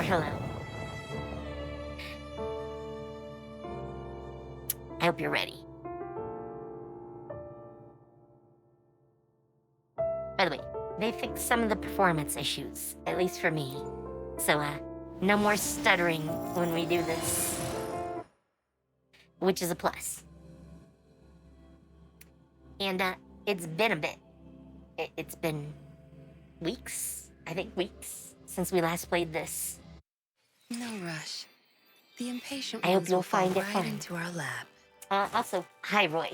hello. I hope you're ready. By the way, they fixed some of the performance issues, at least for me. So, no more stuttering when we do this. Which is a plus. And, it's been a bit. It's been weeks, I think weeks, since we last played this. No rush. The impatient I hope ones you'll will fall find it right fun. into our lap. Also, hi Roy.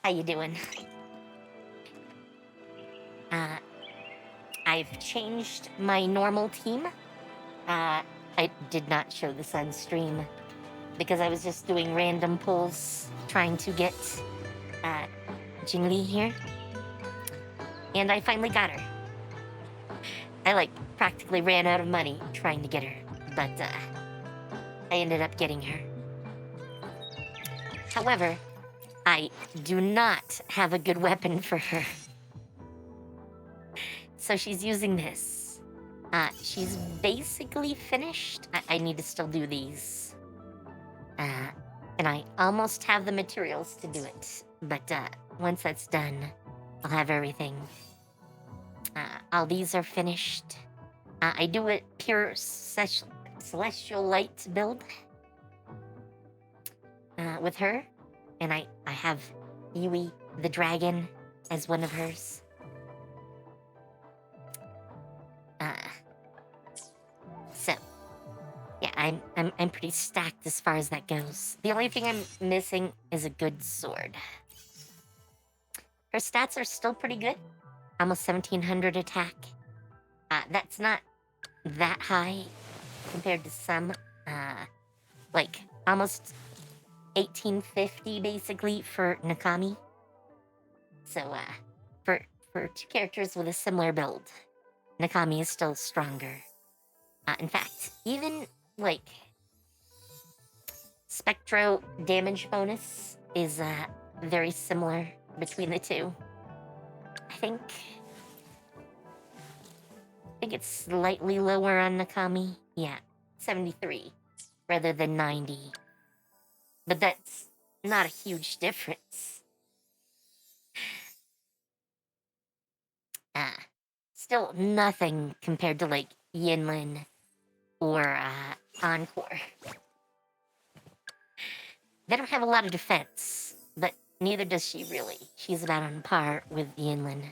How you doing? I've changed my normal team. I did not show this on stream because I was just doing random pulls trying to get Changli here. And I finally got her. I practically ran out of money trying to get her, but I ended up getting her. However, I do not have a good weapon for her. So she's using this. She's basically finished. I need to still do these. And I almost have the materials to do it. But once that's done, I'll have everything. All these are finished. I do a pure celestial light build with her. And I have Yui the dragon as one of hers. So, yeah, I'm pretty stacked as far as that goes. The only thing I'm missing is a good sword. Her stats are still pretty good. Almost 1700 attack. That's not that high compared to some. Like almost 1850 basically for Nakami. So for two characters with a similar build, Nakami is still stronger. In fact, even like Spectro damage bonus is very similar between the two. I think it's slightly lower on Nakami. Yeah, 73 rather than 90. But that's not a huge difference. Still nothing compared to like Yinlin or Encore. They don't have a lot of defense, but neither does she really. She's about on par with Yinlin.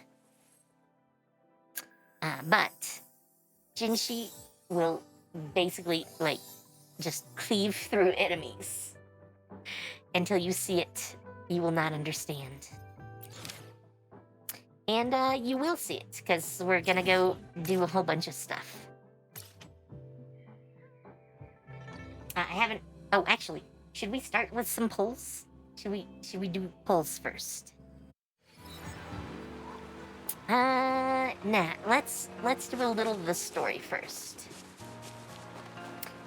But Jinshi will basically, like, just cleave through enemies. Until you see it, you will not understand. And you will see it, because we're gonna go do a whole bunch of stuff. I haven't... Oh, actually, should we start with some pulls? Should we do pulls first? Nah, let's do a little of the story first.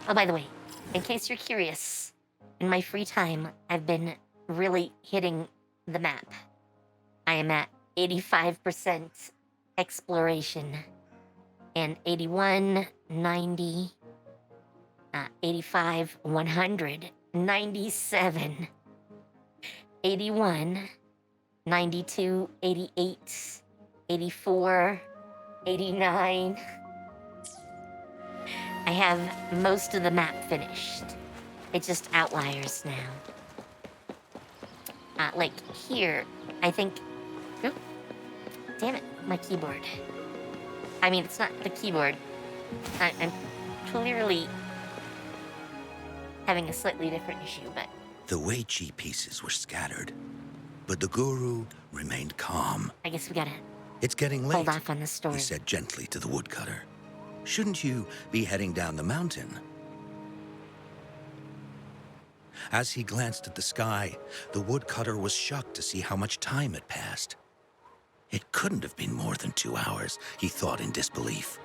Oh, by the way, in case you're curious, in my free time, I've been really hitting the map. I am at 85% exploration, and 81, 90, 85, 100, 97, 81, 92, 88, 84, 89. I have most of the map finished. It's just outliers now. Like here, I think... Oop, damn it, my keyboard. I mean, it's not the keyboard. I'm clearly having a slightly different issue, but... The Wei Chi pieces were scattered, but the guru remained calm. I guess we gotta It's getting late, hold off on the story. he said gently to the woodcutter. Shouldn't you be heading down the mountain? As he glanced at the sky, the woodcutter was shocked to see how much time had passed. It couldn't have been more than 2 hours, he thought in disbelief.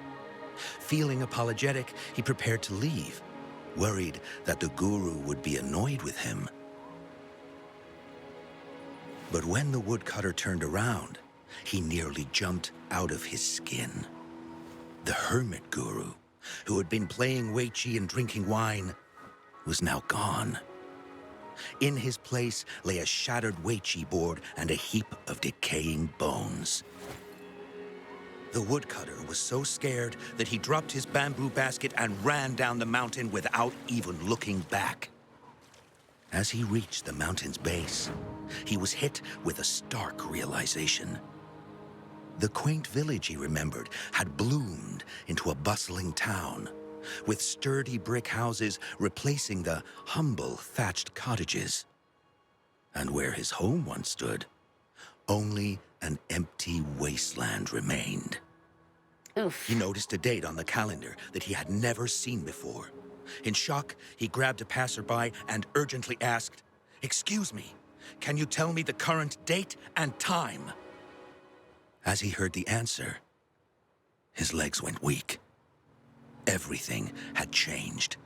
Feeling apologetic, he prepared to leave, worried that the guru would be annoyed with him. But when the woodcutter turned around, he nearly jumped out of his skin. The hermit guru, who had been playing Weiqi and drinking wine, was now gone. In his place lay a shattered Weiqi board and a heap of decaying bones. The woodcutter was so scared that he dropped his bamboo basket and ran down the mountain without even looking back. As he reached the mountain's base, he was hit with a stark realization. The quaint village he remembered had bloomed into a bustling town, with sturdy brick houses replacing the humble thatched cottages. And where his home once stood, only an empty wasteland remained. Oof. He noticed a date on the calendar that he had never seen before. In shock, he grabbed a passerby and urgently asked, "Excuse me, can you tell me the current date and time?" As he heard the answer, his legs went weak. Everything had changed.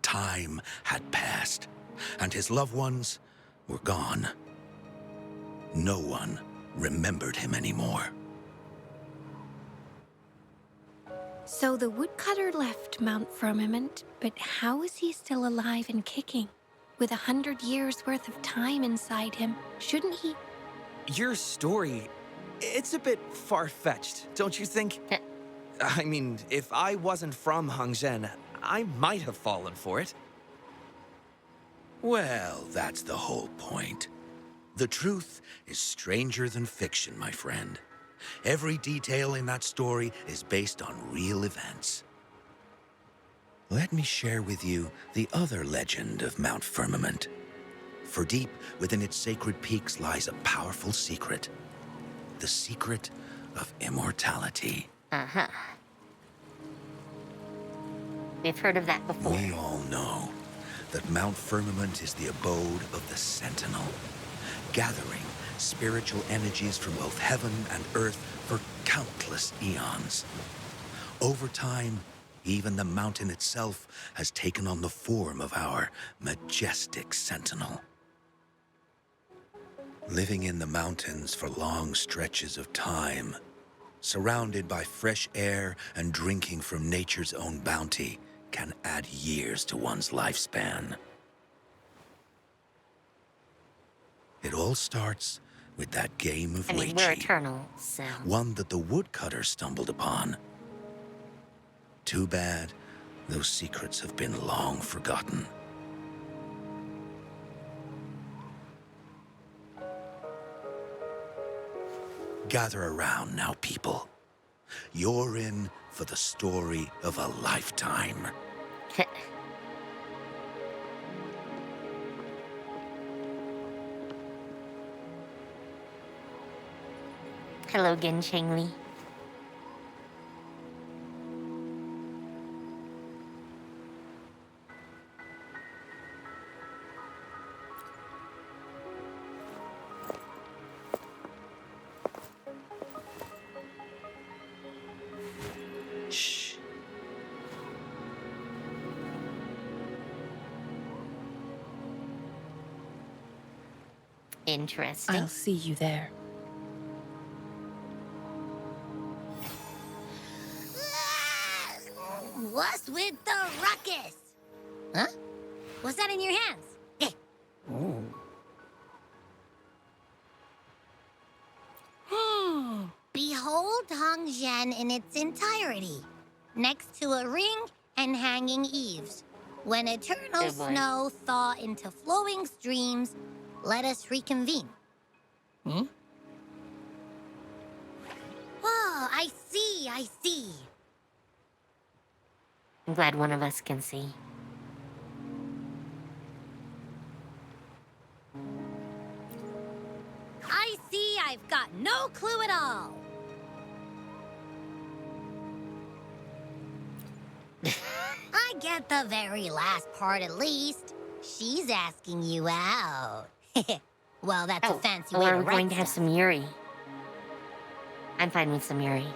Time had passed, and his loved ones were gone. No one remembered him anymore. So the woodcutter left Mount Firmament, but how is he still alive and kicking? With 100 years worth of time inside him, shouldn't he? Your story, it's a bit far-fetched, don't you think? I mean, if I wasn't from Hongzhen, I might have fallen for it. Well, that's the whole point. The truth is stranger than fiction, my friend. Every detail in that story is based on real events. Let me share with you the other legend of Mount Firmament. For deep within its sacred peaks lies a powerful secret. The secret of immortality. Uh-huh. We've heard of that before. We all know that Mount Firmament is the abode of the Sentinel, gathering spiritual energies from both heaven and earth for countless eons. Over time, even the mountain itself has taken on the form of our majestic Sentinel. Living in the mountains for long stretches of time, surrounded by fresh air and drinking from nature's own bounty, can add years to one's lifespan. It all starts with that game of I mean, we're Weiqi, eternal, so... one that the woodcutter stumbled upon. Too bad those secrets have been long forgotten. Gather around now, people. You're in for the story of a lifetime. Hello again, Changli. Shh. Interesting. I'll see you there. What's with the ruckus? Huh? What's that in your hands? Behold Hongzhen in its entirety, next to a ring and hanging eaves. When eternal Good boy. snow thaw into flowing streams, let us reconvene. Oh, I see, I see. I'm glad one of us can see. I see I've got no clue at all. I get the very last part at least. She's asking you out. Well, that's a fancy way or to are we write going to have stuff. some Yuri? I'm fine with some Yuri.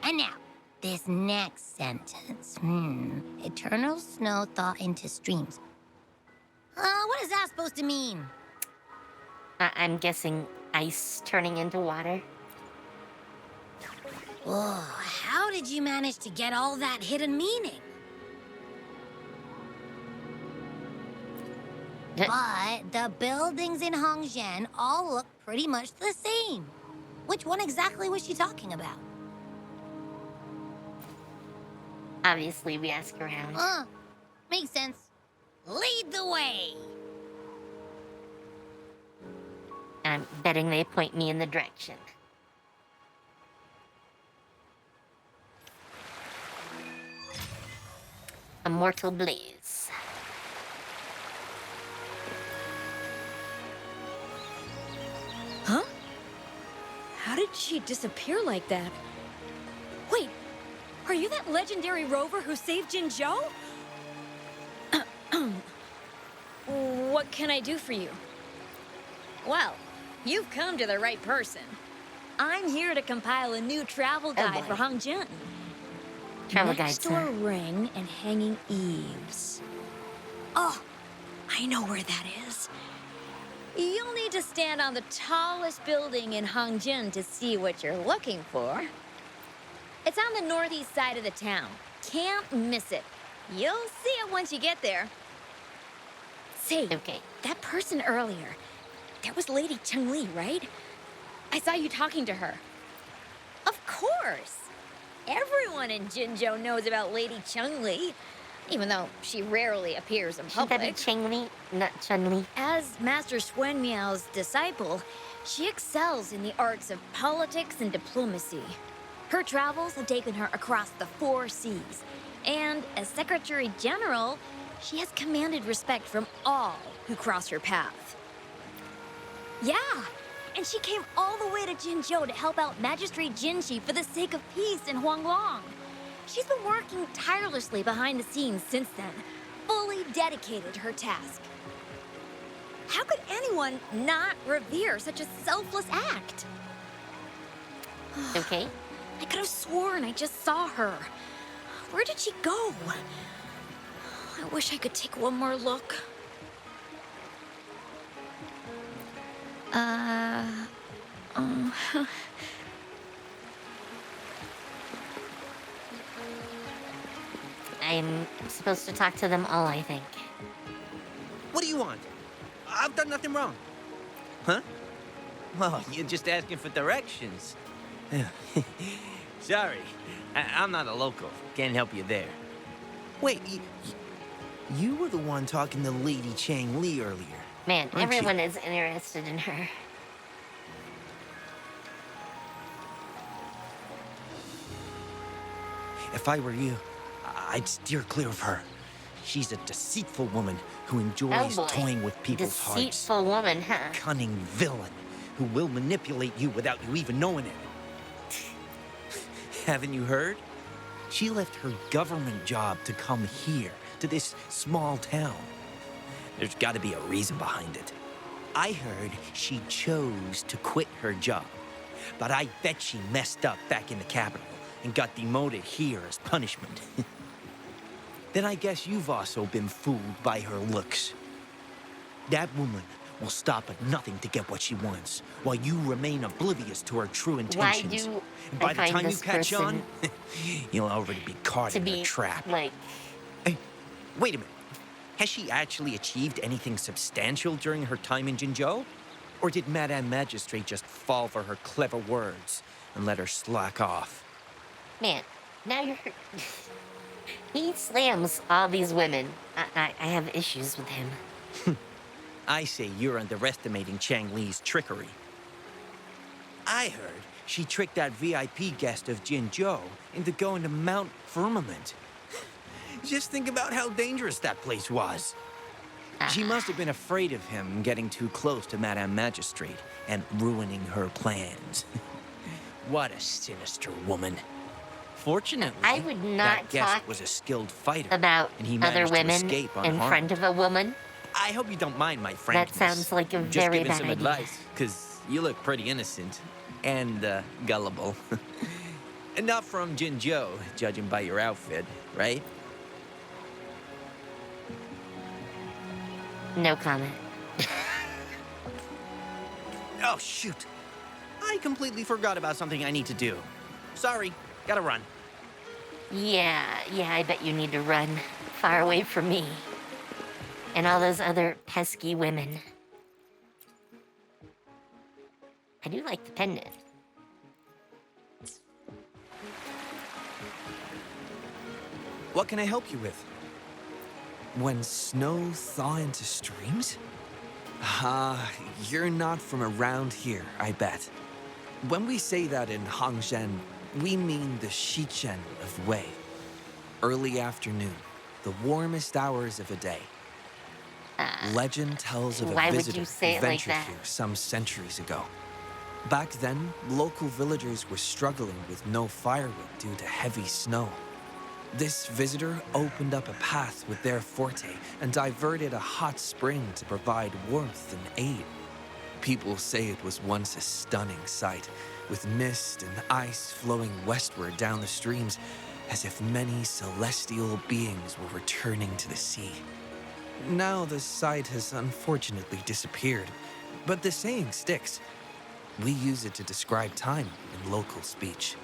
And now, this next sentence. Eternal snow thaw into streams. What is that supposed to mean? I'm guessing ice turning into water. Whoa, how did you manage to get all that hidden meaning? But the buildings in Hongzhen all look pretty much the same. Which one exactly was she talking about? Obviously, we ask around. Makes sense. Lead the way. I'm betting they point me in the direction. A mortal blaze. Huh? How did she disappear like that? Wait, are you that legendary rover who saved Jinzhou? What can I do for you? Well, you've come to the right person. I'm here to compile a new travel guide for Hongzhen. Travel Next guide, door sir. ring and hanging eaves. Oh, I know where that is. You'll need to stand on the tallest building in Hongzhen to see what you're looking for. It's on the northeast side of the town. Can't miss it. You'll see it once you get there. Say, Okay. that person earlier, that was Lady Changli, right? I saw you talking to her. Of course. Everyone in Jinzhou knows about Lady Changli, even though she rarely appears in Shouldn't that be public. Changli, not Chun-Li? As Master Swen Miao's disciple, she excels in the arts of politics and diplomacy. Her travels have taken her across the 4 seas, and as Secretary General, she has commanded respect from all who cross her path. Yeah, and she came all the way to Jinzhou to help out Magistrate Jinshi for the sake of peace in Huanglong. She's been working tirelessly behind the scenes since then, fully dedicated to her task. How could anyone not revere such a selfless act? Okay. I could have sworn I just saw her. Where did she go? I wish I could take one more look. I'm supposed to talk to them all, I think. What do you want? I've done nothing wrong. Huh? Well, you're just asking for directions. Sorry, I'm not a local. Can't help you there. Wait, you were the one talking to Lady Changli earlier. Man, Aren't you? everyone is interested in her. If I were you, I'd steer clear of her. She's a deceitful woman who enjoys boy. toying with people's hearts. Deceitful woman, huh? Cunning villain who will manipulate you without you even knowing it. Haven't you heard? She left her government job to come here, to this small town. There's got to be a reason behind it. I heard she chose to quit her job, but I bet she messed up back in the capital and got demoted here as punishment. Then I guess you've also been fooled by her looks. That woman will stop at nothing to get what she wants, while you remain oblivious to her true Why intentions. do And by I the find time you this catch on, person you'll already be caught to in her be, trap. like, Hey, wait a minute. Has she actually achieved anything substantial during her time in Jinzhou? Or did Madame Magistrate just fall for her clever words and let her slack off? man, now you're... He slams all these women. I have issues with him. I say you're underestimating Changli's trickery. I heard she tricked that VIP guest of Jinzhou into going to Mount Firmament. Just think about how dangerous that place was. She must have been afraid of him getting too close to Madame Magistrate and ruining her plans. What a sinister woman. Fortunately, I would not that guest talk was a skilled fighter. About and he other managed to women escape in unharmed. front of a woman. I hope you don't mind my frankness. sounds like a Just very giving bad some idea. advice, because you look pretty innocent and gullible. And not from Jinzhou, judging by your outfit, right? No comment. Oh, shoot. I completely forgot about something I need to do. Sorry, gotta run. Yeah, I bet you need to run far away from me. And all those other pesky women. I do like the pendant. What can I help you with? When snow thaw into streams? Ah, you're not from around here, I bet. When we say that in Hangzhen, we mean the Shichen of Wei. Early afternoon, the warmest hours of a day. Legend tells of a Why would visitor you say who it like ventured that? here some centuries ago. Back then, local villagers were struggling with no firewood due to heavy snow. This visitor opened up a path with their forte and diverted a hot spring to provide warmth and aid. People say it was once a stunning sight, with mist and ice flowing westward down the streams, as if many celestial beings were returning to the sea. Now the sight has unfortunately disappeared, but the saying sticks. We use it to describe time in local speech.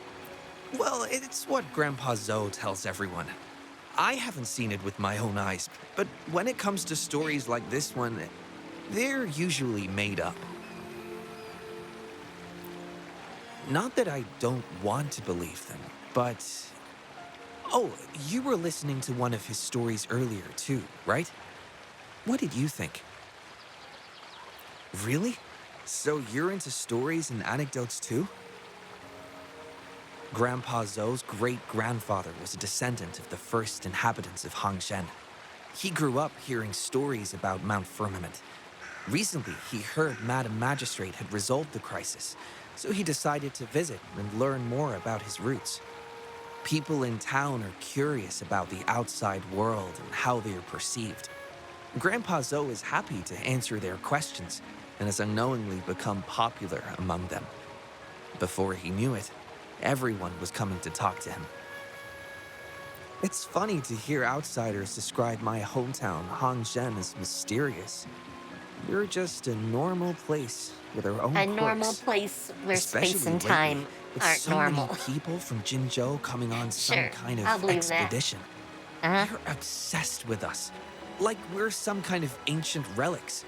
Well, it's what Grandpa Zoe tells everyone. I haven't seen it with my own eyes, but when it comes to stories like this one, they're usually made up. Not that I don't want to believe them, but... Oh, you were listening to one of his stories earlier too, right? What did you think? Really? So you're into stories and anecdotes too? Grandpa Zoe's great-grandfather was a descendant of the first inhabitants of Hangzhen. He grew up hearing stories about Mount Firmament. Recently, he heard Madam Magistrate had resolved the crisis, so he decided to visit and learn more about his roots. People in town are curious about the outside world and how they are perceived. Grandpa Zoe is happy to answer their questions and has unknowingly become popular among them. Before he knew it, everyone was coming to talk to him. It's funny to hear outsiders describe my hometown, Hangzhen, as mysterious. We're just a normal place with our own A quirks. normal place where space Especially and lately, time with aren't so normal. many people from Jinzhou coming on some Sure, kind I'll of believe that. expedition. Uh-huh. They're obsessed with us, like we're some kind of ancient relics.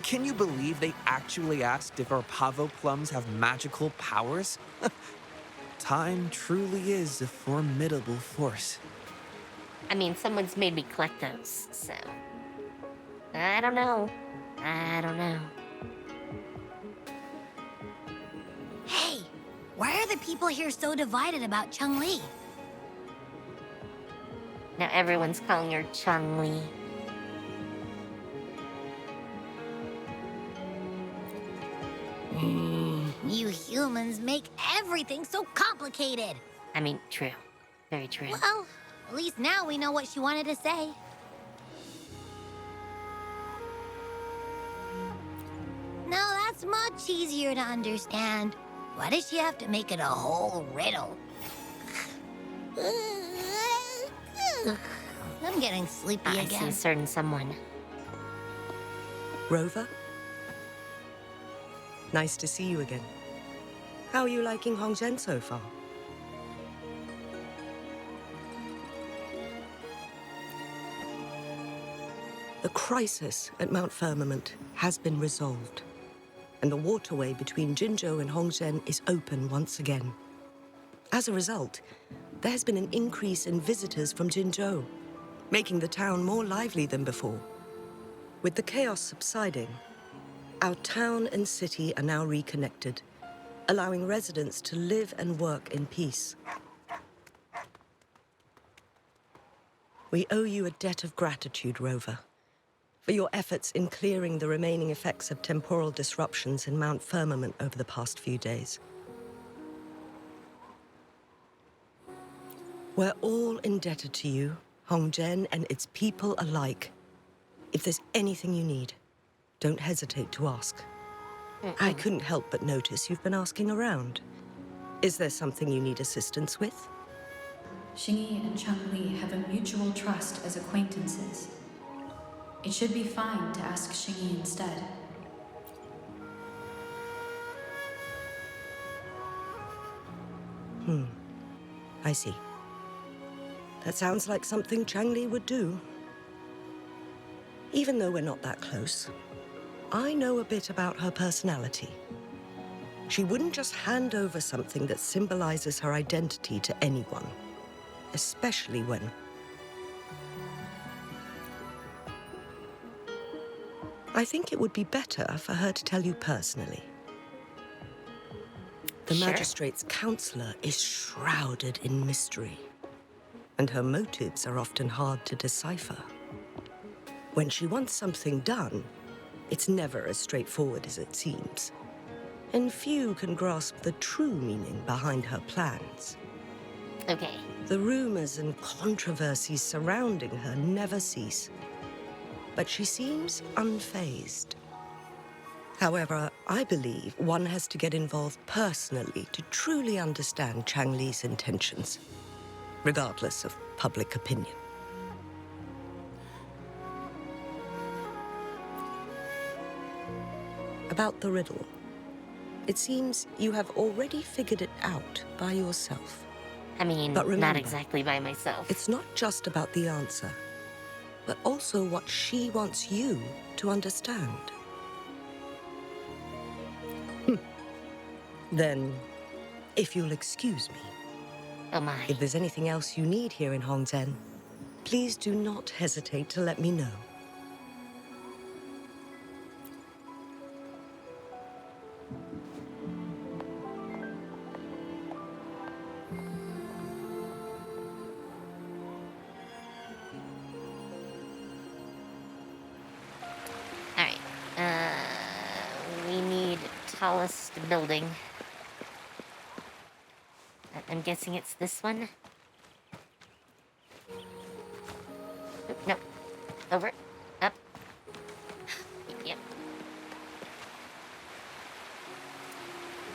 Can you believe they actually asked if our pavo plums have magical powers? Time truly is a formidable force. I mean, someone's made me collect those, so... I don't know. Hey, why are the people here so divided about Changli? Now everyone's calling her Changli. You humans make everything so complicated. I mean, true. Very true. Well, at least now we know what she wanted to say. No, that's much easier to understand. Why does she have to make it a whole riddle? I'm getting sleepy I see again. a certain someone. Rover? Nice to see you again. How are you liking Hongzhen so far? The crisis at Mount Firmament has been resolved, and the waterway between Jinzhou and Hongzhen is open once again. As a result, there has been an increase in visitors from Jinzhou, making the town more lively than before. With the chaos subsiding, our town and city are now reconnected, allowing residents to live and work in peace. We owe you a debt of gratitude, Rover, for your efforts in clearing the remaining effects of temporal disruptions in Mount Firmament over the past few days. We're all indebted to you, Hongzhen and its people alike. If there's anything you need, don't hesitate to ask. I couldn't help but notice you've been asking around. Is there something you need assistance with? Xingyi and Changli have a mutual trust as acquaintances. It should be fine to ask Xingyi instead. I see. That sounds like something Changli would do. Even though we're not that close, I know a bit about her personality. She wouldn't just hand over something that symbolizes her identity to anyone, especially when... I think it would be better for her to tell you personally. The Sure. magistrate's counselor is shrouded in mystery, and her motives are often hard to decipher. When she wants something done, it's never as straightforward as it seems, and few can grasp the true meaning behind her plans. Okay. The rumors and controversies surrounding her never cease, but she seems unfazed. However, I believe one has to get involved personally to truly understand Changli's intentions, regardless of public opinion. About the riddle, it seems you have already figured it out by yourself. I mean, But remember, not exactly by myself. It's not just about the answer, but also what she wants you to understand. Then, if you'll excuse me, Oh my. if there's anything else you need here in Hongzhen, please do not hesitate to let me know. Alright. We need tallest building. I'm guessing it's this one. Oop, no. Over. Up. Yep.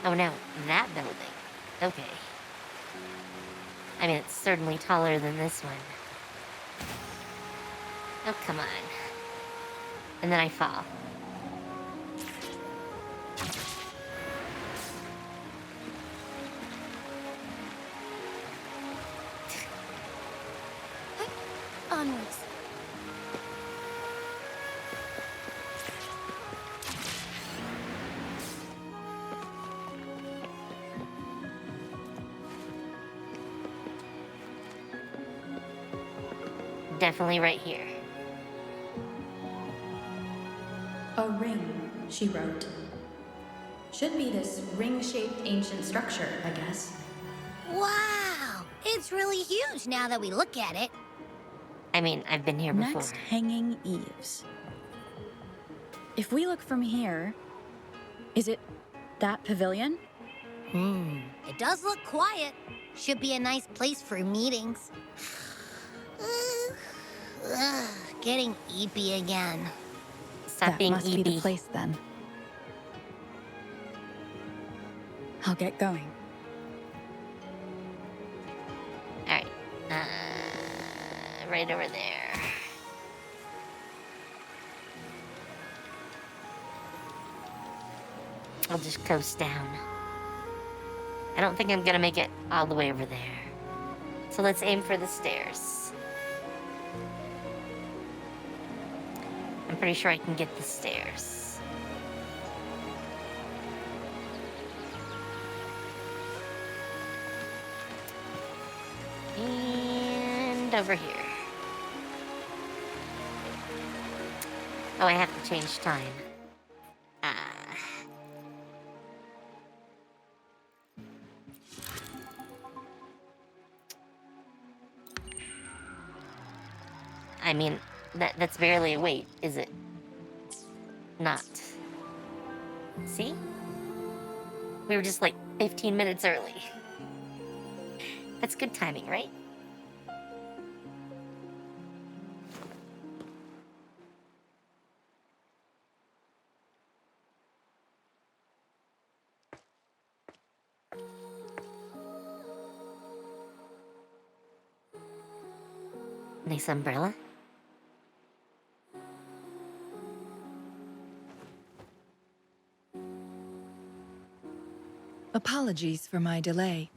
Oh no, that building. Okay. I mean, it's certainly taller than this one. Oh, come on. And then I fall. Onwards. Definitely right here. A ring, she wrote. Should be this ring-shaped ancient structure, I guess. Wow! It's really huge now that we look at it. I mean, I've been here before. Next, hanging eaves. If we look from here, is it that pavilion? It does look quiet. Should be a nice place for meetings. Getting eepy again. Stop That being must be the eepy. place then. I'll get going. Alright. Right over there. I'll just coast down. I don't think I'm gonna make it all the way over there. So let's aim for the stairs. I'm pretty sure I can get the stairs. And over here. Oh, I have to change time. I mean, that's barely a wait, is it? Not. See? We were just like 15 minutes early. That's good timing, right? Nice umbrella. Apologies for my delay.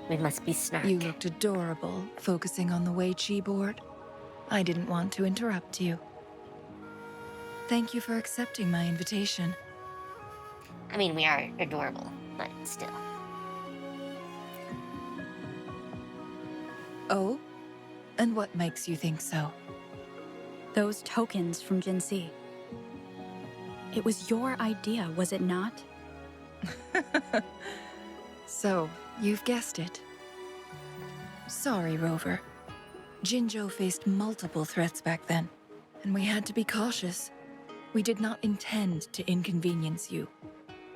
We must be snark. You looked adorable, focusing on the Wei Chi board. I didn't want to interrupt you. Thank you for accepting my invitation. I mean, we are adorable, but still. Oh? And what makes you think so? Those tokens from Jinxi. It was your idea, was it not? So, you've guessed it. Sorry, Rover. Jinzhou faced multiple threats back then, and we had to be cautious. We did not intend to inconvenience you.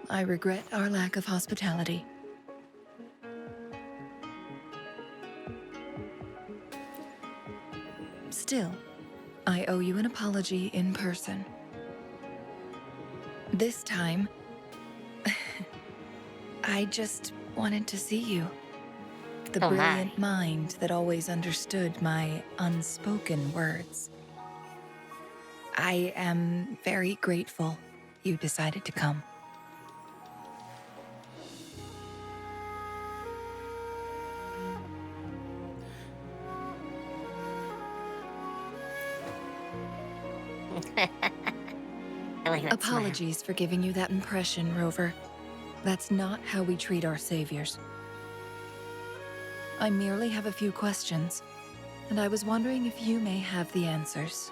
I regret our lack of hospitality. Still, I owe you an apology in person. This time, I just wanted to see you. The Oh, my. brilliant mind that always understood my unspoken words. I am very grateful you decided to come. I like that smile. Apologies for giving you that impression, Rover. That's not how we treat our saviors. I merely have a few questions, and I was wondering if you may have the answers.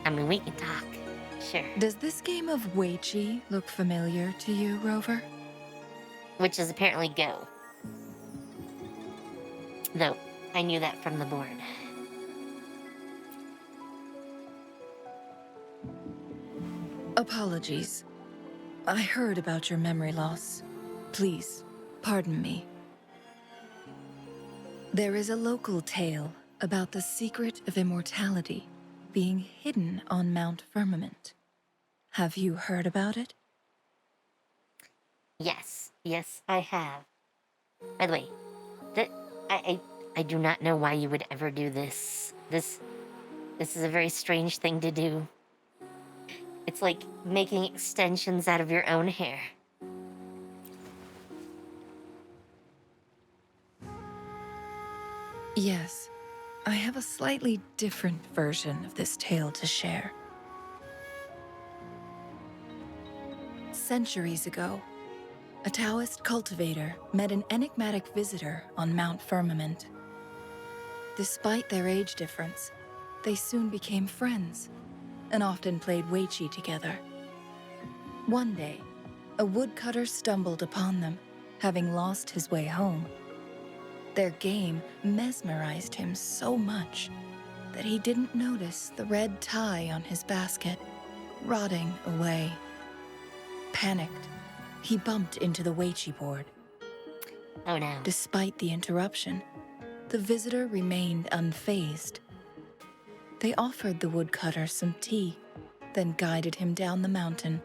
I mean, we can talk. Sure. Does this game of Wei Chi look familiar to you, Rover? Which is apparently go. Though, I knew that from the board. Apologies. I heard about your memory loss. Please, pardon me. There is a local tale about the secret of immortality being hidden on Mount Firmament. Have you heard about it? Yes, yes, I have. By the way, I do not know why you would ever do this. This is a very strange thing to do. It's like making extensions out of your own hair. Yes, I have a slightly different version of this tale to share. Centuries ago, a Taoist cultivator met an enigmatic visitor on Mount Firmament. Despite their age difference, they soon became friends and often played Wei Chi together. One day, a woodcutter stumbled upon them, having lost his way home. Their game mesmerized him so much that he didn't notice the red tie on his basket rotting away. Panicked, he bumped into the Wei Chi board. Oh no. Despite the interruption, the visitor remained unfazed. They offered the woodcutter some tea, then guided him down the mountain,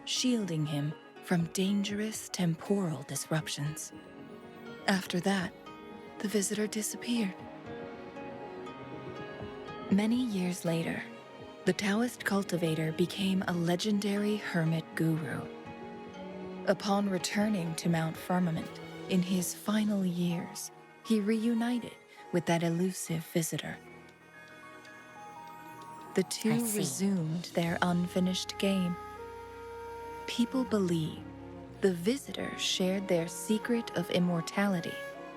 shielding him from dangerous temporal disruptions. After that, the visitor disappeared. Many years later, the Taoist cultivator became a legendary hermit guru. Upon returning to Mount Firmament in his final years, he reunited with that elusive visitor. The I two see. resumed their unfinished game. People believe the visitor shared their secret of immortality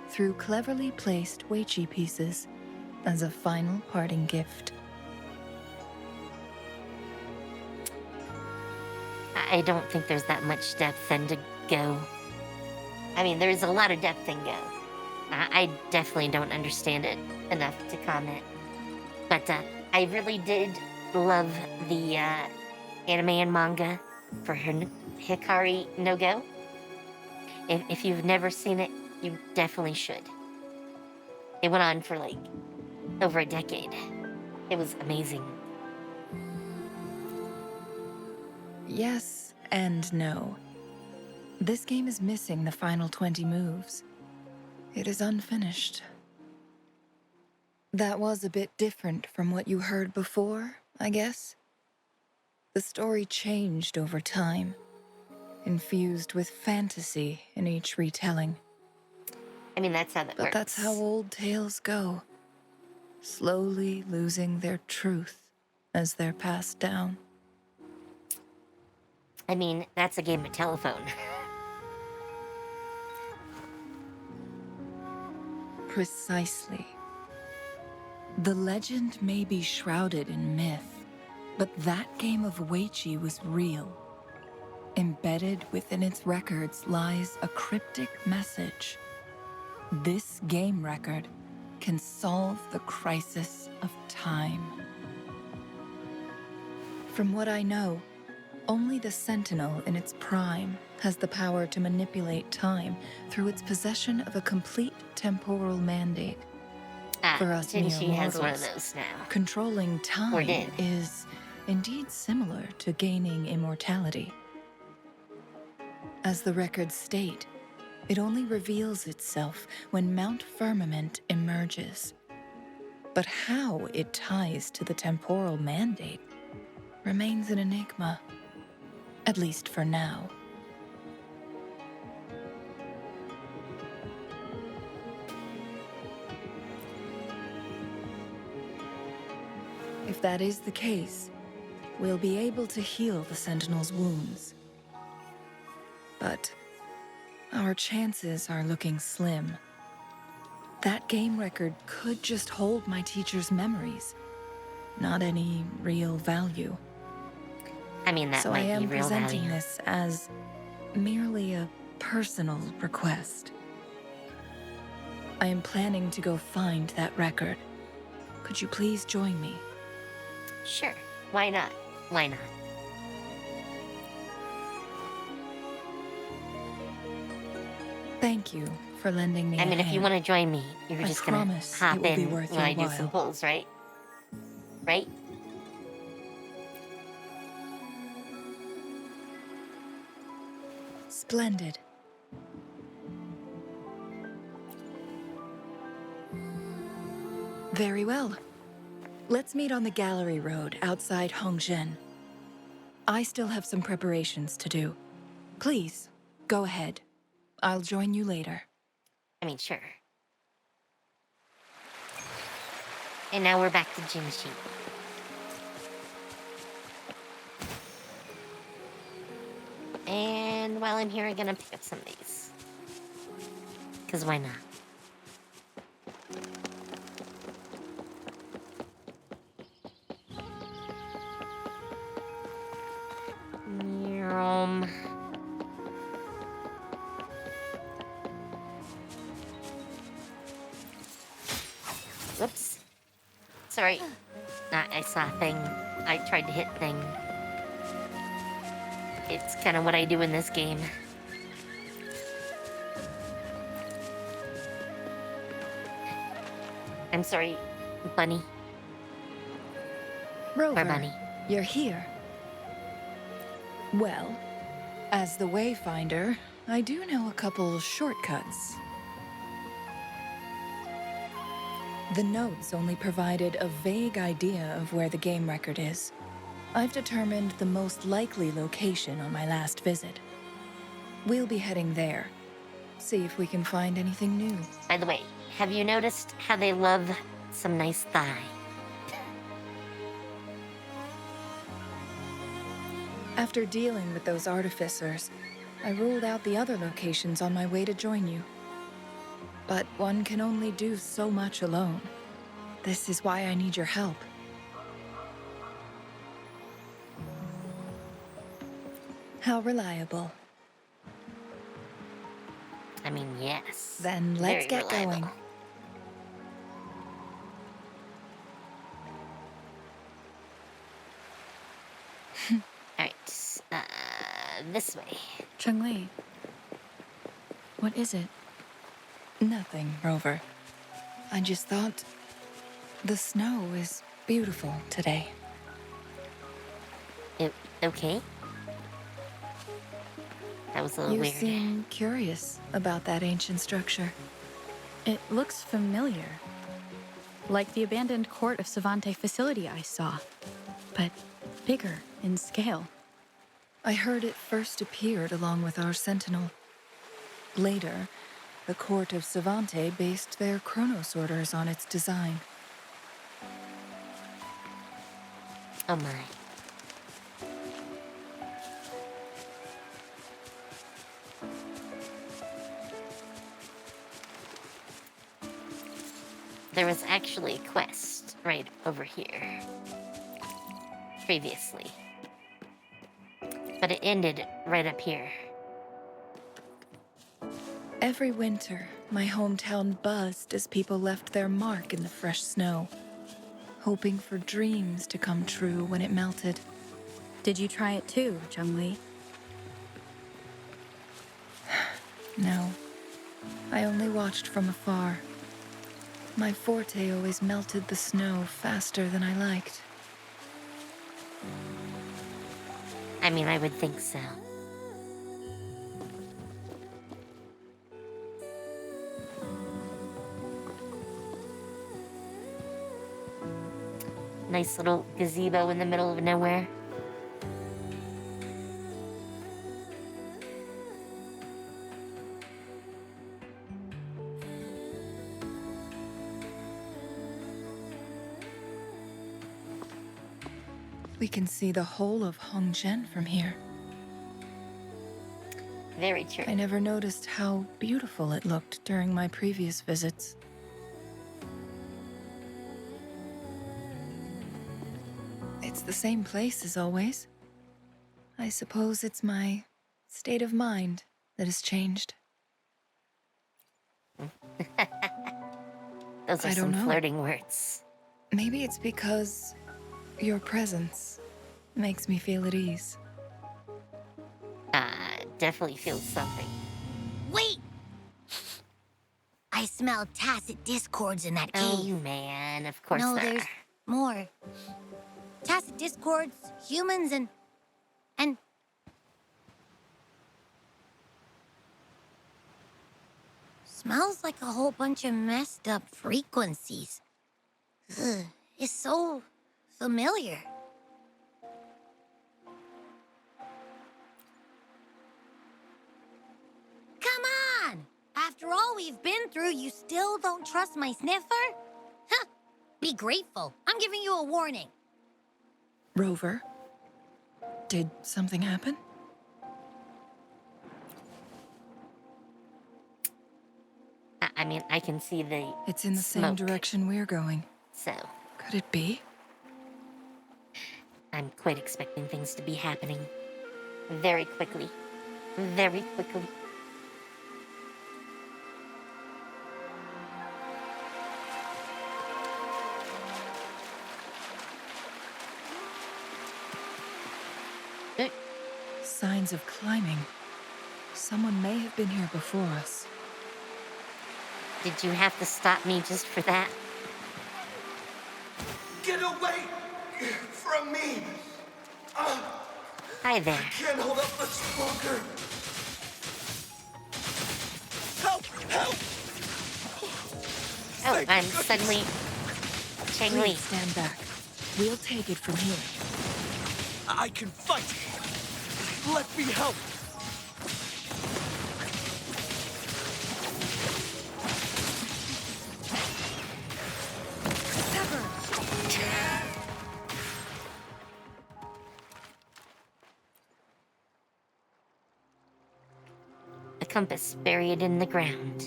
through cleverly placed Wei Chi pieces as a final parting gift. I don't think there's that much depth in to go. I mean, there's a lot of depth in go. I definitely don't understand it enough to comment. But I really did love the anime and manga for Hikari no Go. If you've never seen it, you definitely should. It went on for like over a decade. It was amazing. Yes and no. This game is missing the final 20 moves. It is unfinished. That was a bit different from what you heard before, I guess. The story changed over time. infused with fantasy in each retelling. I mean, that's how that But works. that's how old tales go, slowly losing their truth as they're passed down. I mean, that's a game of telephone. Precisely. The legend may be shrouded in myth, but that game of Weichi was real. Embedded within its records lies a cryptic message. This game record can solve the crisis of time. From what I know, only the Sentinel in its prime has the power to manipulate time through its possession of a complete temporal mandate. For us mere Jinshi has one of mortals, those now. controlling Or time did. is indeed similar to gaining immortality. As the records state, it only reveals itself when Mount Firmament emerges. But how it ties to the temporal mandate remains an enigma, at least for now. If that is the case, we'll be able to heal the Sentinel's wounds. But our chances are looking slim. That game record could just hold my teacher's memories, not any real value. I mean, that So I might be am real presenting value. this as merely a personal request. I am planning to go find that record. Could you please join me? Sure. Why not? Why not? Thank you for lending me I a mean, if you hand. want to join me, you're I just gonna promise hop it will be in worth when I your do some while. pulls, right? Right? Splendid. Very well. Let's meet on the gallery road outside Hongzhen. I still have some preparations to do. Please, go ahead. I'll join you later. I mean, sure. And now we're back to Jinshi. And while I'm here, I'm gonna pick up some of these. Because why not? Yum. Whoops. Sorry. I saw a thing. I tried to hit thing. It's kind of what I do in this game. I'm sorry, Bunny. Rover, Or Bunny. you're here. Well, as the Wayfinder, I do know a couple shortcuts. The notes only provided a vague idea of where the game record is. I've determined the most likely location on my last visit. We'll be heading there. See if we can find anything new. By the way, have you noticed how they love some nice thigh? After dealing with those artificers, I ruled out the other locations on my way to join you. But one can only do so much alone. This is why I need your help. How reliable. I mean, yes. Then let's Very get reliable. going. Alright, this way. Changli, what is it? Nothing, Rover. I just thought the snow is beautiful today. Okay. That was a little You weird. seem curious about that ancient structure. It looks familiar. Like the abandoned court of Savante facility I saw, but bigger in scale. I heard it first appeared along with our sentinel. Later, the court of Savante based their Chronos orders on its design. Oh my. There was actually a quest right over here previously, but it ended right up here. Every winter, my hometown buzzed as people left their mark in the fresh snow, hoping for dreams to come true when it melted. Did you try it too, Changli? No, I only watched from afar. My forte always melted the snow faster than I liked. I mean, I would think so. Nice little gazebo in the middle of nowhere. We can see the whole of Hongzhen from here. Very true. I never noticed how beautiful it looked during my previous visits. It's the same place as always. I suppose it's my state of mind that has changed. Those are I some don't know. flirting words. Maybe it's because your presence makes me feel at ease. Definitely feels something. Wait! I smell tacit discords in that Oh cave. man, of course No, there there's are. more. Tacit discords, humans, and smells like a whole bunch of messed up frequencies. Ugh, it's so familiar. Come on! After all we've been through, you still don't trust my sniffer? Huh! Be grateful. I'm giving you a warning. Rover, did something happen? I mean, I can see the It's in the smoke, same direction we're going. so Could it be? I'm quite expecting things to be happening very quickly. Very quickly. Signs of climbing. Someone may have been here before us. Did you have to stop me just for that? Get away from me! Hi there. Can't hold up much longer. Help! Help! Oh, I'm suddenly Changli. Please stand back. We'll take it from here. I can fight. Let me help. A compass buried in the ground.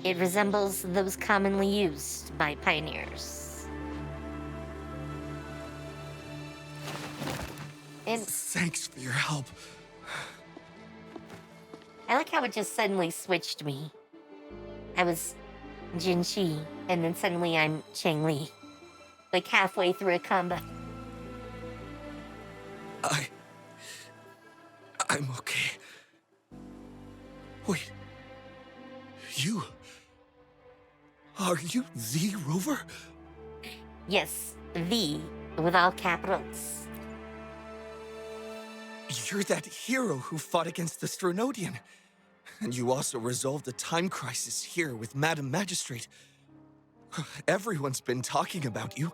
It resembles those commonly used by pioneers. And Thanks for your help. I like how it just suddenly switched me. I was Jinxi, and then suddenly I'm Changli. Like halfway through a combo. I'm okay. Wait. Are you the Rover? Yes, the, with all capitals. You're that hero who fought against the Stronodian. And you also resolved a time crisis here with Madam Magistrate. Everyone's been talking about you.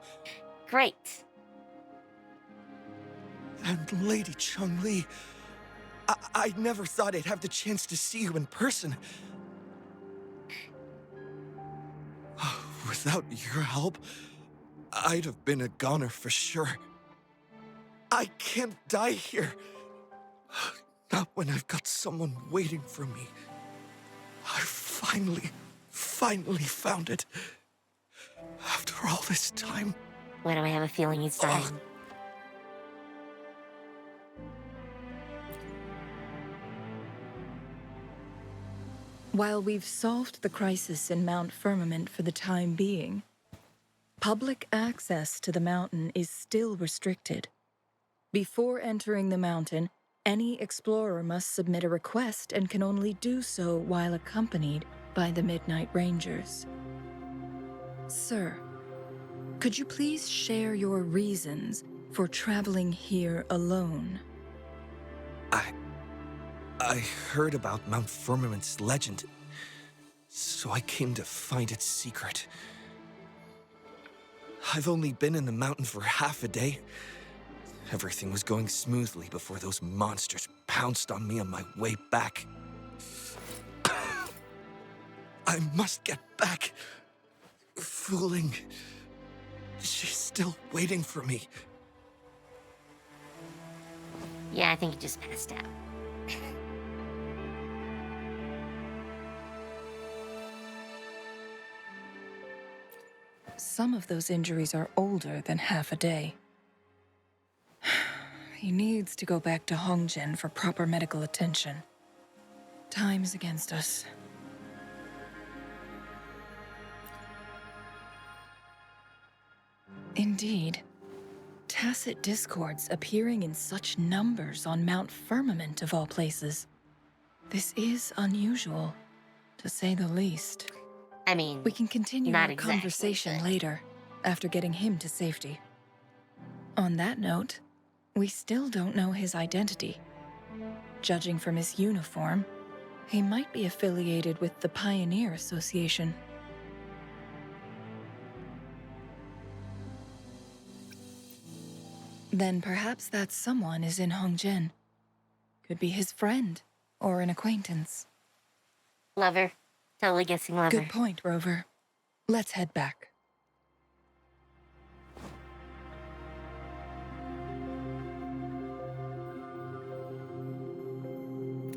Great. And Lady Changli, I never thought I'd have the chance to see you in person. Without your help, I'd have been a goner for sure. I can't die here. Not when I've got someone waiting for me. I finally found it. After all this time. Why do I have a feeling he's dying? While we've solved the crisis in Mount Firmament for the time being, public access to the mountain is still restricted. Before entering the mountain, any explorer must submit a request and can only do so while accompanied by the Midnight Rangers. Sir, could you please share your reasons for traveling here alone? I heard about Mount Firmament's legend, so I came to find its secret. I've only been in the mountain for half a day. Everything was going smoothly before those monsters pounced on me on my way back. I must get back. Fooling. She's still waiting for me. Yeah, I think he just passed out. Some of those injuries are older than half a day. He needs to go back to Hongzhen for proper medical attention. Time's against us. Indeed. Tacit discords appearing in such numbers on Mount Firmament of all places. This is unusual, to say the least. I mean, we can continue not our exactly, conversation but... later, after getting him to safety. On that note, we still don't know his identity. Judging from his uniform, he might be affiliated with the Pioneer Association. Then perhaps that someone is in Hongzhen. Could be his friend, or an acquaintance. Lover. Totally guessing lover. Good point, Rover. Let's head back.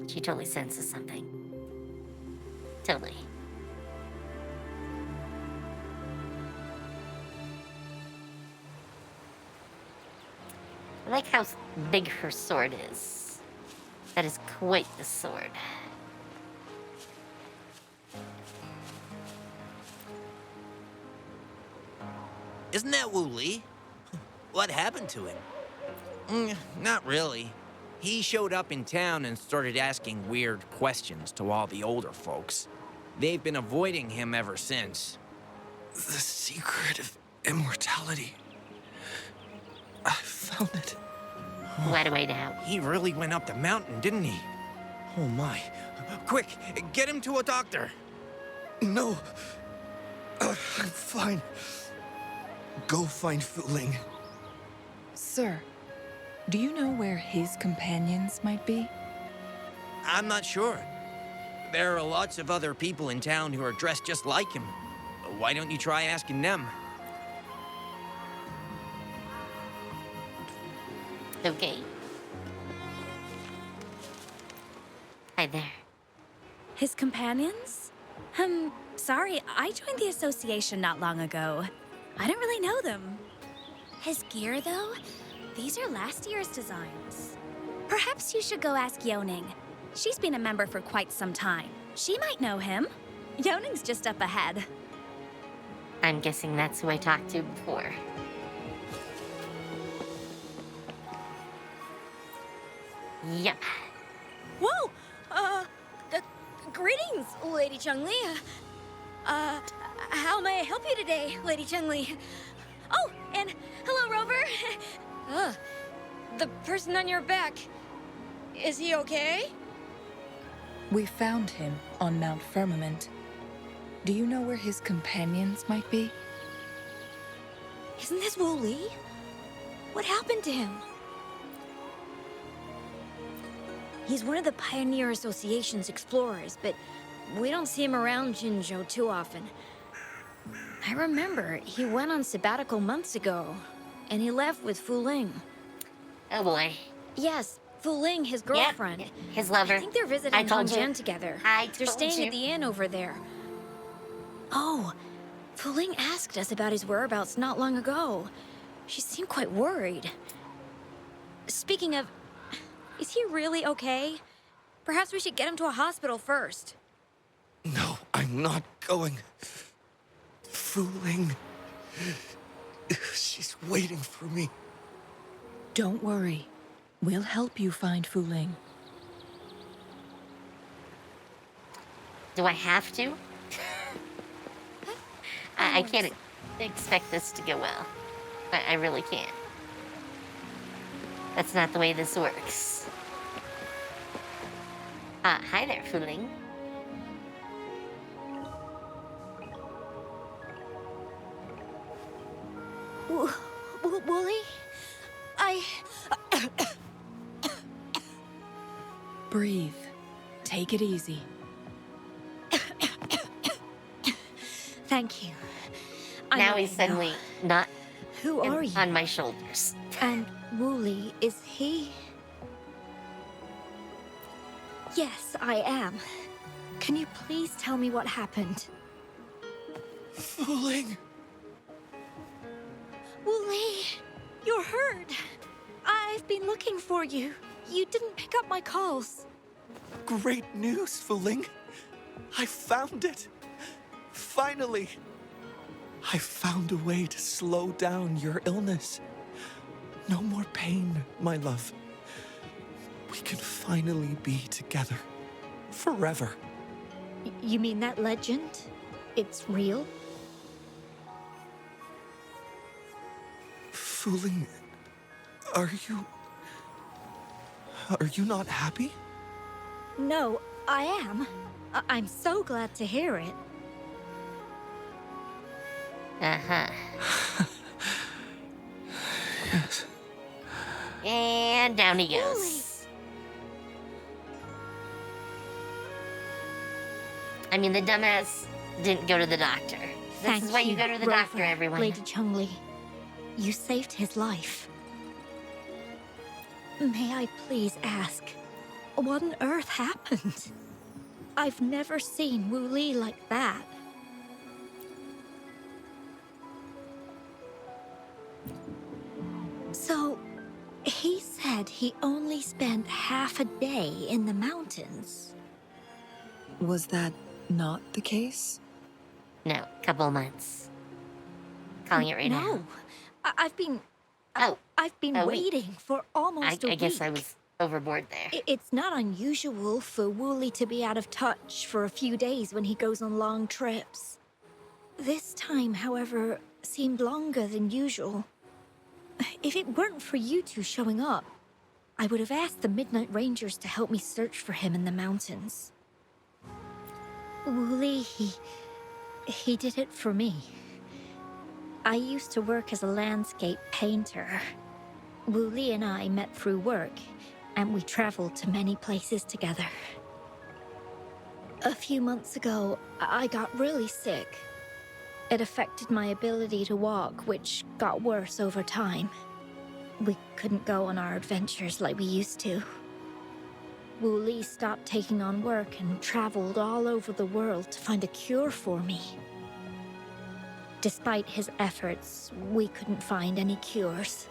She totally senses something. Totally. I like how big her sword is. That is quite the sword. Isn't that Wu Li? What happened to him? Not really. He showed up in town and started asking weird questions to all the older folks. They've been avoiding him ever since. The secret of immortality. I found it. What a way down. He really went up the mountain, didn't he? Oh my. Quick, get him to a doctor. No. I'm fine. Go find Wuthering. Sir, do you know where his companions might be? I'm not sure. There are lots of other people in town who are dressed just like him. Why don't you try asking them? Okay. Hi there. His companions? Sorry, I joined the association not long ago. I don't really know them. His gear, though? These are last year's designs. Perhaps you should go ask Yoning. She's been a member for quite some time. She might know him. Yoning's just up ahead. I'm guessing that's who I talked to before. Yep. Whoa! Greetings, Lady Changli. How may I help you today, Lady Changli? Oh, and hello, Rover. The person on your back, is he okay? We found him on Mount Firmament. Do you know where his companions might be? Isn't this Wu Li? What happened to him? He's one of the Pioneer Association's explorers, but we don't see him around Jinzhou too often. I remember he went on sabbatical months ago, and he left with Fu Ling. Oh boy. Yes, Fu Ling, his girlfriend. Yep, his lover. I think they're I visiting told you. Hongjian together. They're told staying you. at the inn over there. Oh, Fu Ling asked us about his whereabouts not long ago. She seemed quite worried. Speaking of, is he really okay? Perhaps we should get him to a hospital first. No, I'm not going. Fooling. She's waiting for me. Don't worry. We'll help you find Fu Ling. Do I have to? I can't expect this to go well. I really can't. That's not the way this works. Hi there, Fu Ling. Wooly? Breathe. Take it easy. Thank you. Now he's suddenly not Who are you? on my shoulders. And Wooly, is he? Yes, I am. Can you please tell me what happened? Fooling. Wooly, you're hurt. I've been looking for you. You didn't pick up my calls. Great news, Fooling. I found it. Finally. I found a way to slow down your illness. No more pain, my love. We can finally be together. Forever. You mean that legend? It's real? Fooling. Are you not happy? No, I am. I'm so glad to hear it. Uh-huh. Yes. And down he goes. I mean, the dumbass didn't go to the doctor. This is why you go to the doctor, everyone. Lady Changli. You saved his life. May I please ask, what on earth happened? I've never seen Wu Li like that. So, he said he only spent half a day in the mountains. Was that not the case? No, couple of months. Calling it right now. No, I've been... Oh. I've been Oh, wait. waiting for almost a I week. guess I was overboard there. It's not unusual for Wooly to be out of touch for a few days when he goes on long trips. This time, however, seemed longer than usual. If it weren't for you two showing up, I would have asked the Midnight Rangers to help me search for him in the mountains. Wooly, he did it for me. I used to work as a landscape painter. Wooly and I met through work, and we traveled to many places together. A few months ago, I got really sick. It affected my ability to walk, which got worse over time. We couldn't go on our adventures like we used to. Wooly stopped taking on work and traveled all over the world to find a cure for me. Despite his efforts, we couldn't find any cures.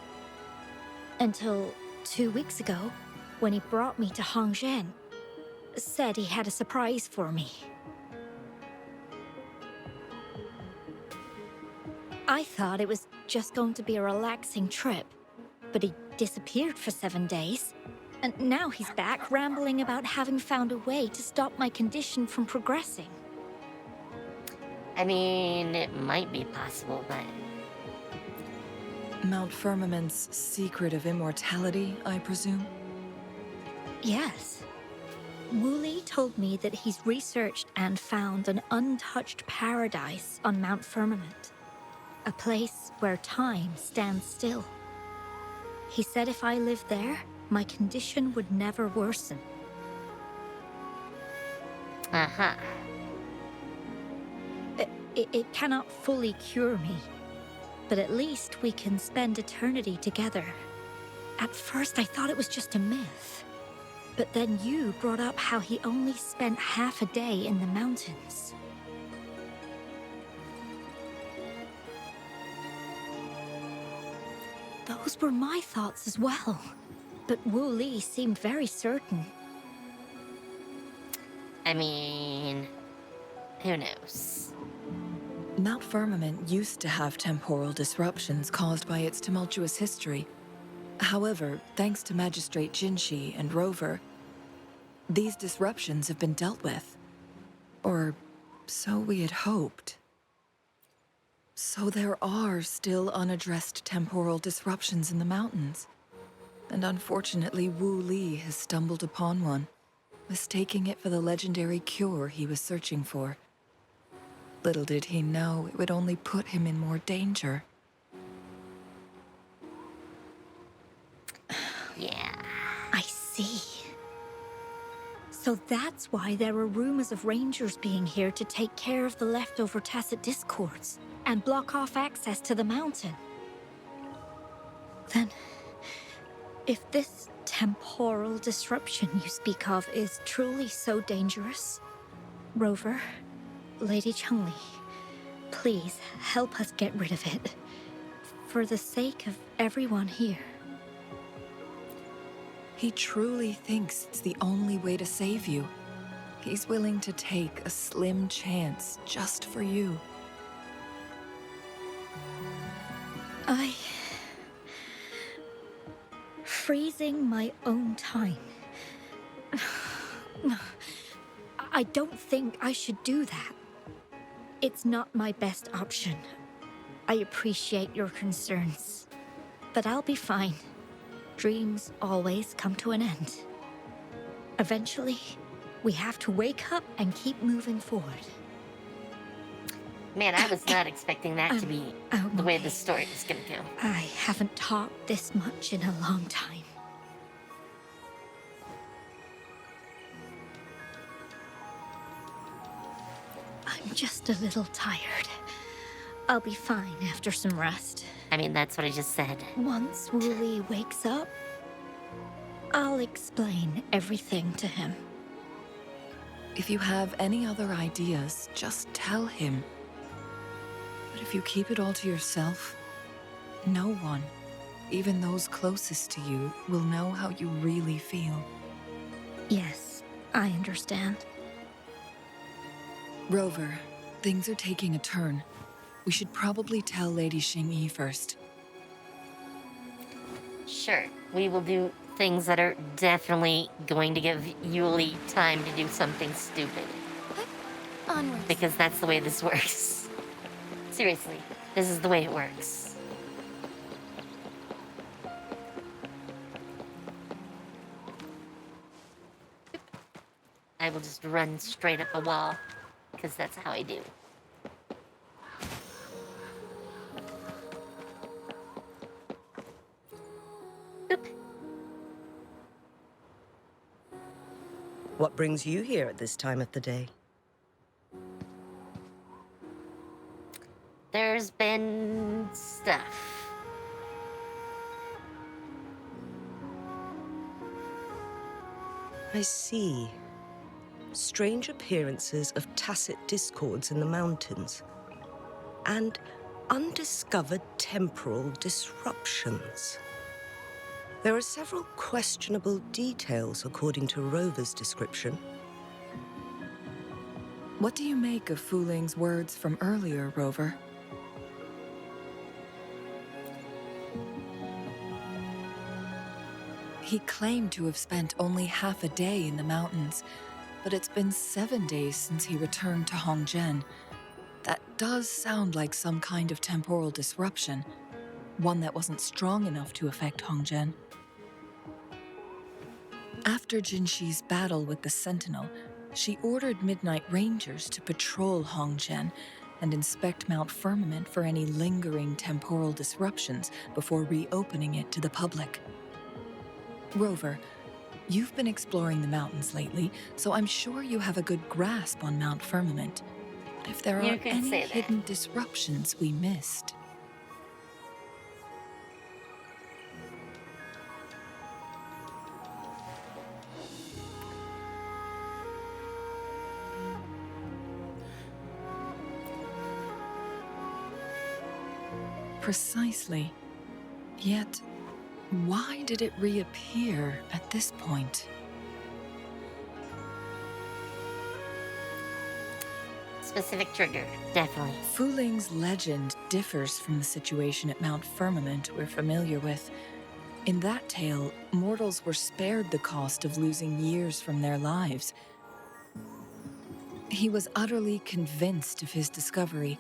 Until 2 weeks ago, when he brought me to Hongjian, said he had a surprise for me. I thought it was just going to be a relaxing trip, but he disappeared for 7 days. And now he's back rambling about having found a way to stop my condition from progressing. I mean, it might be possible, but... Mount Firmament's secret of immortality, I presume? Yes. Wooly told me that he's researched and found an untouched paradise on Mount Firmament. A place where time stands still. He said if I lived there, my condition would never worsen. Uh-huh. It cannot fully cure me, but at least we can spend eternity together. At first, I thought it was just a myth. But then you brought up how he only spent half a day in the mountains. Those were my thoughts as well. But Wu Li seemed very certain. I mean, who knows? Mount Firmament used to have temporal disruptions caused by its tumultuous history. However, thanks to Magistrate Jinshi and Rover, these disruptions have been dealt with. Or so we had hoped. So there are still unaddressed temporal disruptions in the mountains. And unfortunately, Wu Li has stumbled upon one, mistaking it for the legendary cure he was searching for. Little did he know it would only put him in more danger. Yeah. I see. So that's why there were rumors of rangers being here to take care of the leftover tacit discords and block off access to the mountain. Then, if this temporal disruption you speak of is truly so dangerous, Rover, Lady Changli, please help us get rid of it. For the sake of everyone here. He truly thinks it's the only way to save you. He's willing to take a slim chance just for you. Freezing my own time. I don't think I should do that. It's not my best option. I appreciate your concerns, but I'll be fine. Dreams always come to an end. Eventually, we have to wake up and keep moving forward. Man, I was not expecting that to be the way the story was gonna go. I haven't talked this much in a long time. I'm just a little tired. I'll be fine after some rest. I mean, that's what I just said. Once Wu Li wakes up, I'll explain everything to him. If you have any other ideas, just tell him. But if you keep it all to yourself, no one, even those closest to you, will know how you really feel. Yes, I understand. Rover, things are taking a turn. We should probably tell Lady Xingyi first. Sure, we will do things that are definitely going to give Yuli time to do something stupid. Onwards. Because that's the way this works. Seriously, this is the way it works. I will just run straight up a wall, because that's how I do. Oop. What brings you here at this time of the day? There's been stuff. I see. Strange appearances of tacit discords in the mountains. And undiscovered temporal disruptions. There are several questionable details according to Rover's description. What do you make of Fu Ling's words from earlier, Rover? He claimed to have spent only half a day in the mountains, but it's been 7 days since he returned to Hongzhen. That does sound like some kind of temporal disruption, one that wasn't strong enough to affect Hongzhen. After Jinshi's battle with the Sentinel, she ordered Midnight Rangers to patrol Hongzhen and inspect Mount Firmament for any lingering temporal disruptions before reopening it to the public. Rover, You've been exploring the mountains lately, so I'm sure you have a good grasp on Mount Firmament. But if there You are could any say that. hidden disruptions we missed... Precisely. Yet, why did it reappear at this point? Specific trigger, definitely. Fuling's legend differs from the situation at Mount Firmament we're familiar with. In that tale, mortals were spared the cost of losing years from their lives. He was utterly convinced of his discovery,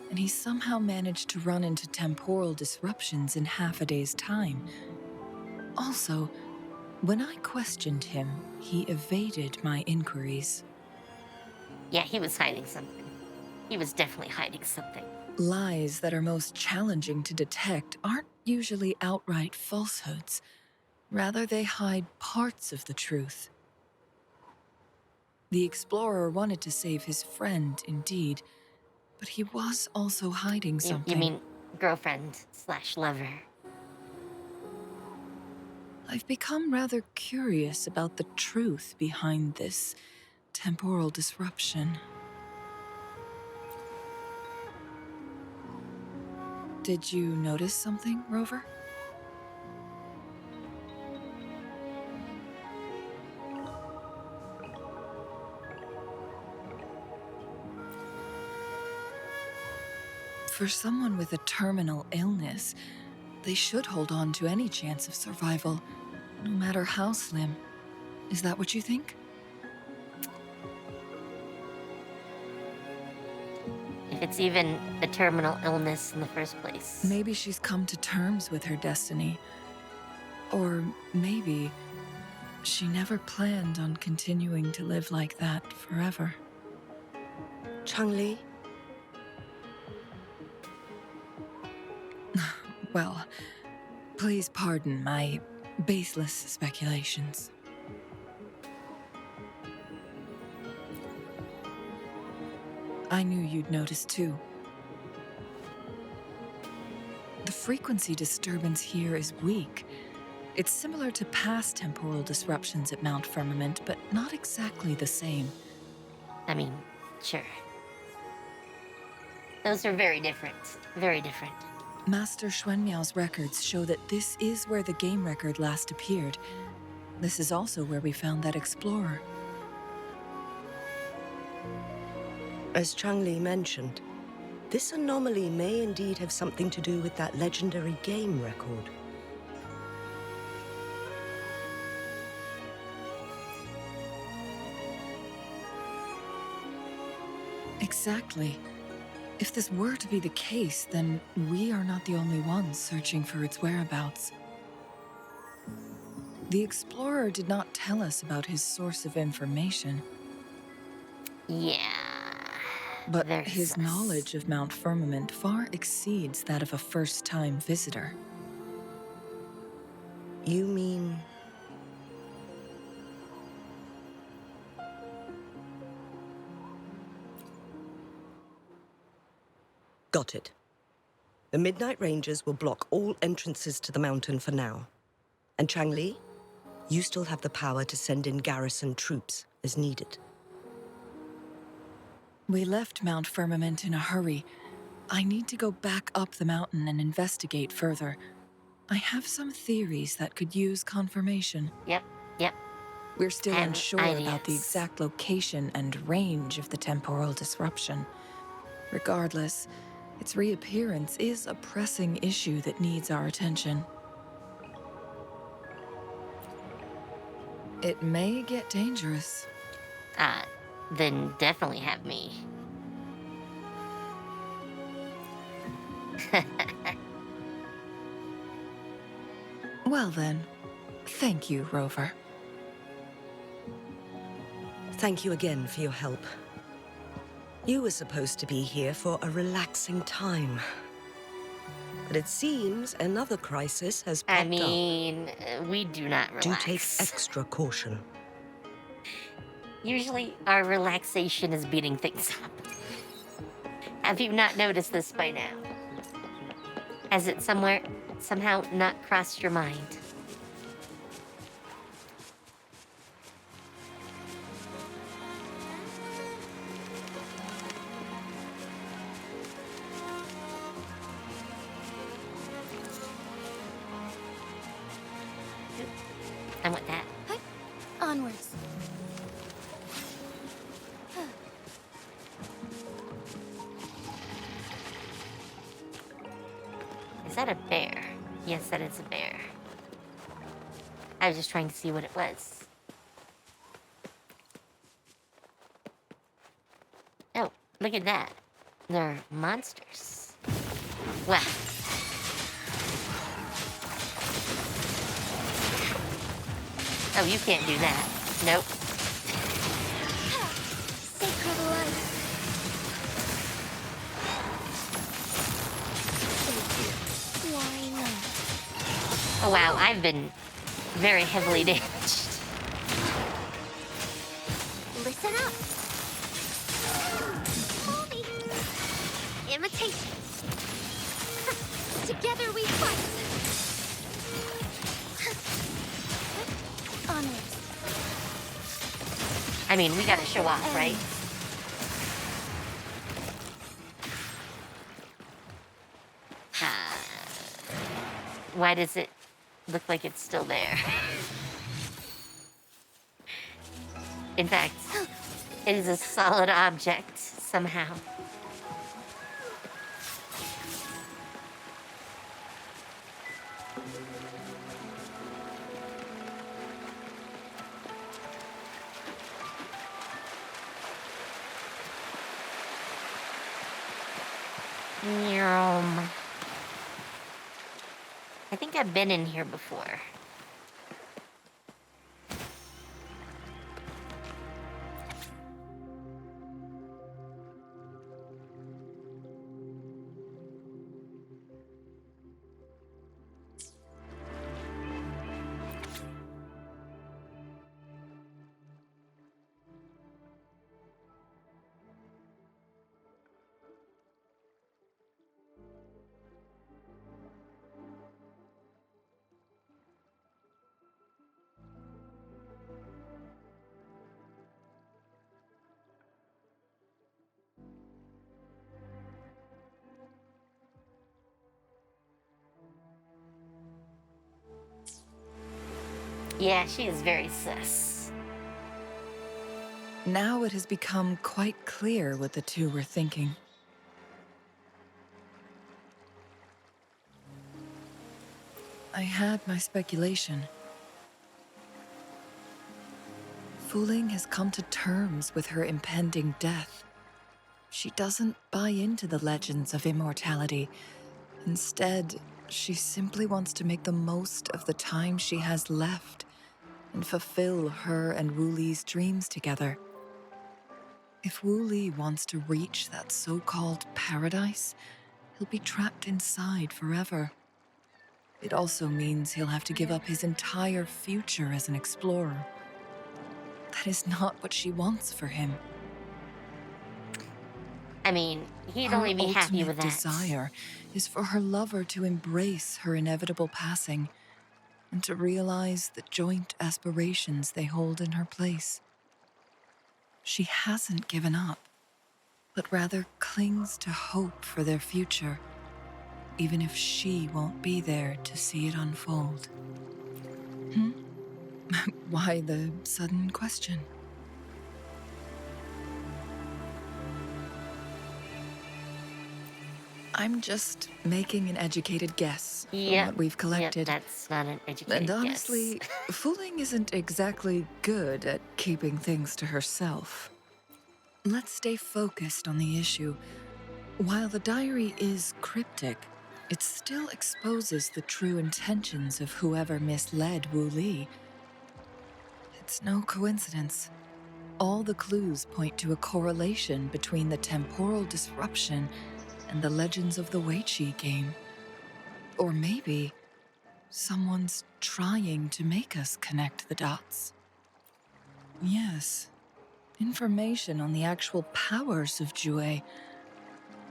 and he somehow managed to run into temporal disruptions in half a day's time. Also, when I questioned him, he evaded my inquiries. Yeah, he was hiding something. He was definitely hiding something. Lies that are most challenging to detect aren't usually outright falsehoods. Rather, they hide parts of the truth. The explorer wanted to save his friend, indeed, but he was also hiding something. You mean girlfriend/lover? I've become rather curious about the truth behind this temporal disruption. Did you notice something, Rover? For someone with a terminal illness, they should hold on to any chance of survival, no matter how slim. Is that what you think? If it's even a terminal illness in the first place. Maybe she's come to terms with her destiny. Or maybe she never planned on continuing to live like that forever. Changli? Well, please pardon my baseless speculations. I knew you'd notice too. The frequency disturbance here is weak. It's similar to past temporal disruptions at Mount Firmament, but not exactly the same. I mean, sure. Those are very different. Very different. Master Xuanmiao's records show that this is where the game record last appeared. This is also where we found that explorer. As Changli mentioned, this anomaly may indeed have something to do with that legendary game record. Exactly. If this were to be the case, then we are not the only ones searching for its whereabouts. The explorer did not tell us about his source of information. Yeah. But Very his sus. knowledge of Mount Firmament far exceeds that of a first-time visitor. You mean... Got it. The Midnight Rangers will block all entrances to the mountain for now. And Changli, you still have the power to send in garrison troops as needed. We left Mount Firmament in a hurry. I need to go back up the mountain and investigate further. I have some theories that could use confirmation. Yep. We're still Have unsure about the ideas. exact location and range of the temporal disruption. Regardless, its reappearance is a pressing issue that needs our attention. It may get dangerous. Then definitely have me. Well then, thank you, Rover. Thank you again for your help. You were supposed to be here for a relaxing time. but it seems another crisis has I popped mean, we do not up. relax. Do take extra caution. Usually our relaxation is beating things up. Have you not noticed this by now? Has it somehow not crossed your mind? I want that. Onwards. Is that a bear? Yes, that is a bear. I was just trying to see what it was. Oh, look at that. They're monsters. Wow. Oh, you can't do that. Nope. Sacred light. Why not? Oh, wow. I've been very heavily damaged. Listen up. Hold me. Imitation. Together we fight. Onwards. I mean, we gotta show off, right? Why does it look like it's still there? In fact, it is a solid object somehow. I think I've been in here before. Yeah, she is very sus. Now it has become quite clear what the two were thinking. I had my speculation. Wuthering has come to terms with her impending death. She doesn't buy into the legends of immortality. Instead, she simply wants to make the most of the time she has left and fulfill her and Wu Li's dreams together. If Wu Li wants to reach that so-called paradise, he'll be trapped inside forever. It also means he'll have to give up his entire future as an explorer. That is not what she wants for him. I mean, he'd Her only be happy with that. desire is for her lover to embrace her inevitable passing and to realize the joint aspirations they hold in her place. She hasn't given up, but rather clings to hope for their future, even if she won't be there to see it unfold. Why the sudden question? I'm just making an educated guess from what we've collected. Yep, that's not an educated And honestly, guess. Wuthering isn't exactly good at keeping things to herself. Let's stay focused on the issue. While the diary is cryptic, it still exposes the true intentions of whoever misled Wu Li. It's no coincidence. All the clues point to a correlation between the temporal disruption and the legends of the Weiqi game. Or maybe someone's trying to make us connect the dots. Yes, information on the actual powers of Jue.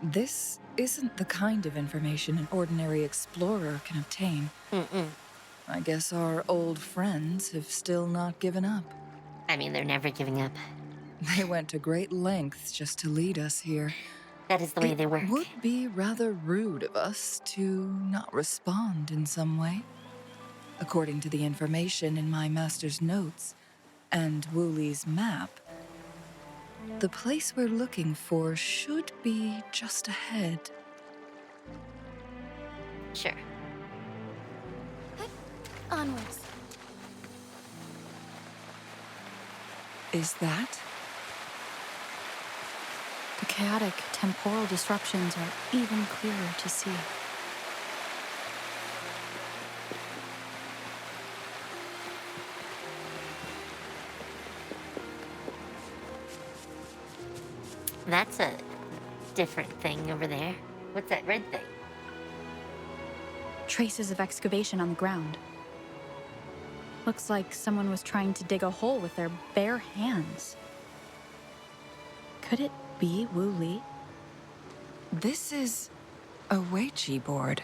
This isn't the kind of information an ordinary explorer can obtain. I guess our old friends have still not given up. I mean, they're never giving up. They went to great lengths just to lead us here. That is the way they work. It would be rather rude of us to not respond in some way. According to the information in my master's notes and Woolie's map, the place we're looking for should be just ahead. Sure. Onwards. Is that? The chaotic temporal disruptions are even clearer to see. That's a different thing over there. What's that red thing? Traces of excavation on the ground. Looks like someone was trying to dig a hole with their bare hands. Could it be Wu Li? This is a Weiqi board.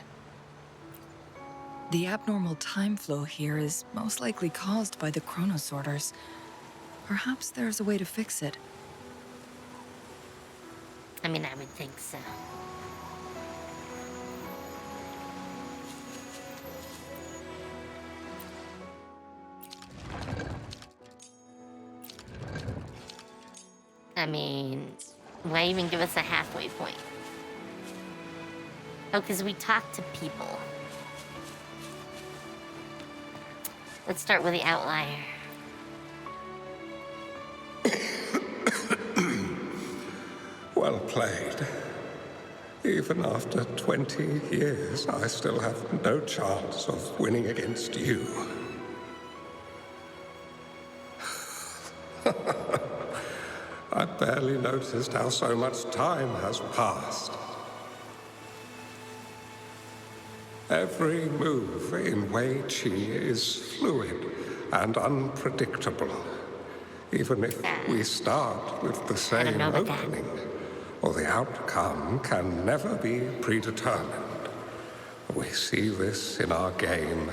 The abnormal time flow here is most likely caused by the chronosorters. Perhaps there's a way to fix it. I mean, I would think so. I mean, why even give us a halfway point? Oh, because we talk to people. Let's start with the outlier. Well played. Even after 20 years, I still have no chance of winning against you. I barely noticed how so much time has passed. Every move in Weiqi is fluid and unpredictable. Even if we start with the same opening, or the outcome can never be predetermined. We see this in our game.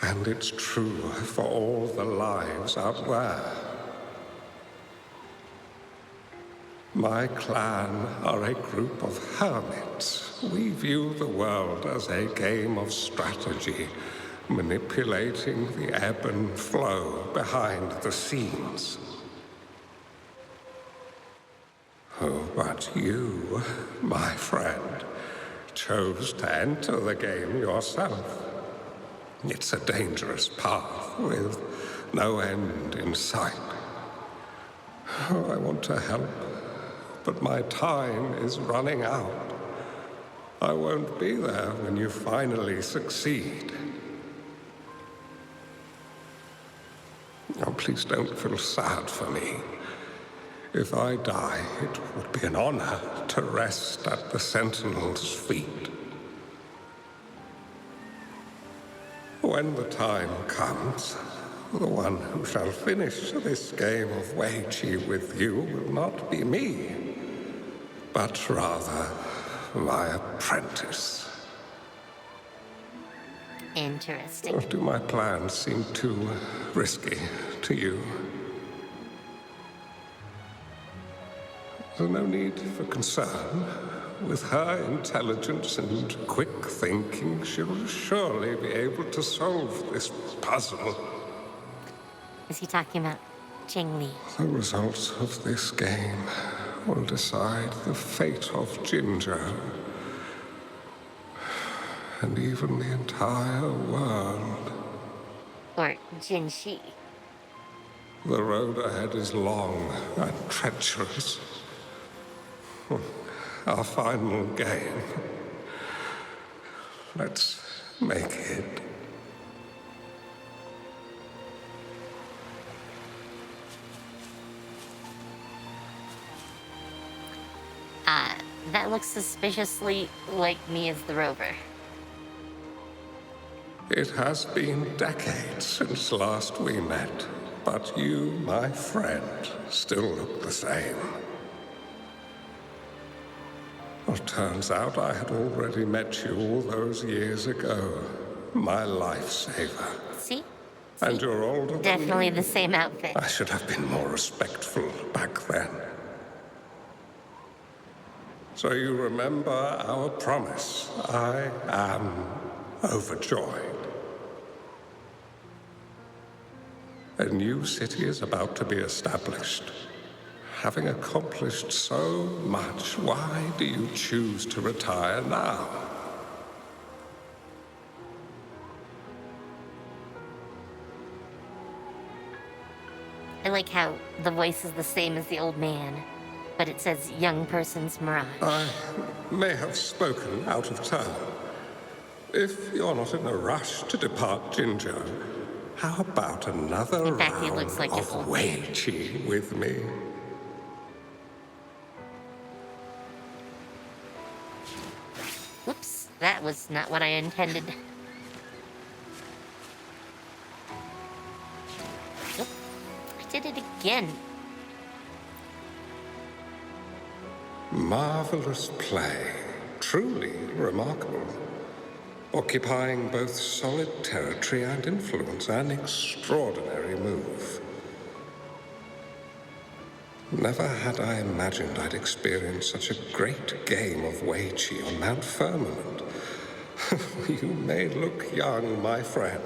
And it's true for all the lives out there. My clan are a group of hermits. We view the world as a game of strategy, manipulating the ebb and flow behind the scenes. Oh, but you, my friend, chose to enter the game yourself. It's a dangerous path with no end in sight. Oh, I want to help, but my time is running out. I won't be there when you finally succeed. Oh, please don't feel sad for me. If I die, it would be an honor to rest at the Sentinel's feet. When the time comes, the one who shall finish this game of Weiqi with you will not be me, but rather my apprentice. Interesting. Or do my plans seem too risky to you? There's no need for concern. With her intelligence and quick thinking, she'll surely be able to solve this puzzle. Is he talking about Changli? The results of this game will decide the fate of Jinzhou, and even the entire world. Or Jinxi. The road ahead is long and treacherous. Our final game. Let's make it. That looks suspiciously like me as the rover. It has been decades since last we met, but you, my friend, still look the same. Well, turns out I had already met you all those years ago. My lifesaver. See? And you're older than Definitely me. the same outfit. I should have been more respectful back then. So you remember our promise. I am overjoyed. A new city is about to be established. Having accomplished so much, why do you choose to retire now? I like how the voice is the same as the old man, but it says young person's mirage. I may have spoken out of turn. If you're not in a rush to depart Jinzhou, how about another In fact, he round looks like an of old Wei man. Qi with me? Oops, that was not what I intended. Oop, I did it again. Marvelous play. Truly remarkable. Occupying both solid territory and influence, an extraordinary move. Never had I imagined I'd experience such a great game of Wei Qi on Mount Firmament. You may look young, my friend,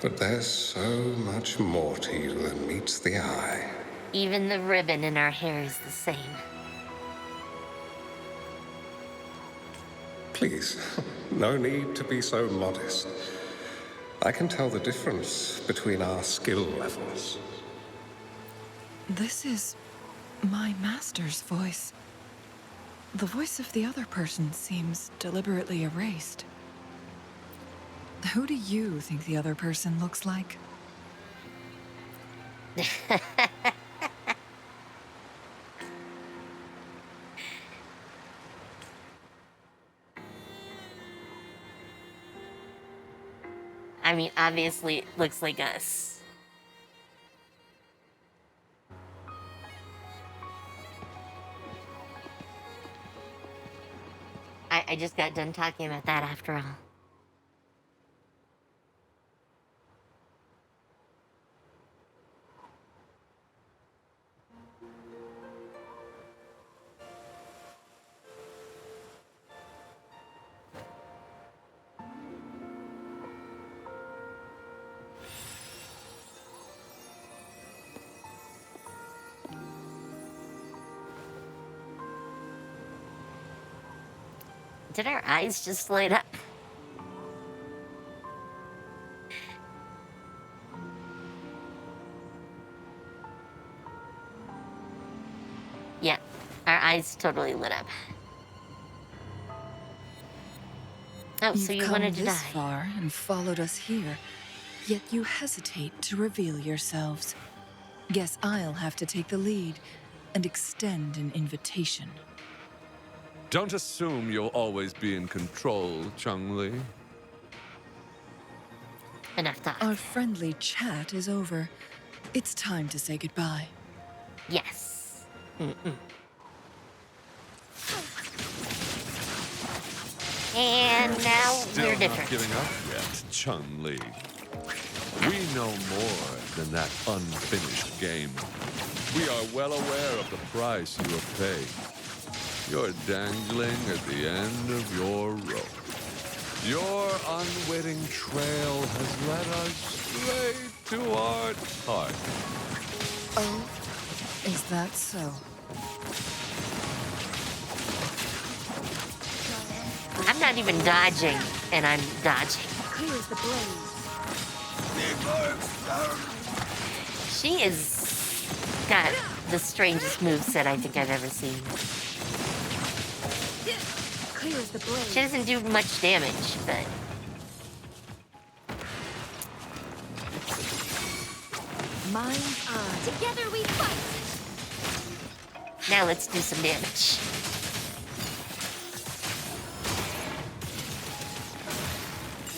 but there's so much more to you than meets the eye. Even the ribbon in our hair is the same. Please, no need to be so modest. I can tell the difference between our skill levels. This is my master's voice. The voice of the other person seems deliberately erased. Who do you think the other person looks like? I mean, obviously, it looks like us. I just got done talking about that after all. Did our eyes just light up? Yeah, our eyes totally lit up. Oh, so you wanted to You've come this die. far and followed us here, yet you hesitate to reveal yourselves. Guess I'll have to take the lead and extend an invitation. Don't assume you'll always be in control, Changli. Enough talk. Our friendly chat is over. It's time to say goodbye. Yes. And now Still we're not different. giving up yet, Changli. We know more than that unfinished game. We are well aware of the price you have paid. You're dangling at the end of your rope. Your unwitting trail has led us straight to our target. Oh, is that so? I'm not even dodging, and I'm dodging. Clears the blaze. She is got the strangest moveset I think I've ever seen. Clears the blaze. She doesn't do much damage, but Mind's eye. Together we fight. now let's do some damage.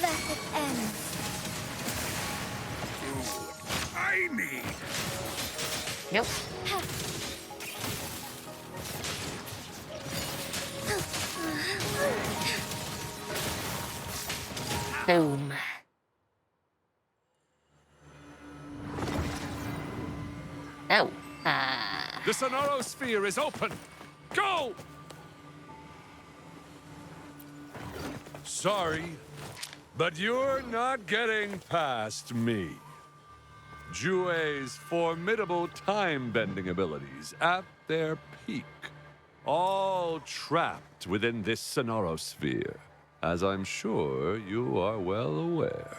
Let it end. obey me! Nope. Boom. Oh, The Sonoro Sphere is open! Go! Sorry, but you're not getting past me. Jue's formidable time-bending abilities at their peak, all trapped within this Sonoro Sphere, as I'm sure you are well aware.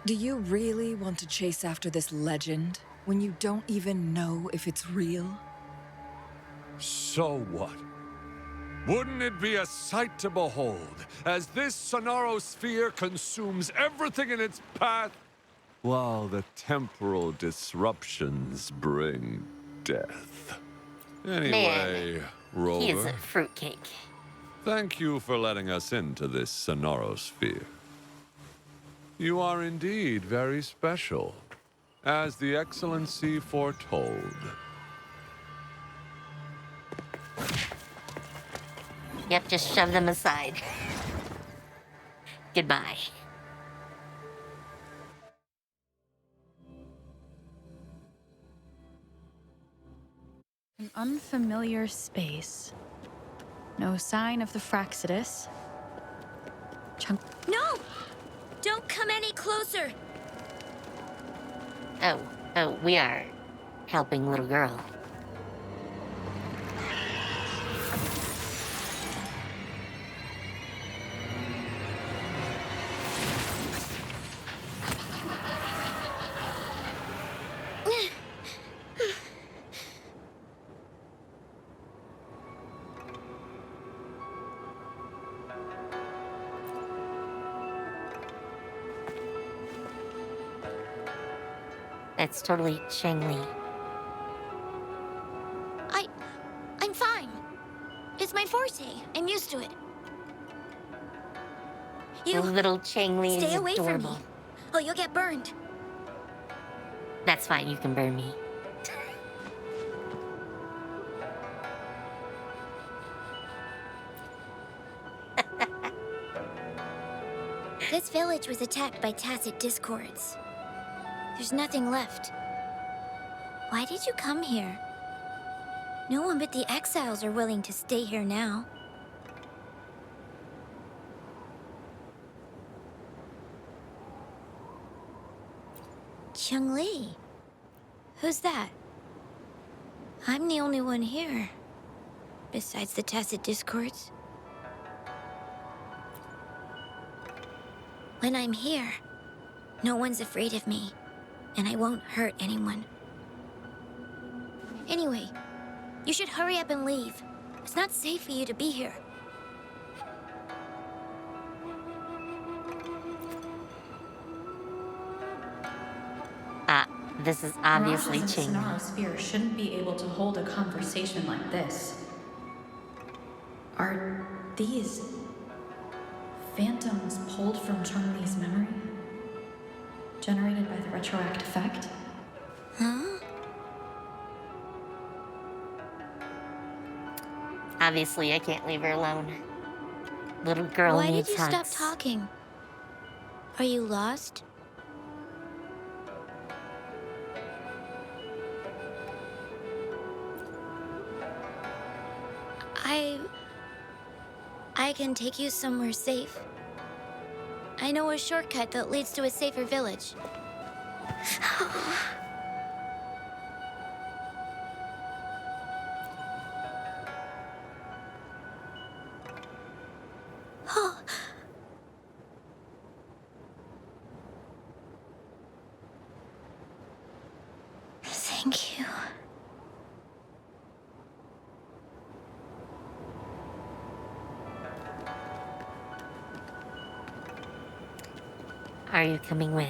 Do you really want to chase after this legend when you don't even know if it's real? So what? Wouldn't it be a sight to behold, as this Sonoro Sphere consumes everything in its path, while the temporal disruptions bring death? Anyway, man, Rover, he is a fruitcake. thank you for letting us into this Sonoro Sphere. You are indeed very special, as the Excellency foretold. Yep, just shove them aside. Goodbye. An unfamiliar space. No sign of the Fraxidus. No! Don't come any closer! Oh, we are helping little girl. That's totally Changli. I'm fine. It's my forte. I'm used to it. You Little Changli is stay away from me. adorable. Oh, you'll get burned. That's fine, you can burn me. This village was attacked by tacit discords. There's nothing left. Why did you come here? No one but the exiles are willing to stay here now. Changli. Who's that? I'm the only one here. Besides the tacit discords. When I'm here, no one's afraid of me, and I won't hurt anyone. Anyway, you should hurry up and leave. It's not safe for you to be here. This is obviously Mirages in the Changli. Sonoro Sphere shouldn't be able to hold a conversation like this. Are these phantoms pulled from Changli's memory? Generated by the retroact effect? Huh? Obviously, I can't leave her alone. Little girl Why needs did you hugs. stop talking? Are you lost? I can take you somewhere safe. I know a shortcut that leads to a safer village. Oh. Thank you. Are you coming with?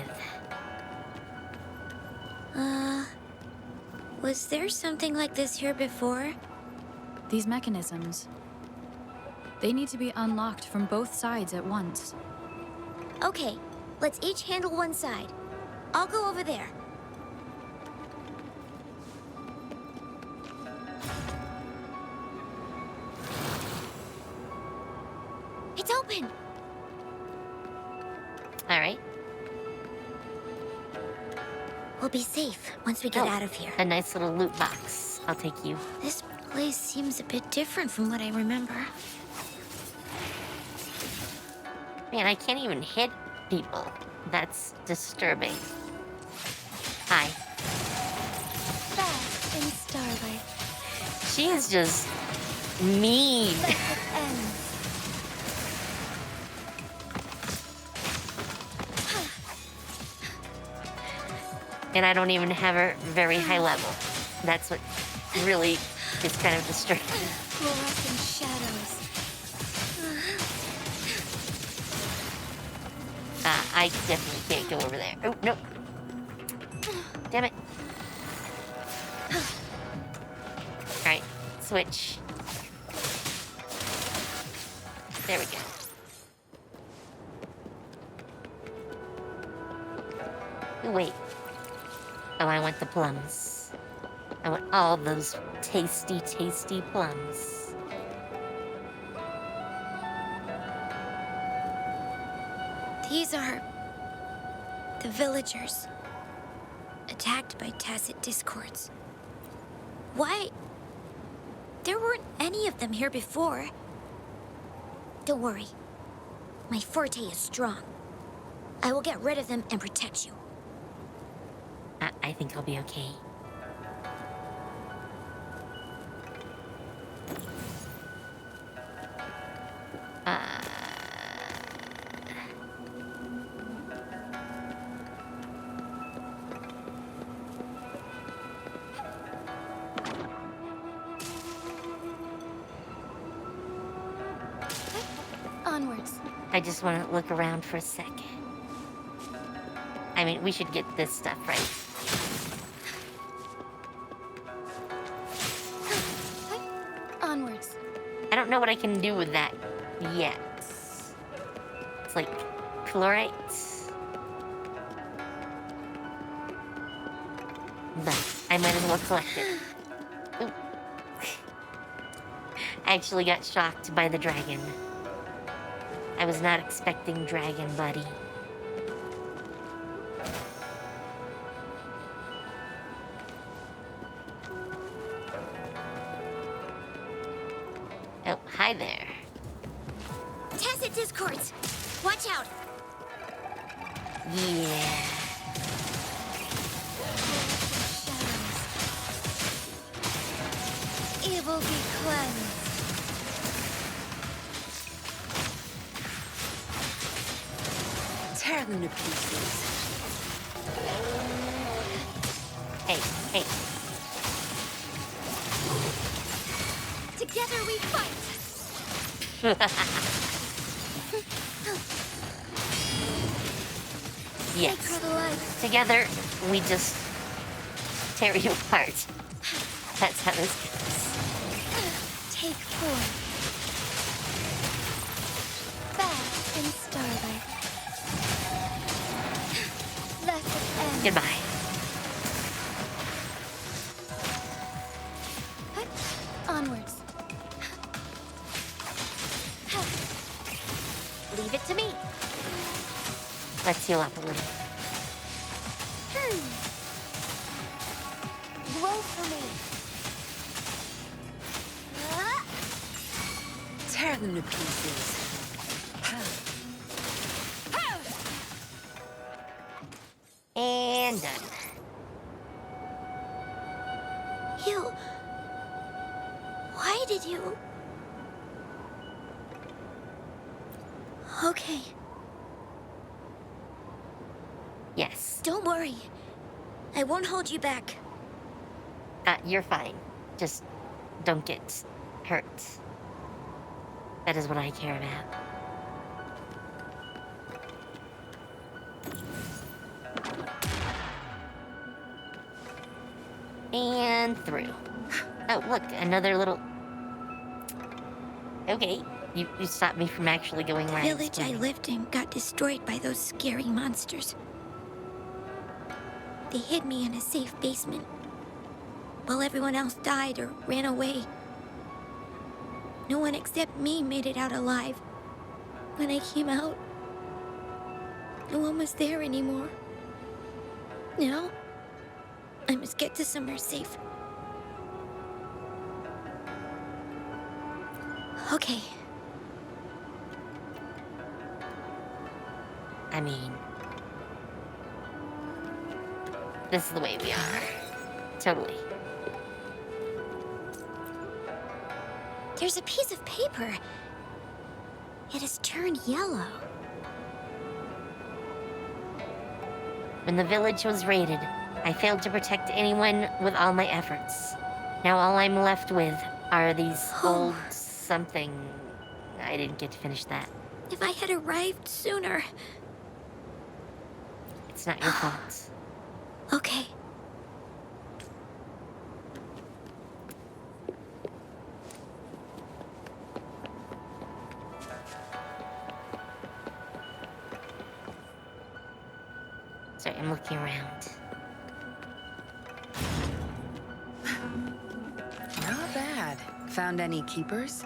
Was there something like this here before? These mechanisms. They need to be unlocked from both sides at once. Okay, let's each handle one side. I'll go over there. It's open. All right. We'll be safe once we get out of here. A nice little loot box. I'll take you. This place seems a bit different from what I remember. Man, I can't even hit people. That's disturbing. Hi. Back in starlight. She is just mean. Let it end. And I don't even have her very high level. That's what really is kind of disturbing. Fluorescent shadows. I definitely can't go over there. Oh, no. Damn it. Alright, switch. There we go. Ooh, wait. Oh, I want the plums. I want all those tasty, tasty plums. These are the villagers attacked by tacit discords. Why? There weren't any of them here before. Don't worry. My forte is strong. I will get rid of them and protect you. I think I'll be okay. Onwards. I just want to look around for a second. I mean, we should get this stuff right. Onwards. I don't know what I can do with that yet. It's like chlorite. But I might as well collect it. Ooh. I actually got shocked by the dragon. I was not expecting dragon, buddy. Oh, hi there. Tacit discords! Watch out! Yeah. Evil be cleansed. Tear them to pieces. Hey, hey. Together we fight. Yes. Sacred life. Together, we just tear you apart. That's how this goes. Take form. Back in starlight. Let it end. Goodbye. Onwards. Leave it to me. Let's heal up a little. Blow for me. Tear them to pieces. And done. You... Why did you... Okay. Yes. Don't worry. I won't hold you back. You're fine. Just don't get hurt. That is what I care about. And through. Oh, look, another little... Okay, you stopped me from actually going The right. village I lived in got destroyed by those scary monsters. they hid me in a safe basement, while everyone else died or ran away. No one except me made it out alive. When I came out, no one was there anymore. Now, I must get to somewhere safe. Okay. I mean, this is the way we are. Totally. There's a piece of paper. It has turned yellow. When the village was raided, I failed to protect anyone with all my efforts. Now all I'm left with are these old something. I didn't get to finish that. If I had arrived sooner. It's not your fault. Okay. Sorry, I'm looking around. Not bad. Found any keepers?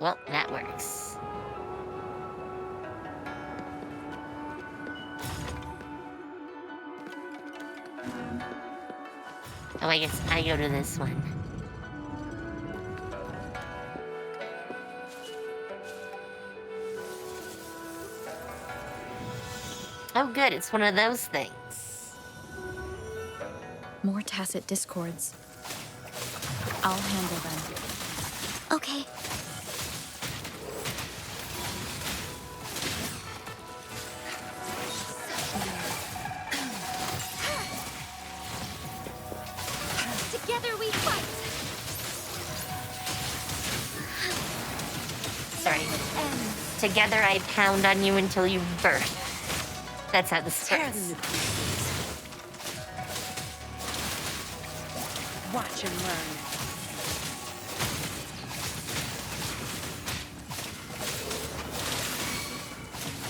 Well, that works. Oh, I guess I go to this one. Oh, good, it's one of those things. More tacit discords. I'll handle them. Okay. Together we fight! Sorry. Together I pound on you until you burst. That's how this starts. Watch and learn.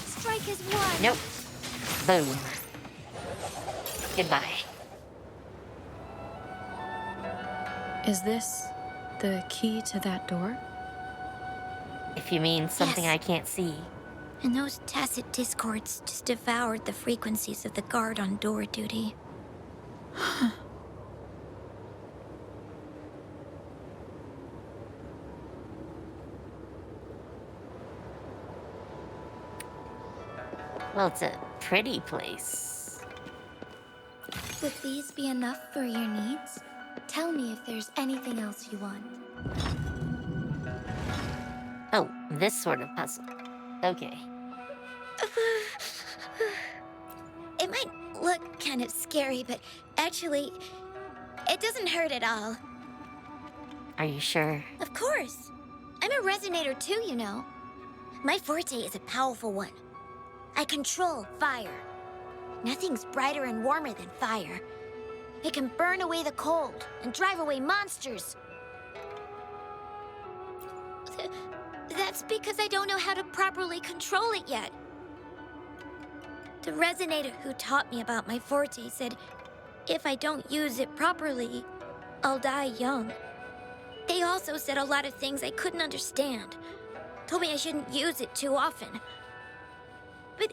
Strike as one! Nope. Boom. Goodbye. Is this the key to that door? If you mean something Yes. I can't see. And those tacit discords just devoured the frequencies of the guard on door duty. Well, it's a pretty place. Would these be enough for your needs? Tell me if there's anything else you want. Oh, this sort of puzzle. Okay. It might look kind of scary, but actually, it doesn't hurt at all. Are you sure? Of course. I'm a resonator too, you know. My forte is a powerful one. I control fire. Nothing's brighter and warmer than fire. It can burn away the cold and drive away monsters. That's because I don't know how to properly control it yet. The resonator who taught me about my forte said if I don't use it properly, I'll die young. They also said a lot of things I couldn't understand. Told me I shouldn't use it too often. But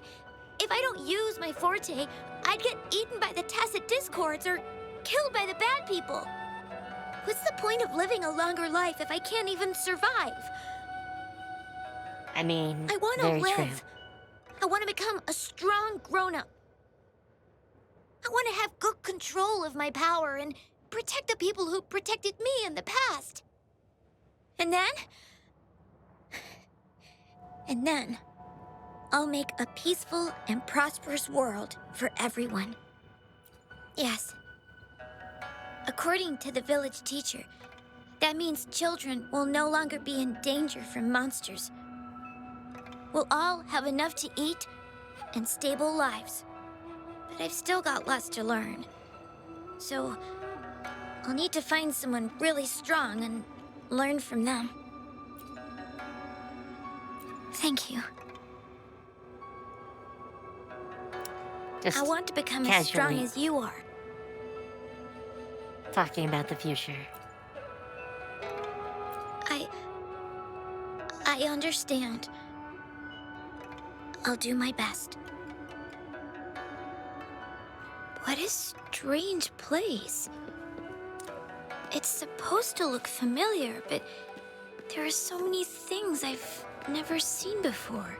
if I don't use my forte, I'd get eaten by the tacit discords or killed by the bad people. What's the point of living a longer life if I can't even survive? I mean, I want to very live. true. I want to become a strong grown-up. I want to have good control of my power and protect the people who protected me in the past. And then, I'll make a peaceful and prosperous world for everyone. Yes. According to the village teacher, That means children will no longer be in danger from monsters. We'll all have enough to eat and stable lives. But I've still got lots to learn. So, I'll need to find someone really strong and learn from them. Thank you. Just I want to become as strong casually as you are. talking about the future. I understand. I'll do my best. What a strange place. It's supposed to look familiar, but there are so many things I've never seen before.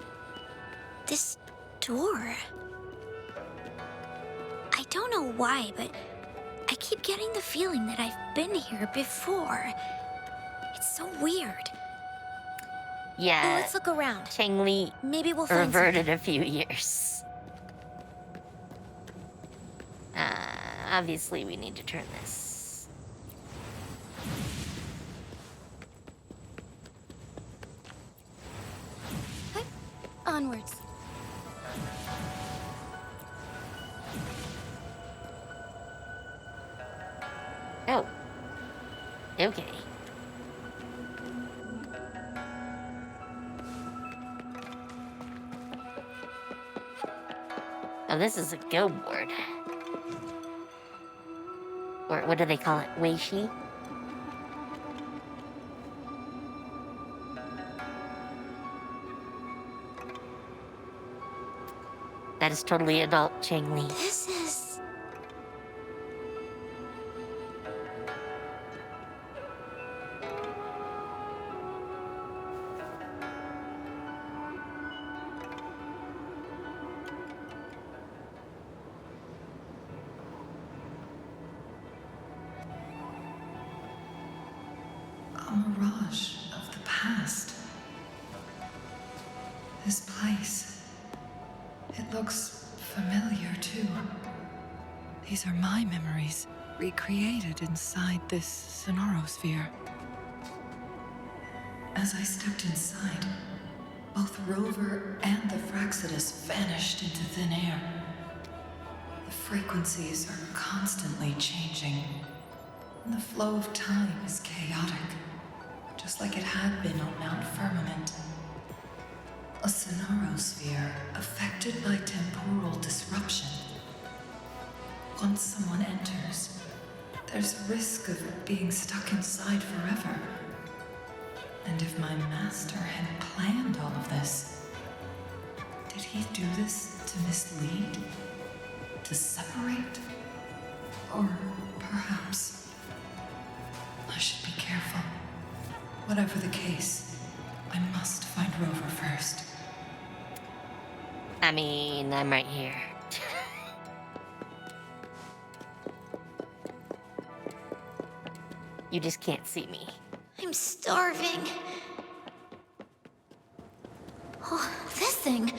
This door. I don't know why, but I keep getting the feeling that I've been here before. It's so weird. Yeah. Let's look around. Changli Maybe we'll find reverted something. a few years. Obviously, we need to turn this. Onwards. Oh. Okay. Oh, this is a go board. Or what do they call it? Weishi? That is totally adult, Changli. This is... A mirage of the past. This place. It looks familiar too. These are my memories, recreated inside this sonorosphere. As I stepped inside, both Rover and the Fraxidus vanished into thin air. The frequencies are constantly changing, and the flow of time is chaotic, just like it had been on Mount Firmament. A sonorosphere affected by temporal disruption. Once someone enters, there's a risk of being stuck inside forever. And if my master had planned all of this, did he do this to mislead? To separate? Or perhaps I should be careful. Whatever the case, I must find Rover first. I mean, I'm right here. You just can't see me. I'm starving. Oh, this thing.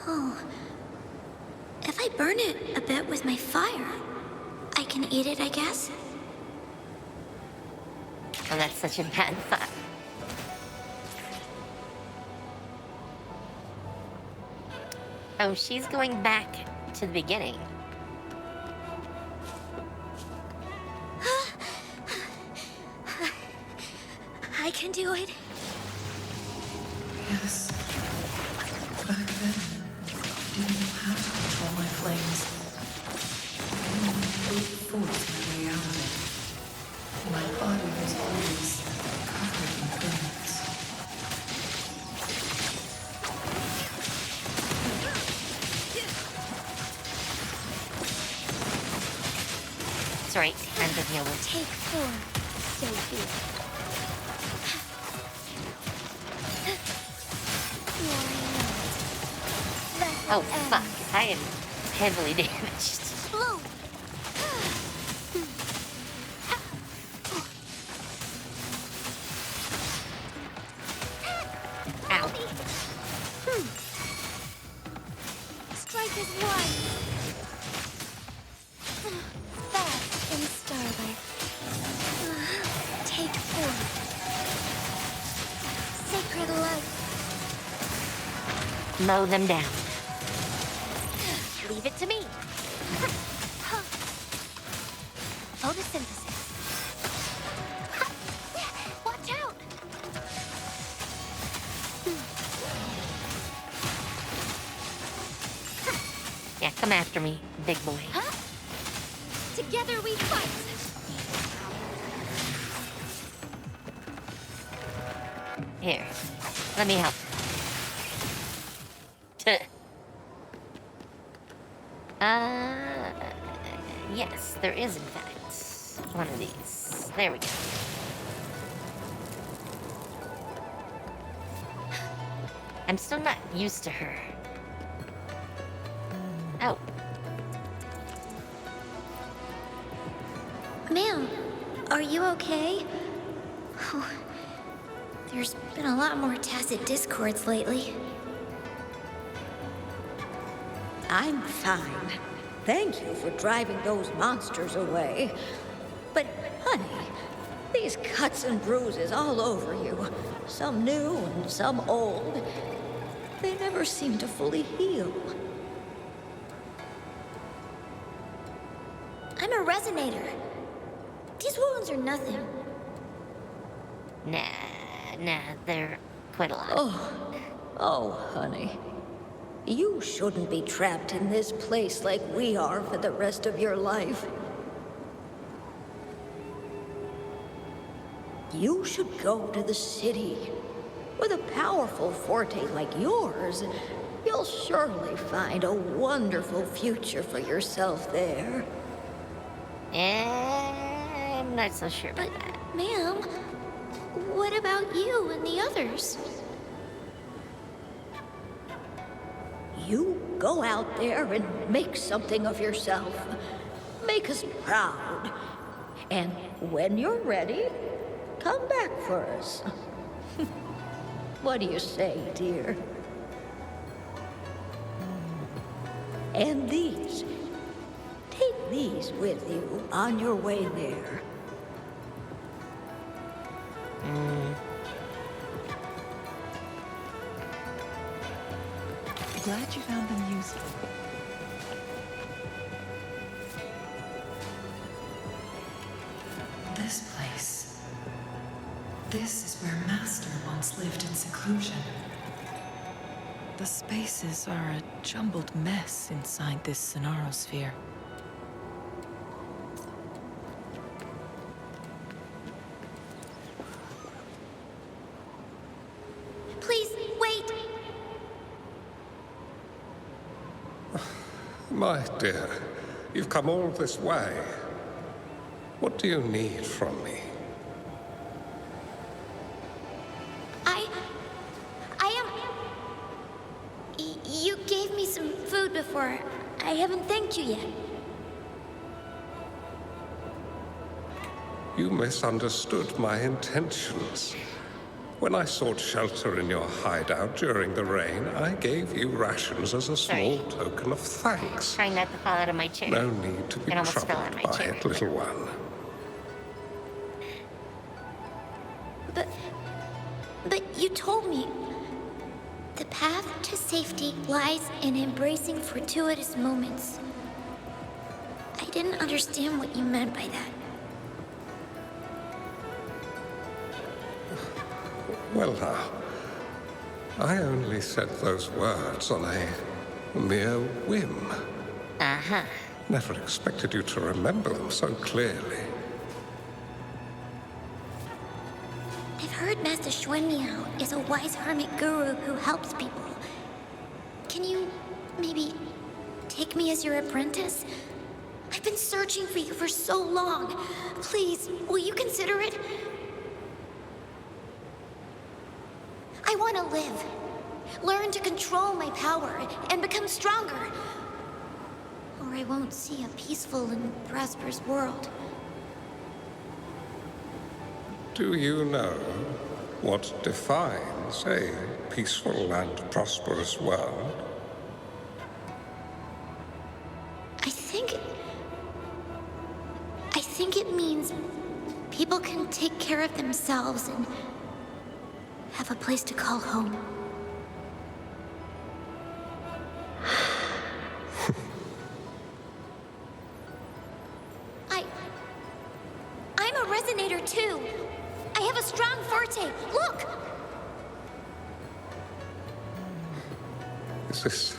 Oh. If I burn it a bit with my fire, I can eat it, I guess? Oh, that's such a bad thought. Oh, she's going back to the beginning. I can do it. Yes. Back then, I didn't know how to control my flames. I only brute forced my way out of it. My body was always covered in burns. Sorry, I'm taking over. Take 4, Sophie. Oh, fuck. I am heavily damaged. Blow. Ow. Strike is one. Fast in Starlight. mow them down. Leave it to me. Photosynthesis. Watch out! Yeah, come after me, big boy. Huh? Together we fight! Here, let me help. Yes, there is in fact one of these. There we go. I'm still not used to her. Oh. Ma'am, are you okay? Oh, there's been a lot more tacit discords lately. I'm fine. Thank you for driving those monsters away. But, honey, these cuts and bruises all over you, some new and some old, they never seem to fully heal. I'm a resonator. These wounds are nothing. Nah, they're quite a lot. Oh, honey. You shouldn't be trapped in this place like we are for the rest of your life. You should go to the city. With a powerful forte like yours, you'll surely find a wonderful future for yourself there. I'm not so sure about that. Ma'am, what about you and the others? You go out there and make something of yourself. Make us proud. And when you're ready, come back for us. What do you say, dear? And these. Take these with you on your way there. Glad you found them useful. This place. This is where Master once lived in seclusion. The spaces are a jumbled mess inside this Sonarosphere. Please, wait! My dear, you've come all this way. What do you need from me? You gave me some food before. I haven't thanked you yet. You misunderstood my intentions. When I sought shelter in your hideout during the rain, I gave you rations as a small token of thanks. Trying not to fall out of my chair. No need to be troubled by it, little one. But you told me the path to safety lies in embracing fortuitous moments. I didn't understand what you meant by that. Well now, I only said those words on a mere whim. Uh-huh. Never expected you to remember them so clearly. I've heard Master Xuanmiao is a wise hermit guru who helps people. Can you maybe take me as your apprentice? I've been searching for you for so long. Please, will you consider it? I want to live, learn to control my power, and become stronger. Or I won't see a peaceful and prosperous world. Do you know what defines a peaceful and prosperous world? I think it means people can take care of themselves and have a place to call home. Look! Is this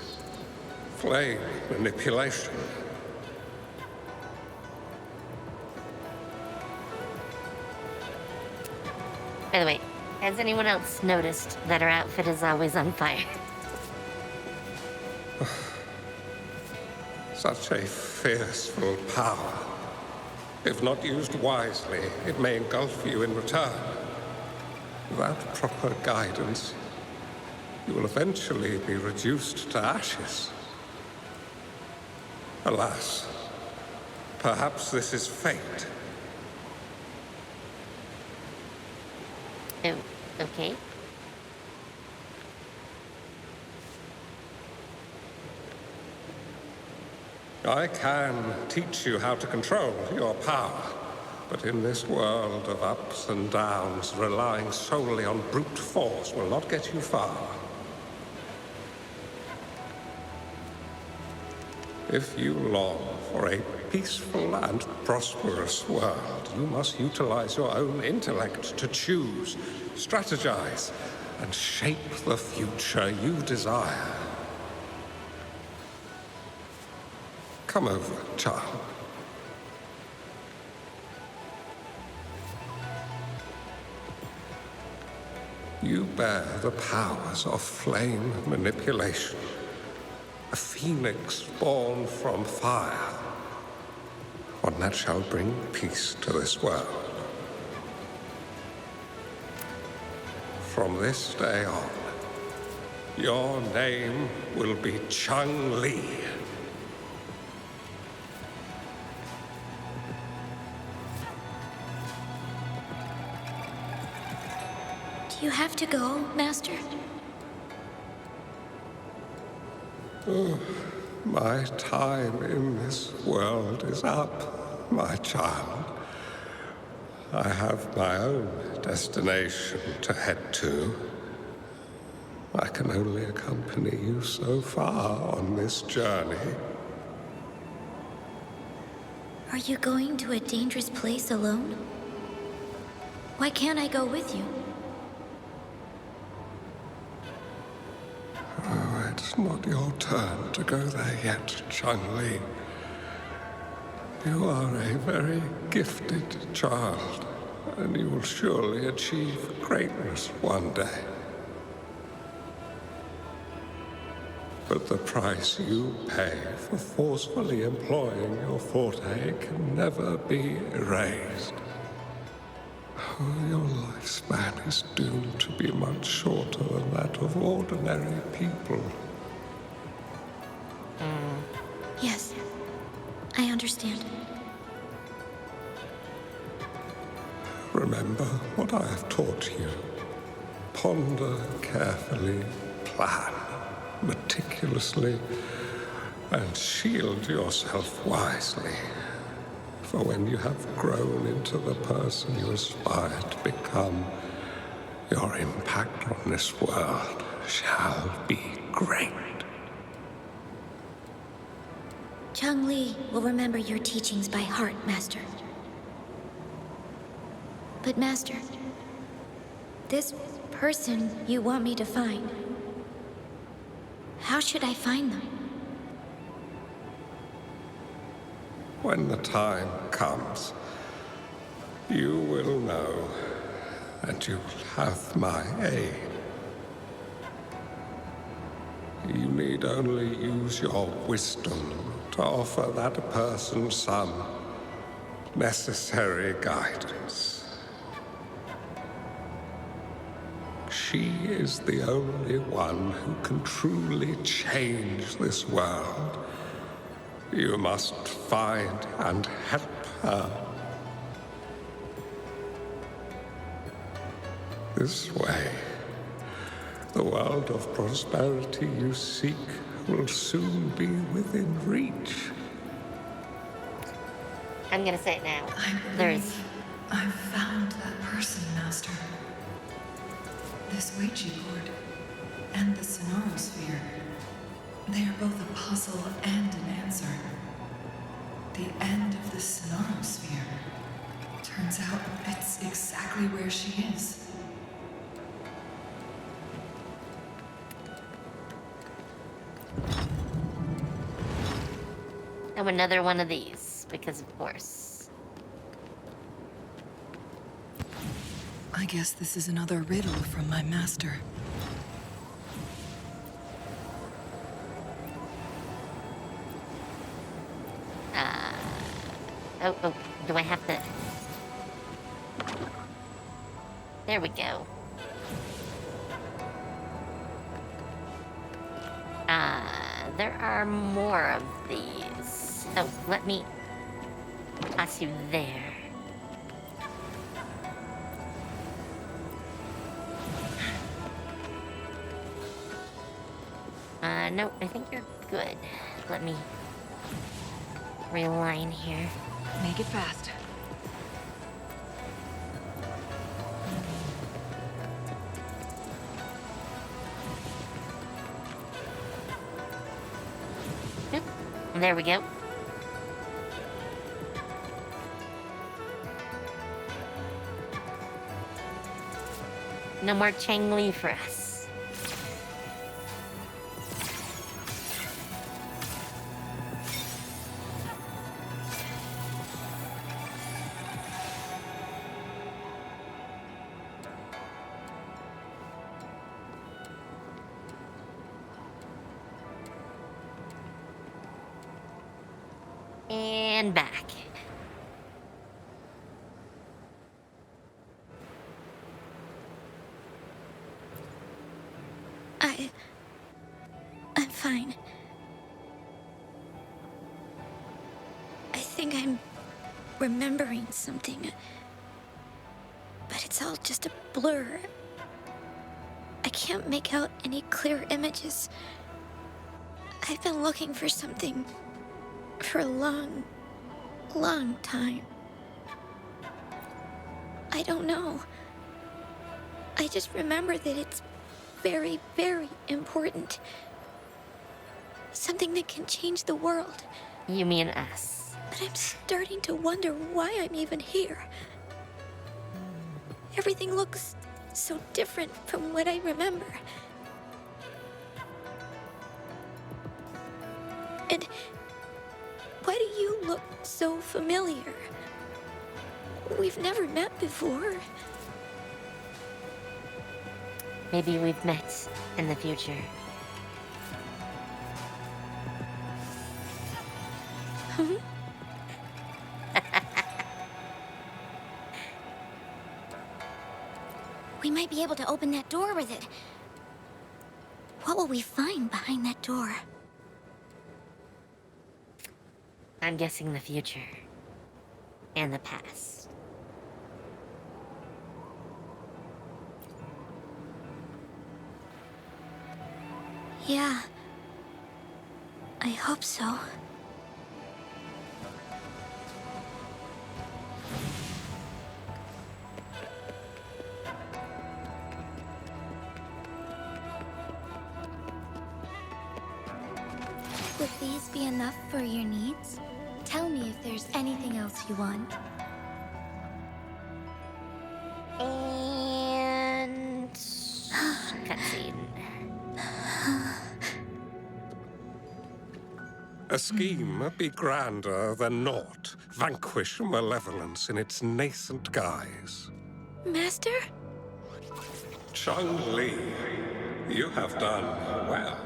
flame manipulation? By the way, has anyone else noticed that her outfit is always on fire? Such a fearful power. If not used wisely, it may engulf you in return. Without proper guidance, you will eventually be reduced to ashes. Alas, perhaps this is fate. Oh, okay. I can teach you how to control your power, but in this world of ups and downs, relying solely on brute force will not get you far. If you long for a peaceful and prosperous world, you must utilize your own intellect to choose, strategize, and shape the future you desire. Come over, child. You bear the powers of flame manipulation. A phoenix born from fire. One that shall bring peace to this world. From this day on, your name will be Changli. Do you have to go, Master? My time in this world is up, my child. I have my own destination to head to. I can only accompany you so far on this journey. Are you going to a dangerous place alone? Why can't I go with you? It's not your turn to go there yet, Changli. You are a very gifted child, and you will surely achieve greatness one day. But the price you pay for forcefully employing your forte can never be erased. Your lifespan is doomed to be much shorter than that of ordinary people. Yes, I understand. Remember what I have taught you. Ponder carefully, plan meticulously, and shield yourself wisely. For when you have grown into the person you aspire to become, your impact on this world shall be great. Changli will remember your teachings by heart, Master. But Master, this person you want me to find, how should I find them? When the time comes, you will know, and you will have my aid. You need only use your wisdom to offer that person some necessary guidance. She is the only one who can truly change this world. You must find and help her. This way, the world of prosperity you seek will soon be within reach. I'm gonna say it now. I've found that person, Master. This Ouija board and the Sonorosphere. They are both a puzzle and an answer. The end of the Sonorosphere. Turns out it's exactly where she is. Oh, another one of these, because of course. I guess this is another riddle from my master. Oh, do I have to... There we go. There are more of these. Oh, let me toss you there. No, I think you're good. Let me reline here. Make it fast. Oop, there we go. No more Changli for us. And back. I'm fine. I think I'm remembering something. But it's all just a blur. I can't make out any clear images. I've been looking for something for a long, long time. I don't know. I just remember that it's very, very important. Something that can change the world. You mean us? But I'm starting to wonder why I'm even here. Everything looks so different from what I remember. And why do you look so familiar? We've never met before. Maybe we've met in the future. Hmm? We might be able to open that door with it. What will we find behind that door? I'm guessing the future. And the past. Yeah. I hope so. Would these be enough for your needs? Tell me if there's anything else you want. And... cutscene. A scheme be grander than naught. Vanquish malevolence in its nascent guise. Master? Changli, you have done well.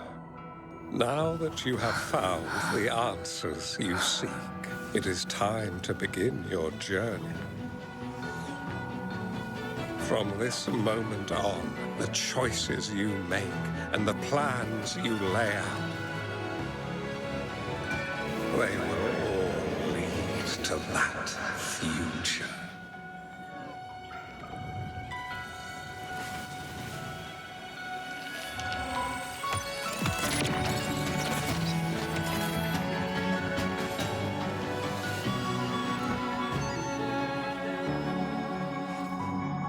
Now that you have found the answers you seek, it is time to begin your journey. From this moment on, the choices you make and the plans you lay out, they will all lead to that future.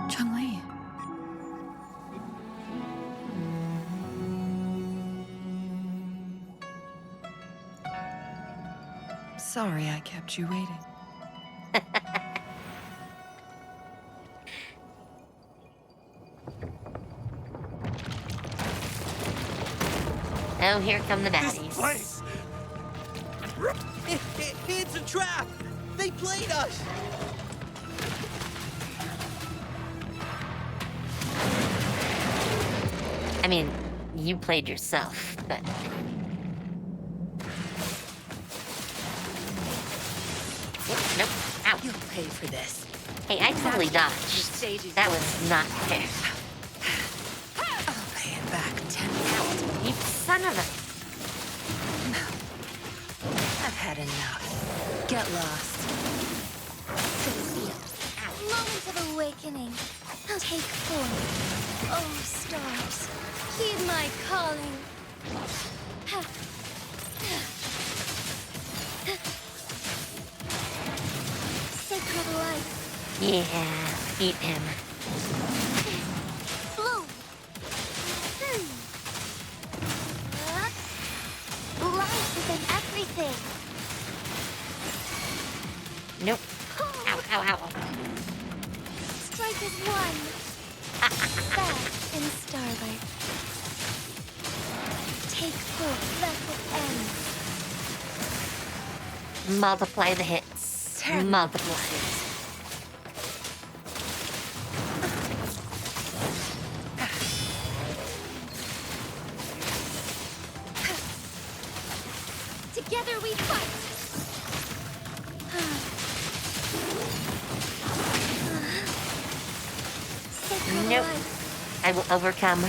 Changli. Sorry I kept you waiting. Oh, here come the This baddies. place! It's a trap! They played us! I mean, you played yourself, but... Nope. Ow. You'll pay for this. Hey, I totally dodged. That was not fair. I'll pay it back tenfold. You son of a... I've had enough. Get lost. Moment of awakening. Take form. Oh, stars. Heed my calling. Sacred light. Yeah, eat him. Bloom. Life is in everything. Nope. Ow, ow, ow. Strike as one. Bask in starlight. Take full blessed end. Multiply the hits. Multiply. Together we fight. Sacred Nope. light. I will overcome.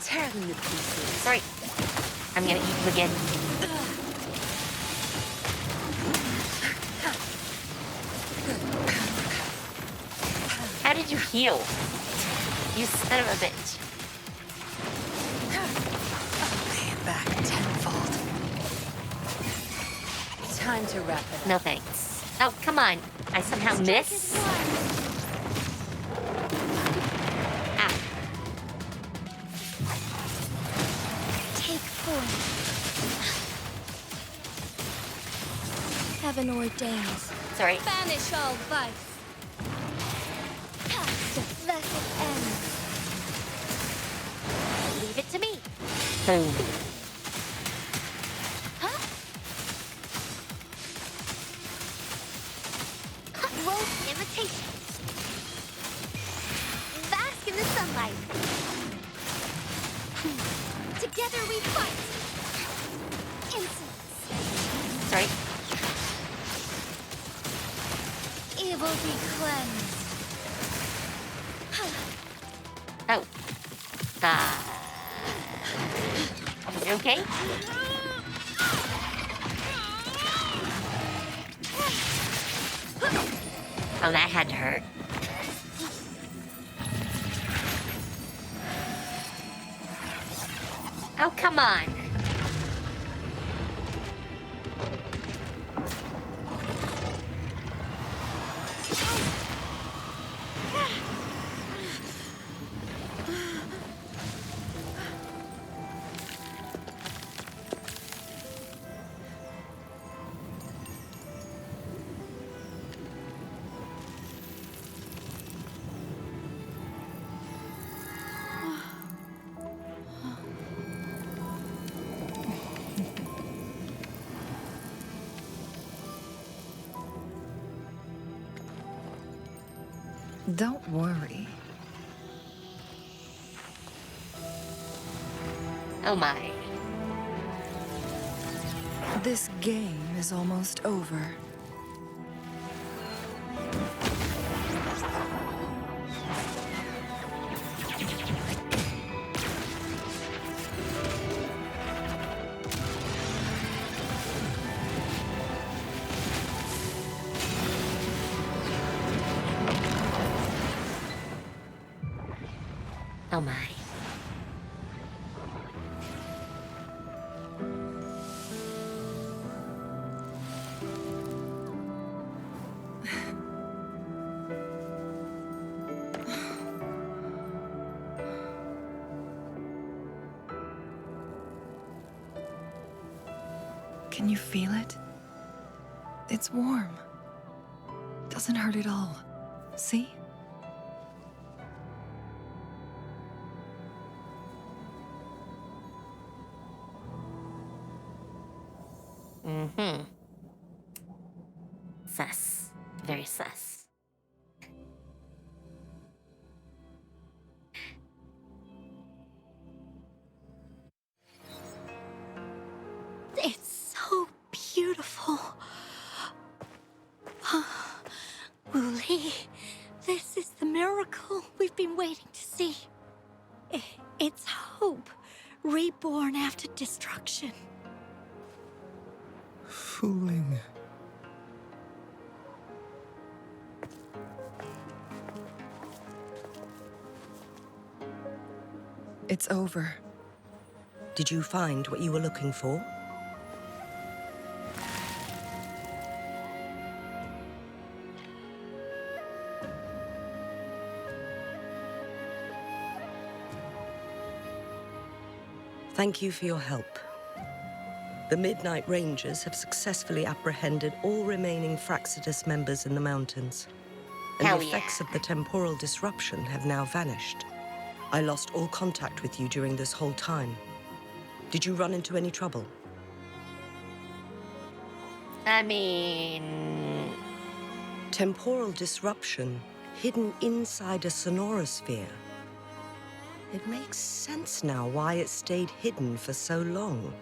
Tear them to pieces. Sorry. I'm gonna eat him again. How did you heal? You son of a bitch. I'll pay it back tenfold. Time to wrap it up. No thanks. Oh, come on. I somehow missed. Ah, Take form. Heaven ordains. sorry. Banish all vice. Past the blessed end. Leave it to me. Boom. Huh? Wolf imitation. Bask in the sunlight. Together we fight. Insolence. Sorry. Evil be cleansed. Oh. Is it okay? Oh, that had to hurt. Oh, come on. Don't worry. Oh my. This game is almost over. Oh my. Can you feel it? It's warm. Doesn't hurt at all. See? Mm-hmm. Sus. Very sus. It's so beautiful. Wooly, this is the miracle we've been waiting to see. It's hope, reborn after destruction. Fooling. It's over. Did you find what you were looking for? Thank you for your help. The Midnight Rangers have successfully apprehended all remaining Fraxidus members in the mountains. And Hell the effects yeah. of the temporal disruption have now vanished. I lost all contact with you during this whole time. Did you run into any trouble? I mean... Temporal disruption hidden inside a sonorosphere. It makes sense now why it stayed hidden for so long.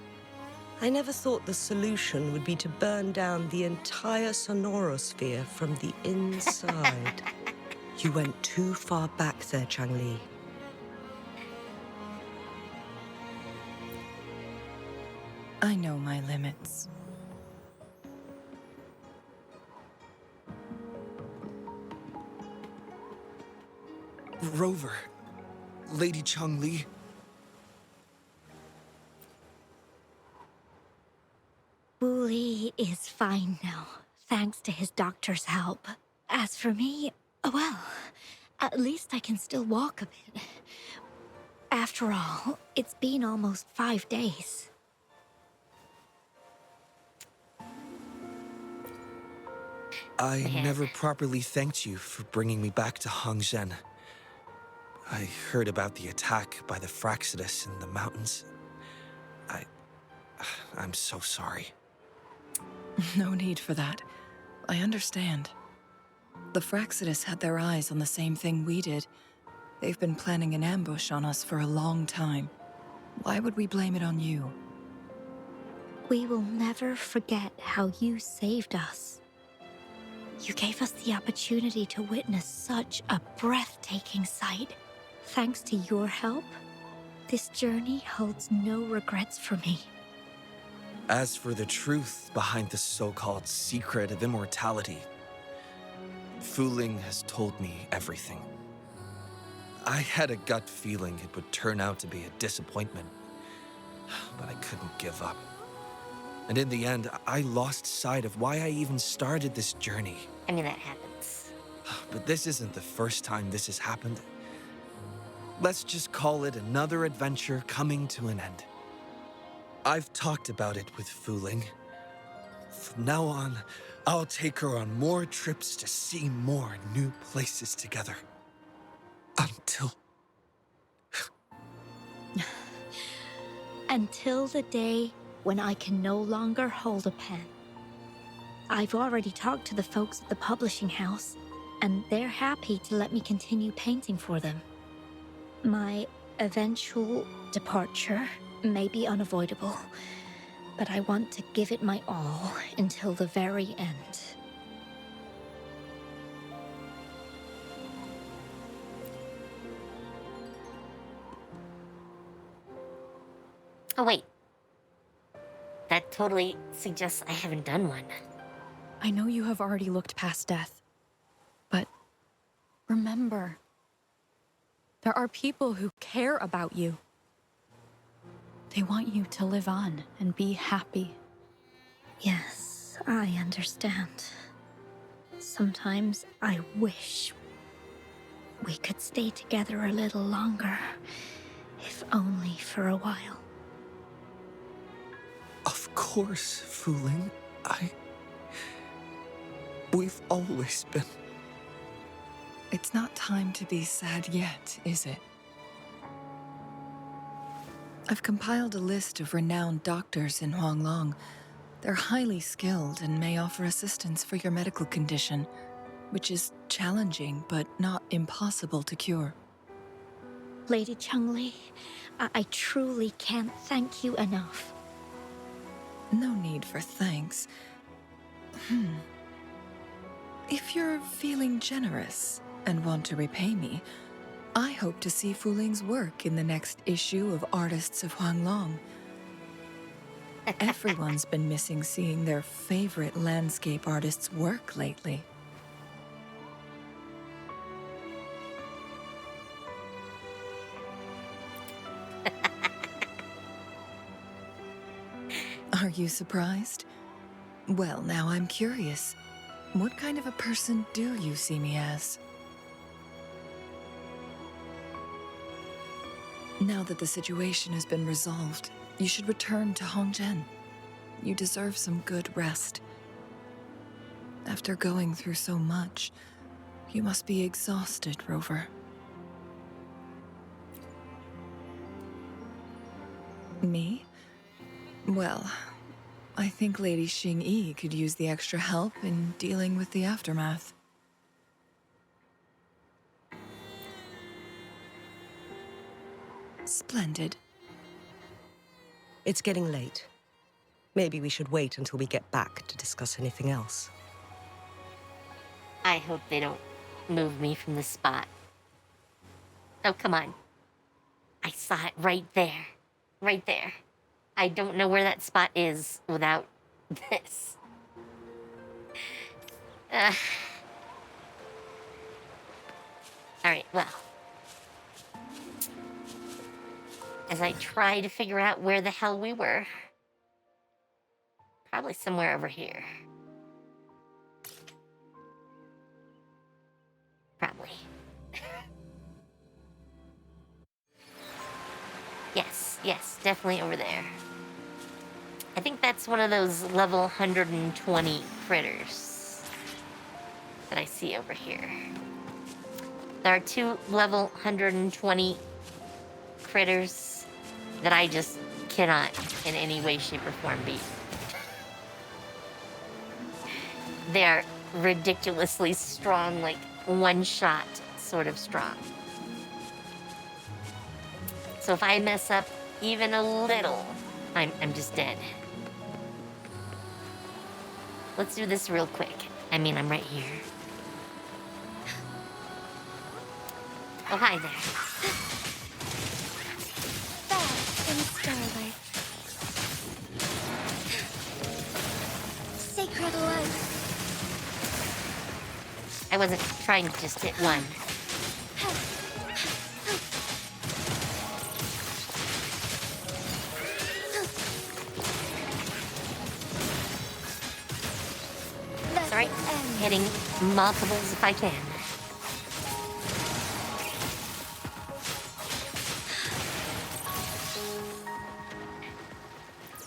I never thought the solution would be to burn down the entire sonorosphere from the inside. You went too far back there, Changli. I know my limits. Rover. Lady Changli. Wooly is fine now, thanks to his doctor's help. As for me, well, at least I can still walk a bit. After all, it's been almost 5 days. I Man. never properly thanked you for bringing me back to Hongzhen. I heard about the attack by the Fraxidus in the mountains. I'm so sorry. No need for that. I understand. The Fraxidus had their eyes on the same thing we did. They've been planning an ambush on us for a long time. Why would we blame it on you? We will never forget how you saved us. You gave us the opportunity to witness such a breathtaking sight. Thanks to your help, this journey holds no regrets for me. As for the truth behind the so-called secret of immortality, Fooling has told me everything. I had a gut feeling it would turn out to be a disappointment, but I couldn't give up. And in the end, I lost sight of why I even started this journey. I mean, that happens. But this isn't the first time this has happened. Let's just call it another adventure coming to an end. I've talked about it with Fooling. From now on, I'll take her on more trips to see more new places together. Until... Until the day when I can no longer hold a pen. I've already talked to the folks at the publishing house, and they're happy to let me continue painting for them. My eventual departure may be unavoidable, but I want to give it my all until the very end. Oh, wait. That totally suggests I haven't done one. I know you have already looked past death, but remember, there are people who care about you. They want you to live on and be happy. Yes, I understand. Sometimes I wish we could stay together a little longer, if only for a while. Of course, Fooling. We've always been... It's not time to be sad yet, is it? I've compiled a list of renowned doctors in Huanglong. They're highly skilled and may offer assistance for your medical condition, which is challenging but not impossible to cure. Lady Changli, I truly can't thank you enough. No need for thanks. If you're feeling generous and want to repay me, I hope to see Fu Ling's work in the next issue of Artists of Huanglong. Everyone's been missing seeing their favorite landscape artists work lately. Are you surprised? Well, now I'm curious. What kind of a person do you see me as? Now that the situation has been resolved, you should return to Hongzhen. You deserve some good rest. After going through so much, you must be exhausted, Rover. Me? Well, I think Lady Xing-Yi could use the extra help in dealing with the aftermath. Splendid. It's getting late. Maybe we should wait until we get back to discuss anything else. I hope they don't move me from the spot. Oh, come on. I saw it right there. Right there. I don't know where that spot is without this. Alright, well. As I try to figure out where the hell we were. Probably somewhere over here. Probably. Yes, definitely over there. I think that's one of those level 120 critters that I see over here. There are 2 level 120 critters that I just cannot in any way, shape, or form beat. They're ridiculously strong, like one-shot sort of strong. So if I mess up even a little, I'm just dead. Let's do this real quick. I mean, I'm right here. Oh, hi there. There, in starlight. Sacred light. I wasn't trying to just hit one. Sorry, hitting multiples if I can.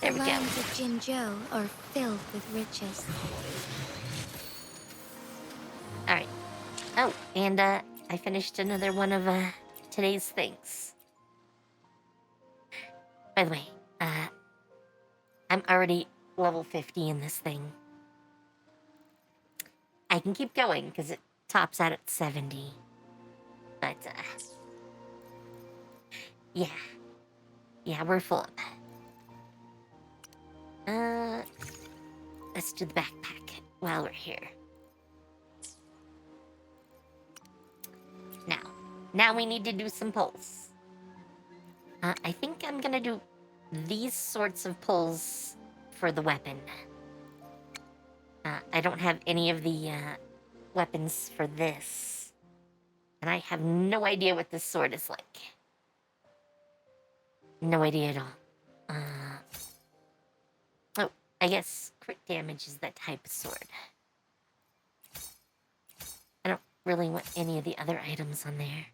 There we go. The lands of Jinzhou are filled with riches. Alright. Oh, and I finished another one of today's things. By the way, I'm already level 50 in this thing. I can keep going because it tops out at 70. But yeah, we're full. Let's do the backpack while we're here. Now we need to do some pulls. I think I'm gonna do these sorts of pulls for the weapon. I don't have any of the weapons for this. And I have no idea what this sword is like. No idea at all. Oh, I guess crit damage is that type of sword. I don't really want any of the other items on there.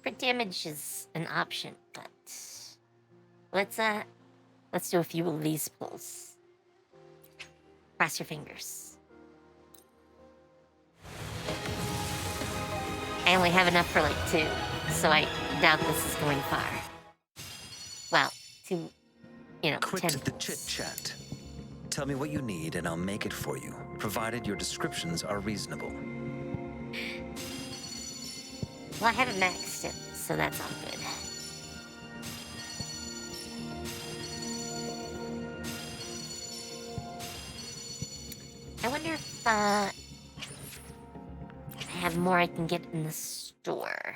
Crit damage is an option, but let's do a few of these pulls. Cross your fingers. I only have enough for like 2, so I doubt this is going far. Well, 2, Quit 10 the pulls. chit-chat. tell me what you need and I'll make it for you, provided your descriptions are reasonable. Well, I haven't maxed it, so that's all good. I wonder if I have more I can get in the store.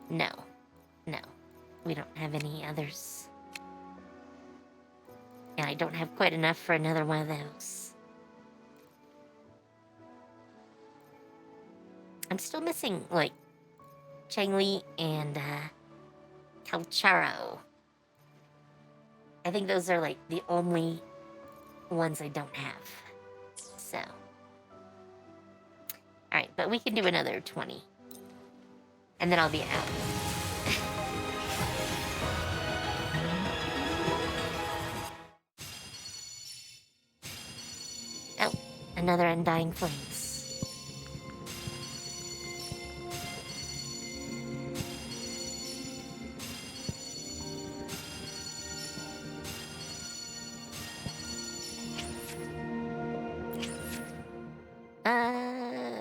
No. No. We don't have any others. And I don't have quite enough for another one of those. I'm still missing, like, Changli and, Calcharo. I think those are, like, the only ones I don't have. So. Alright, but we can do another 20. And then I'll be out. Oh, another Undying Flames.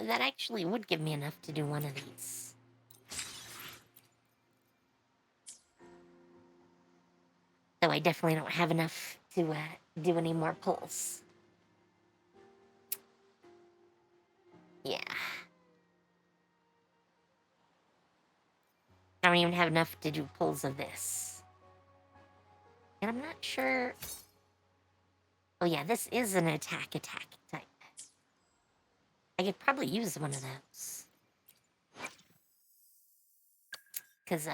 That actually would give me enough to do one of these. Though I definitely don't have enough to do any more pulls. Yeah. I don't even have enough to do pulls of this. And I'm not sure... Oh yeah, this is an attack type. I could probably use one of those. Because,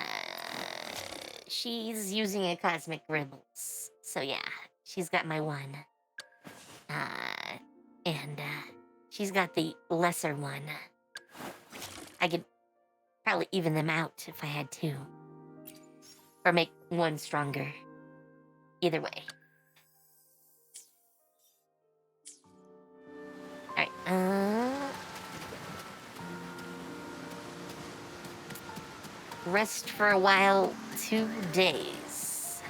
she's using a Cosmic Riddles. So yeah, she's got my one. And she's got the lesser one. I could probably even them out if I had to. Or make one stronger. Either way. Alright, rest for a while, 2 days.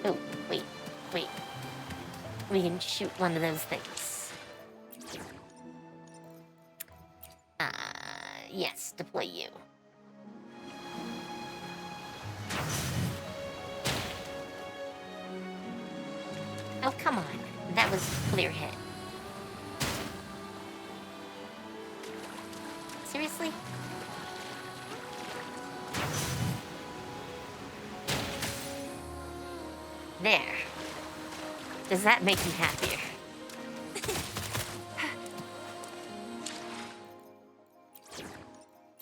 Oh, wait. We can shoot one of those things. Yes, deploy you. Oh, come on. That was a clear hit. Seriously? There. Does that make you happier?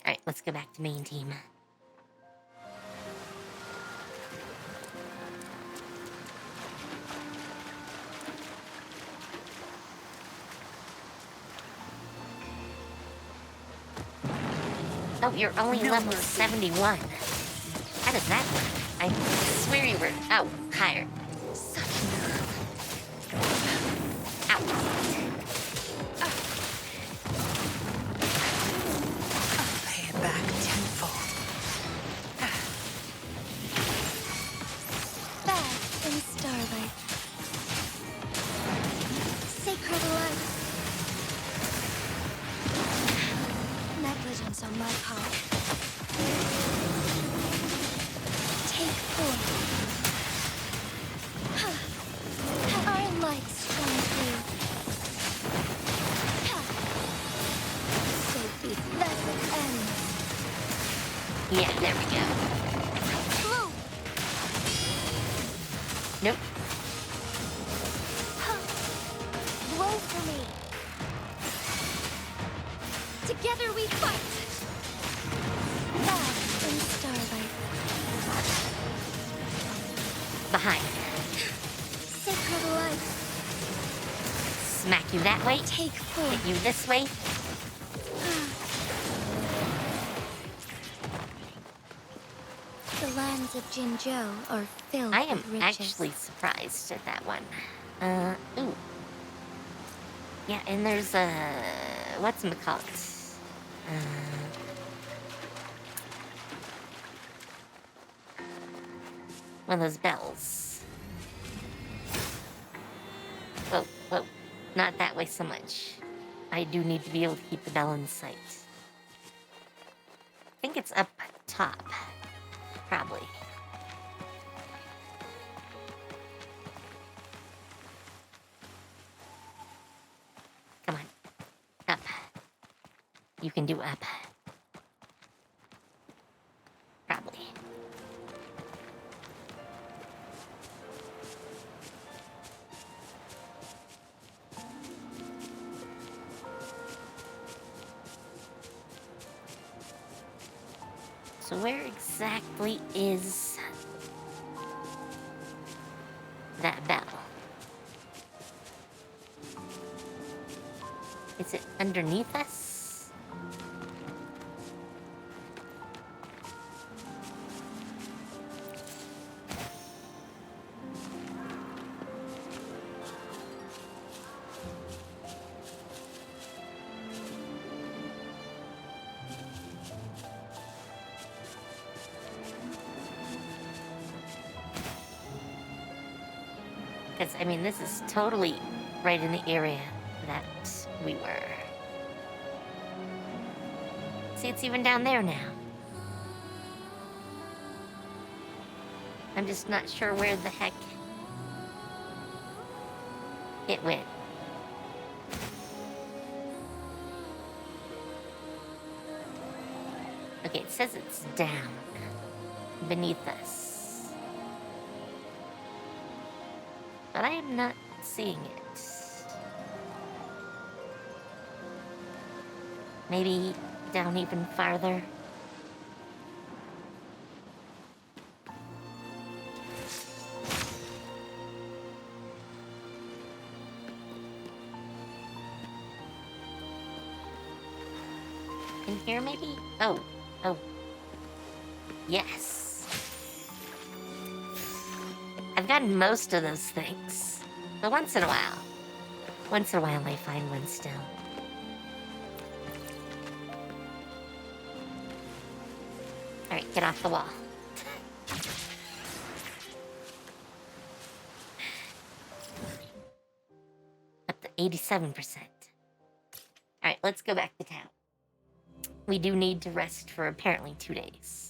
Alright, let's go back to main team. Oh, you're only level 71. How does that work? I swear you were... Oh, higher. Such nerve. Ow. I'll pay it back tenfold. Bath in starlight. Sacred light. Negligence on my part. Take 4. Our light shine through. So be that ends. Yeah, there we go. Blue. Nope. Blow for me. Together we fight. Bath in starlight. Behind. Sacred light. Smack you that way. Take 4. Hit you this way. The lands of Jinzhou are filled I am with riches. actually surprised at that one. Ooh. Yeah, and there's whatchamacallit? One of those bells. Whoa, whoa. Not that way so much. I do need to be able to keep the bell in sight. I think it's up top. Probably. Come on. Up. You can do up. Probably. So where exactly is that bell? Is it underneath us? Because, I mean, this is totally right in the area that we were. See, it's even down there now. I'm just not sure where the heck it went. Okay, it says it's down, beneath us. But I am not seeing it. Maybe down even farther. In here, maybe? Oh. Yes. I've gotten most of those things. But once in a while I find one still. Alright, get off the wall. Up to 87%. Alright, let's go back to town. We do need to rest for apparently 2 days.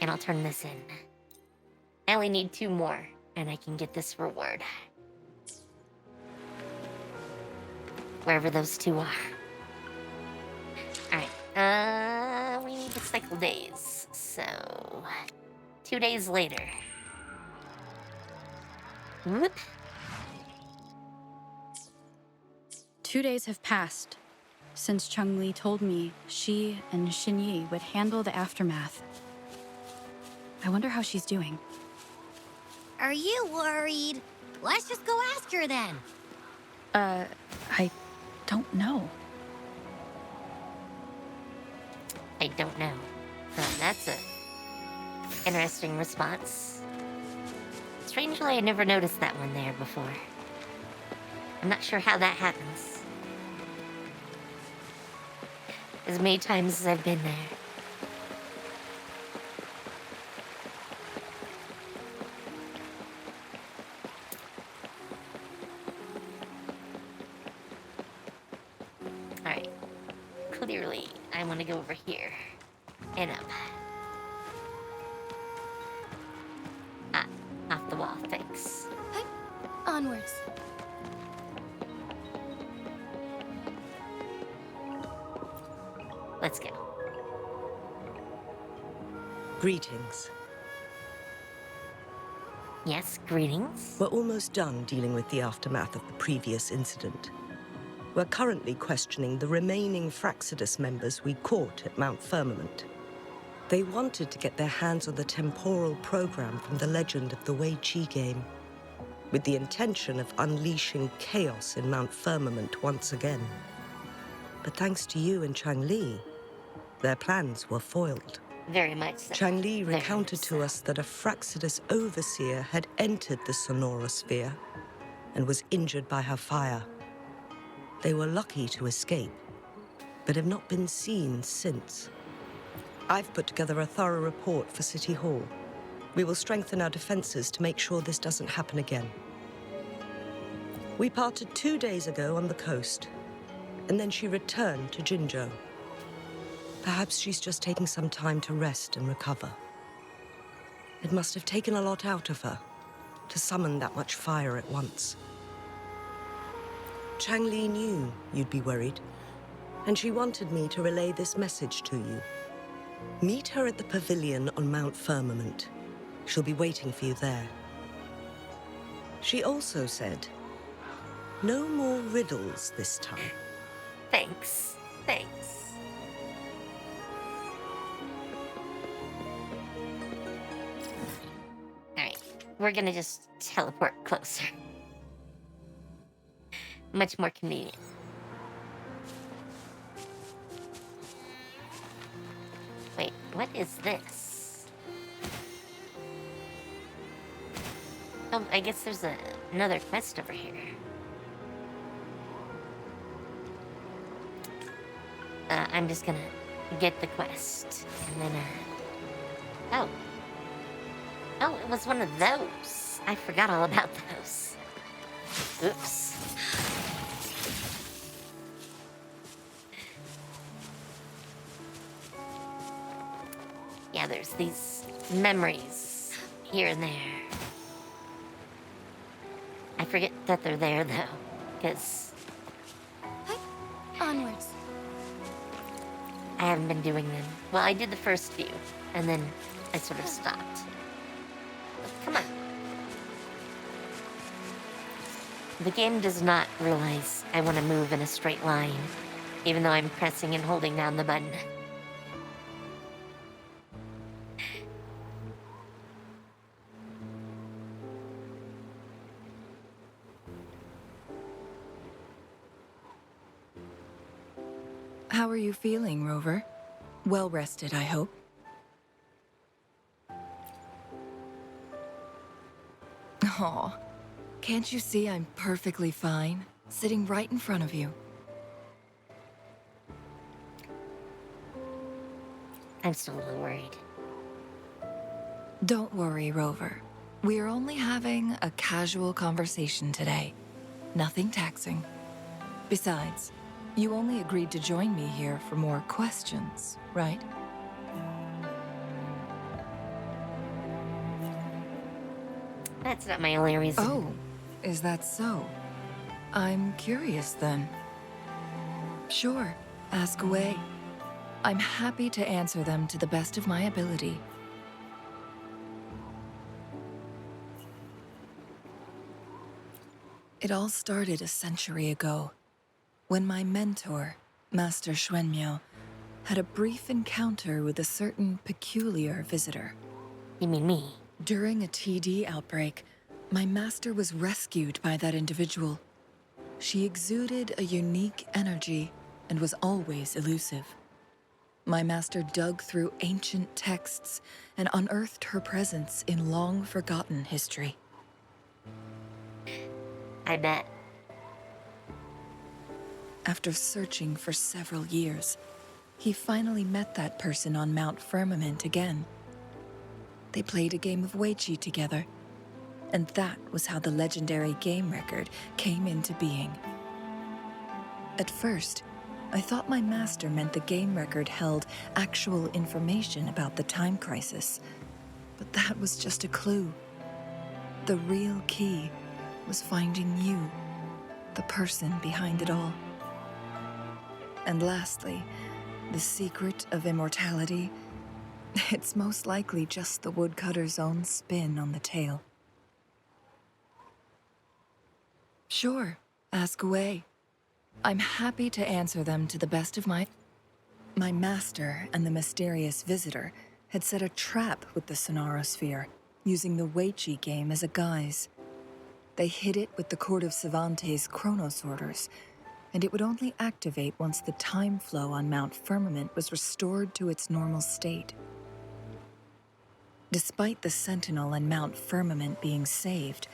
And I'll turn this in. I only need 2 more, and I can get this reward. Wherever those 2 are. Alright, we need to cycle days, so 2 days later. Whoop. 2 days have passed since Changli told me she and Xinyi would handle the aftermath. I wonder how she's doing. Are you worried? Let's just go ask her then. I don't know. I don't know. That's a interesting response. Strangely, I never noticed that one there before. I'm not sure how that happens. As many times as I've been there. Alright. Clearly, I want to go over here. And up. Ah, off the wall, thanks. Onwards. Let's go. Greetings. Yes, greetings. We're almost done dealing with the aftermath of the previous incident. We're currently questioning the remaining Fraxidus members we caught at Mount Firmament. They wanted to get their hands on the temporal program from the legend of the Wei Qi game, with the intention of unleashing chaos in Mount Firmament once again. But thanks to you and Changli, their plans were foiled. Very much so. Changli Very recounted much to so. us that a Fraxidus overseer had entered the Sonora sphere and was injured by her fire. They were lucky to escape, but have not been seen since. I've put together a thorough report for City Hall. We will strengthen our defenses to make sure this doesn't happen again. We parted 2 days ago on the coast, and then she returned to Jinzhou. Perhaps she's just taking some time to rest and recover. It must have taken a lot out of her to summon that much fire at once. Changli knew you'd be worried, and she wanted me to relay this message to you. Meet her at the pavilion on Mount Firmament. She'll be waiting for you there. She also said, no more riddles this time. Thanks. Thanks. Alright, we're gonna just teleport closer. Much more convenient. Wait, what is this? Oh, I guess there's another quest over here. I'm just gonna get the quest, and then, oh. Oh, it was one of those. I forgot all about those. Oops. Yeah, there's these memories here and there. I forget that they're there, though, because Onwards. I haven't been doing them. Well, I did the first few, and then I sort of stopped. But come on. The game does not realize I want to move in a straight line, even though I'm pressing and holding down the button. How are you feeling, Rover? Well rested, I hope. Aw, can't you see I'm perfectly fine, sitting right in front of you? I'm still a little worried. Don't worry, Rover. We are only having a casual conversation today. Nothing taxing. Besides, you only agreed to join me here for more questions, right? That's not my only reason. Oh, is that so? I'm curious then. Sure, ask away. I'm happy to answer them to the best of my ability. It all started a century ago, when my mentor, Master Xuanmiao, had a brief encounter with a certain peculiar visitor. You mean me? During a TD outbreak, my master was rescued by that individual. She exuded a unique energy and was always elusive. My master dug through ancient texts and unearthed her presence in long-forgotten history. I bet. After searching for several years, he finally met that person on Mount Firmament again. They played a game of Weiqi together, and that was how the legendary game record came into being. At first, I thought my master meant the game record held actual information about the time crisis, but that was just a clue. The real key was finding you, the person behind it all. And lastly, the secret of immortality, it's most likely just the woodcutter's own spin on the tale. Sure, ask away. I'm happy to answer them to the best of my... My master and the mysterious visitor had set a trap with the Sonarosphere, using the Weiqi game as a guise. They hid it with the Court of Cervantes' Chronos orders, and it would only activate once the time flow on Mount Firmament was restored to its normal state. Despite the Sentinel and Mount Firmament being saved,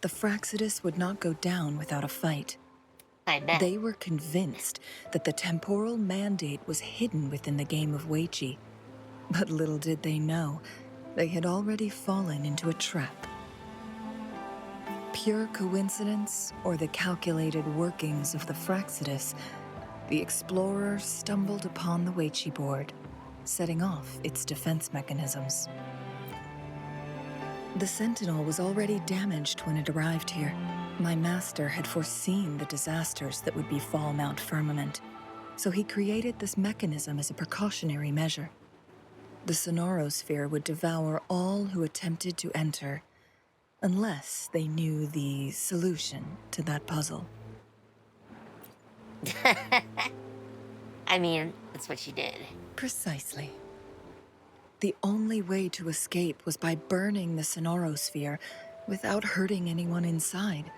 the Fraxidus would not go down without a fight. I bet. They were convinced that the temporal mandate was hidden within the game of Weichi. But little did they know, they had already fallen into a trap. Pure coincidence or the calculated workings of the Fraxidus, the explorer stumbled upon the Weichi board, setting off its defense mechanisms. The Sentinel was already damaged when it arrived here. My master had foreseen the disasters that would befall Mount Firmament, so he created this mechanism as a precautionary measure. The Sonorosphere would devour all who attempted to enter, unless they knew the solution to that puzzle. I mean, that's what she did. Precisely. The only way to escape was by burning the Sonorosphere without hurting anyone inside.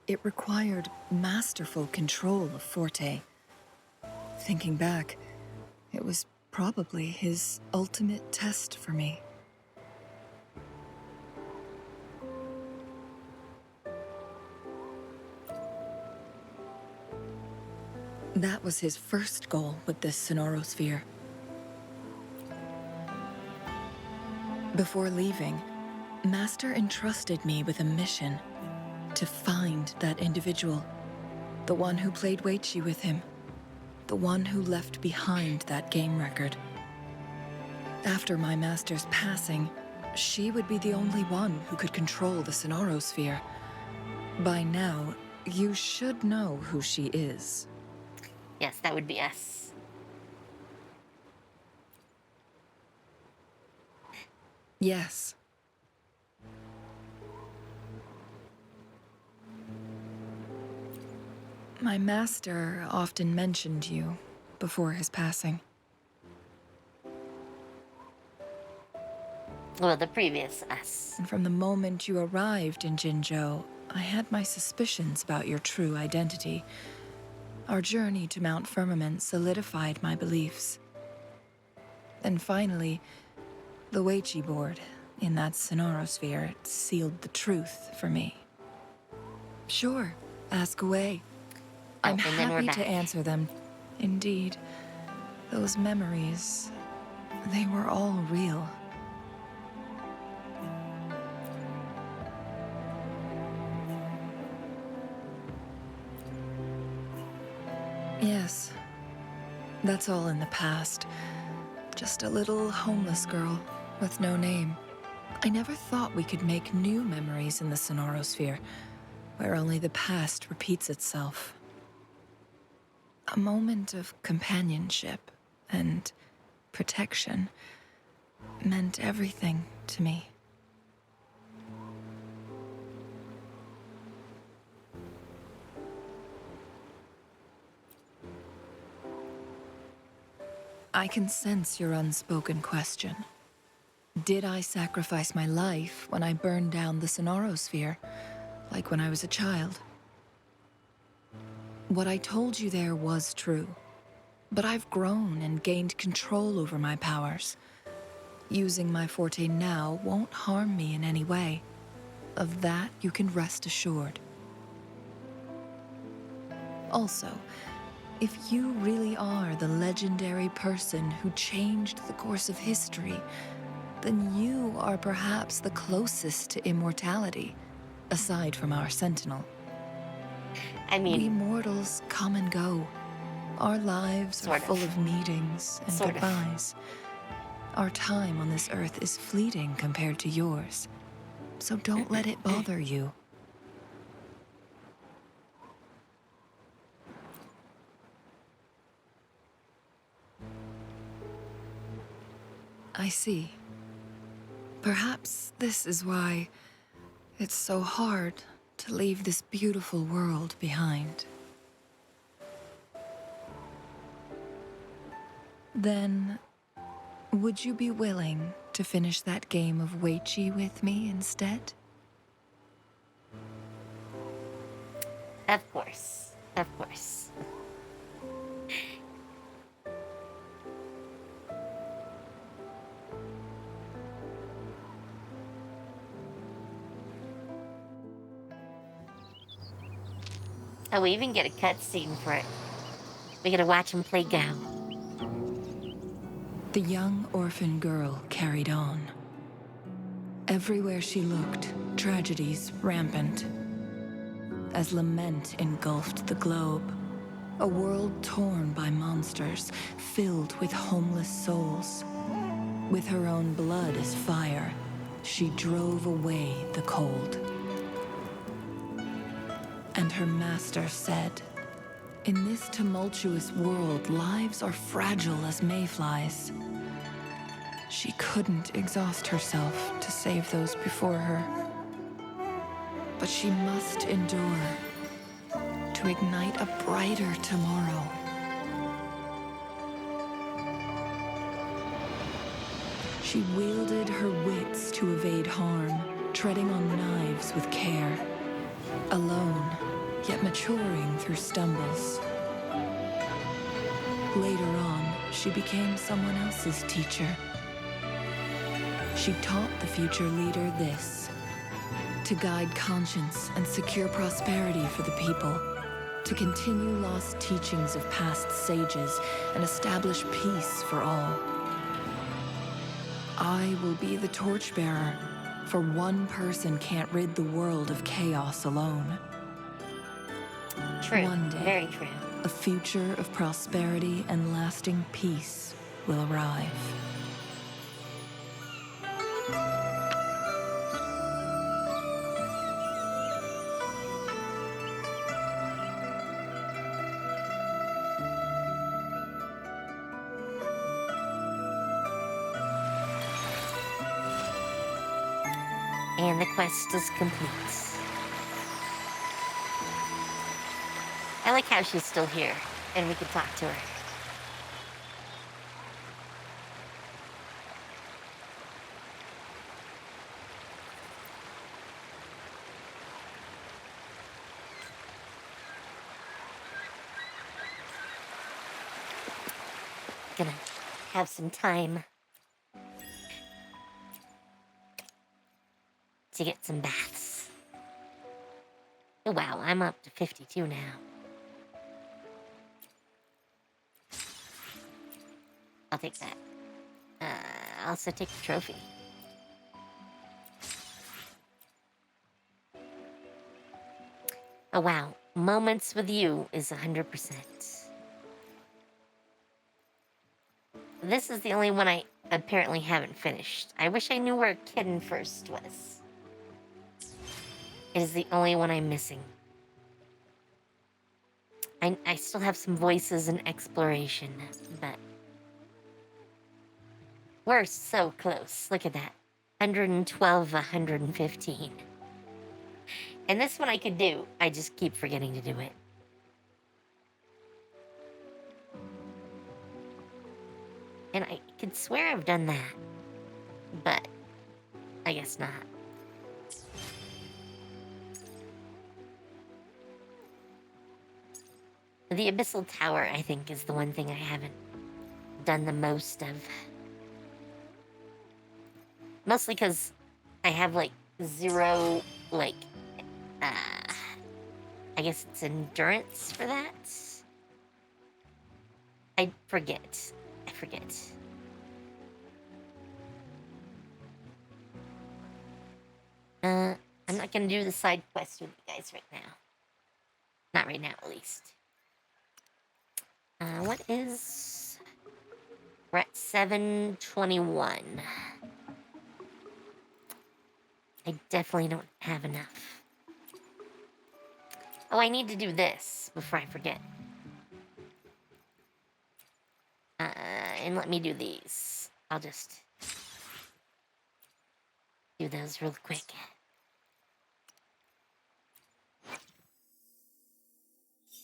It required masterful control of Forte. Thinking back, it was probably his ultimate test for me. That was his first goal with this Sonorosphere. Before leaving, Master entrusted me with a mission to find that individual, the one who played Weichi with him, the one who left behind that game record. After my master's passing, she would be the only one who could control the Sonorosphere. By now, you should know who she is. Yes, that would be us. Yes. My master often mentioned you before his passing. Well, the previous us. And from the moment you arrived in Jinzhou, I had my suspicions about your true identity. Our journey to Mount Firmament solidified my beliefs. And finally, the Weichi board in that Sonorosphere sealed the truth for me. Sure, ask away. I'm happy to answer them. Indeed, those memories, they were all real. Yes, that's all in the past. Just a little homeless girl with no name. I never thought we could make new memories in the Sonorosphere, where only the past repeats itself. A moment of companionship and protection meant everything to me. I can sense your unspoken question. Did I sacrifice my life when I burned down the Sonorosphere, like when I was a child? What I told you there was true, but I've grown and gained control over my powers. Using my forte now won't harm me in any way. Of that, you can rest assured. Also, if you really are the legendary person who changed the course of history, then you are perhaps the closest to immortality, aside from our Sentinel. I mean, we mortals come and go. Our lives are full of meetings and goodbyes. Our time on this earth is fleeting compared to yours, so don't let it bother you. I see. Perhaps this is why it's so hard to leave this beautiful world behind. Then, would you be willing to finish that game of Weichi with me instead? Of course. Of course. Oh, we even get a cutscene for it. We gotta watch him play Go. The young orphan girl carried on. Everywhere she looked, tragedies rampant. As lament engulfed the globe, a world torn by monsters, filled with homeless souls. With her own blood as fire, she drove away the cold. And her master said, "In this tumultuous world, lives are fragile as mayflies." She couldn't exhaust herself to save those before her. But she must endure to ignite a brighter tomorrow. She wielded her wits to evade harm, treading on knives with care. Alone, yet maturing through stumbles. Later on, she became someone else's teacher. She taught the future leader this: to guide conscience and secure prosperity for the people, to continue lost teachings of past sages and establish peace for all. I will be the torchbearer, for one person can't rid the world of chaos alone. True. One day, Very true. a future of prosperity and lasting peace will arrive. And the quest is complete. I like how she's still here, and we can talk to her. Gonna have some time to get some baths. Oh, wow, I'm up to 52 now. I'll take that. I'll also take the trophy. Oh, wow. Moments with you is 100%. This is the only one I apparently haven't finished. I wish I knew where Kitten First was. It is the only one I'm missing. I still have some voices and exploration, but we're so close. Look at that. 112, 115. And this one I could do. I just keep forgetting to do it. And I could swear I've done that. But I guess not. The Abyssal Tower, I think, is the one thing I haven't done the most of. Mostly because I have, like, zero, like, I guess it's endurance for that? I forget. I'm not gonna do the side quest with you guys right now. Not right now, at least. What is... We're at 721. I definitely don't have enough. Oh, I need to do this before I forget. And let me do these. I'll just do those real quick.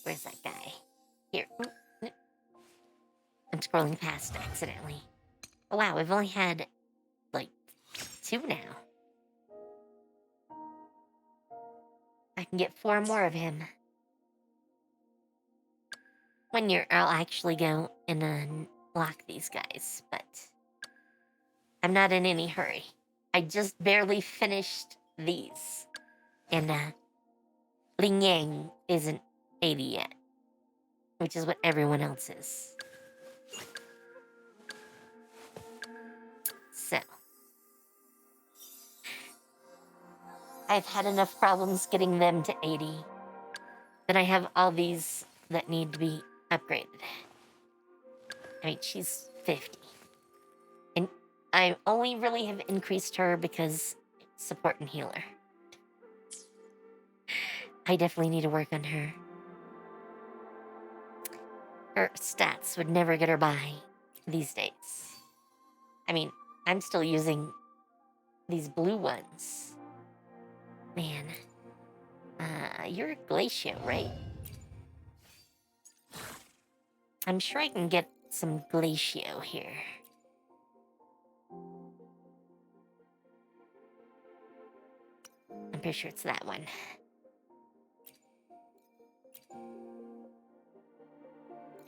Where's that guy? Here. I'm scrolling past accidentally. Oh wow, I've only had, like, 2 now. I can get 4 more of him. One year, I'll actually go and unlock these guys, but I'm not in any hurry. I just barely finished these. And, Ling Yang isn't 80 yet, which is what everyone else is. So, I've had enough problems getting them to 80. Then I have all these that need to be upgraded. I mean, she's 50. And I only really have increased her because support and healer. I definitely need to work on her. Her stats would never get her by these days. I mean, I'm still using these blue ones. Man. You're a Glacio, right? I'm sure I can get some Glacio here. I'm pretty sure it's that one.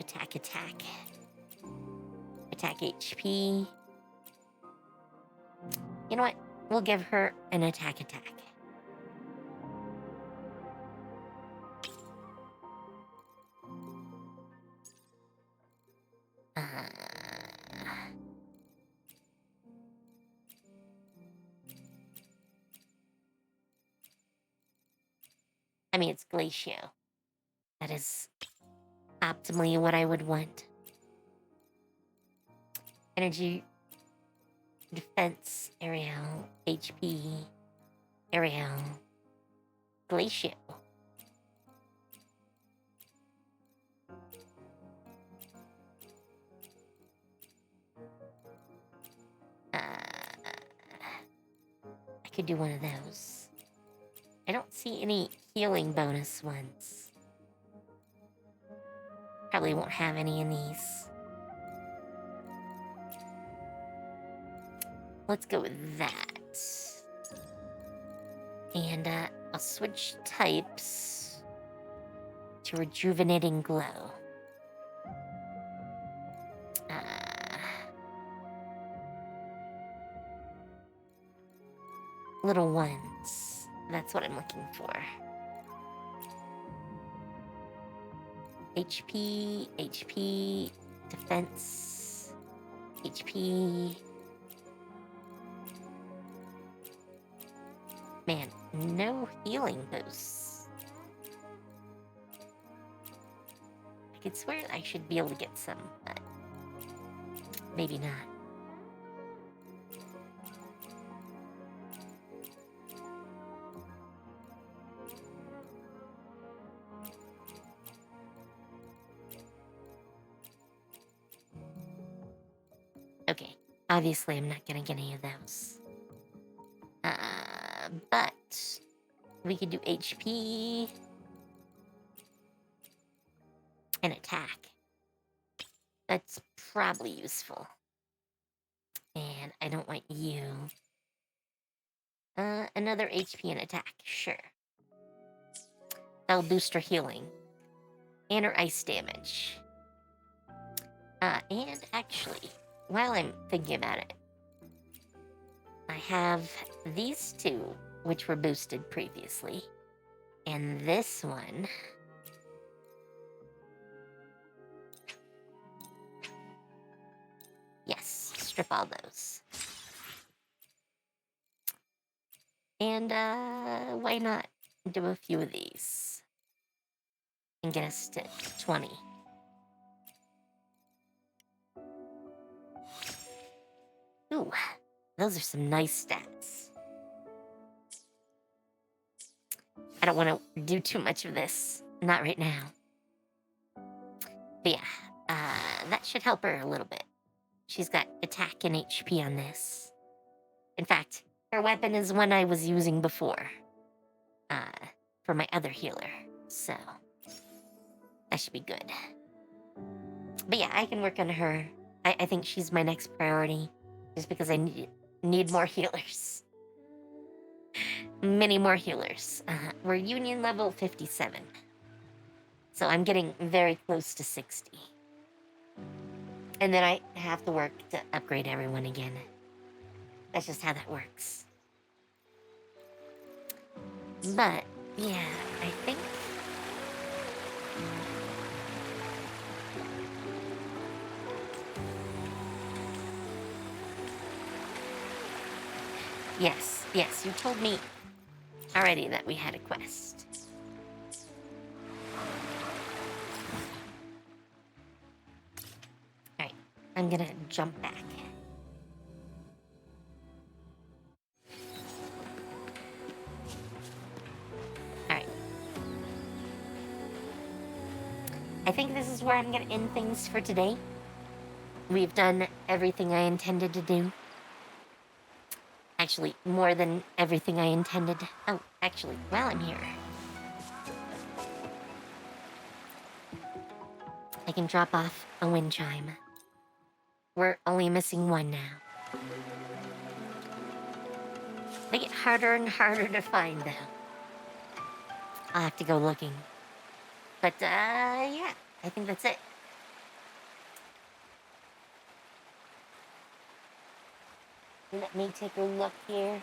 Attack, attack. Attack HP. You know what? We'll give her an attack, attack. I mean, it's Glacio. That is optimally what I would want. Energy, defense, Ariel, HP, Ariel, Glacio. I could do one of those. I don't see any healing bonus ones. Probably won't have any in these. Let's go with that. And I'll switch types to Rejuvenating Glow. Little ones. That's what I'm looking for. HP, HP, defense, HP. Man, no healing boosts. I could swear I should be able to get some, but maybe not. Okay, obviously I'm not gonna get any of those. But we could do HP and attack. That's probably useful. And I don't want you. Another HP and attack, sure. That'll boost her healing. And her ice damage. And actually, while I'm thinking about it, I have these two, which were boosted previously. And this one. Yes, strip all those. And, why not do a few of these? And get us to 20. Ooh, those are some nice stats. I don't want to do too much of this. Not right now. But yeah, that should help her a little bit. She's got attack and HP on this. In fact, her weapon is one I was using before. For my other healer. So, that should be good. But yeah, I can work on her. I think she's my next priority. Just because I need more healers. Many more healers. We're union level 57. So I'm getting very close to 60. And then I have to work to upgrade everyone again. That's just how that works. But, yeah, I think Yes, you told me already that we had a quest. Alright, I'm gonna jump back. Alright. I think this is where I'm gonna end things for today. We've done everything I intended to do. Actually, more than everything I intended. Oh, actually, while I'm here, I can drop off a wind chime. We're only missing one now. They get harder and harder to find, though. I'll have to go looking. But, yeah, I think that's it. Let me take a look here.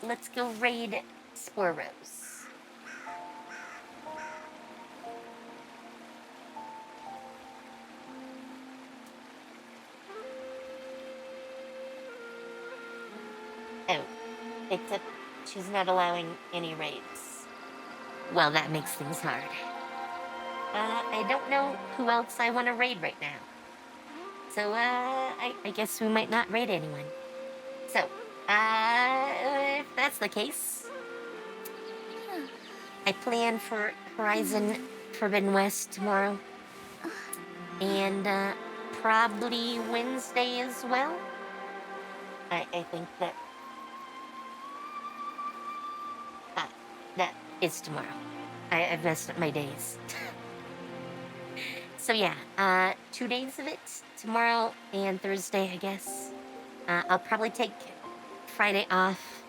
Let's go raid Sporos. Oh, except she's not allowing any raids. Well, that makes things hard. I don't know who else I want to raid right now. So, I guess we might not raid anyone. So, if that's the case, I plan for Horizon Forbidden West tomorrow. And, probably Wednesday as well. I think that... that is tomorrow. I've messed up my days. So yeah, 2 days of it, tomorrow and Thursday, I guess. I'll probably take Friday off.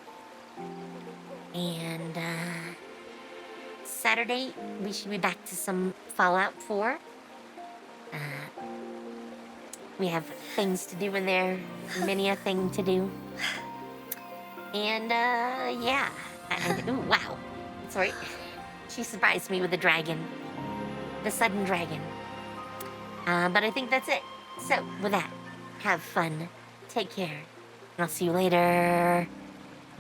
And, Saturday, we should be back to some Fallout 4. We have things to do in there, many a thing to do. And, yeah. Ooh, wow. Sorry. She surprised me with the dragon. The sudden dragon. But I think that's it. So, with that, have fun. Take care. And I'll see you later.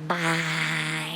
Bye.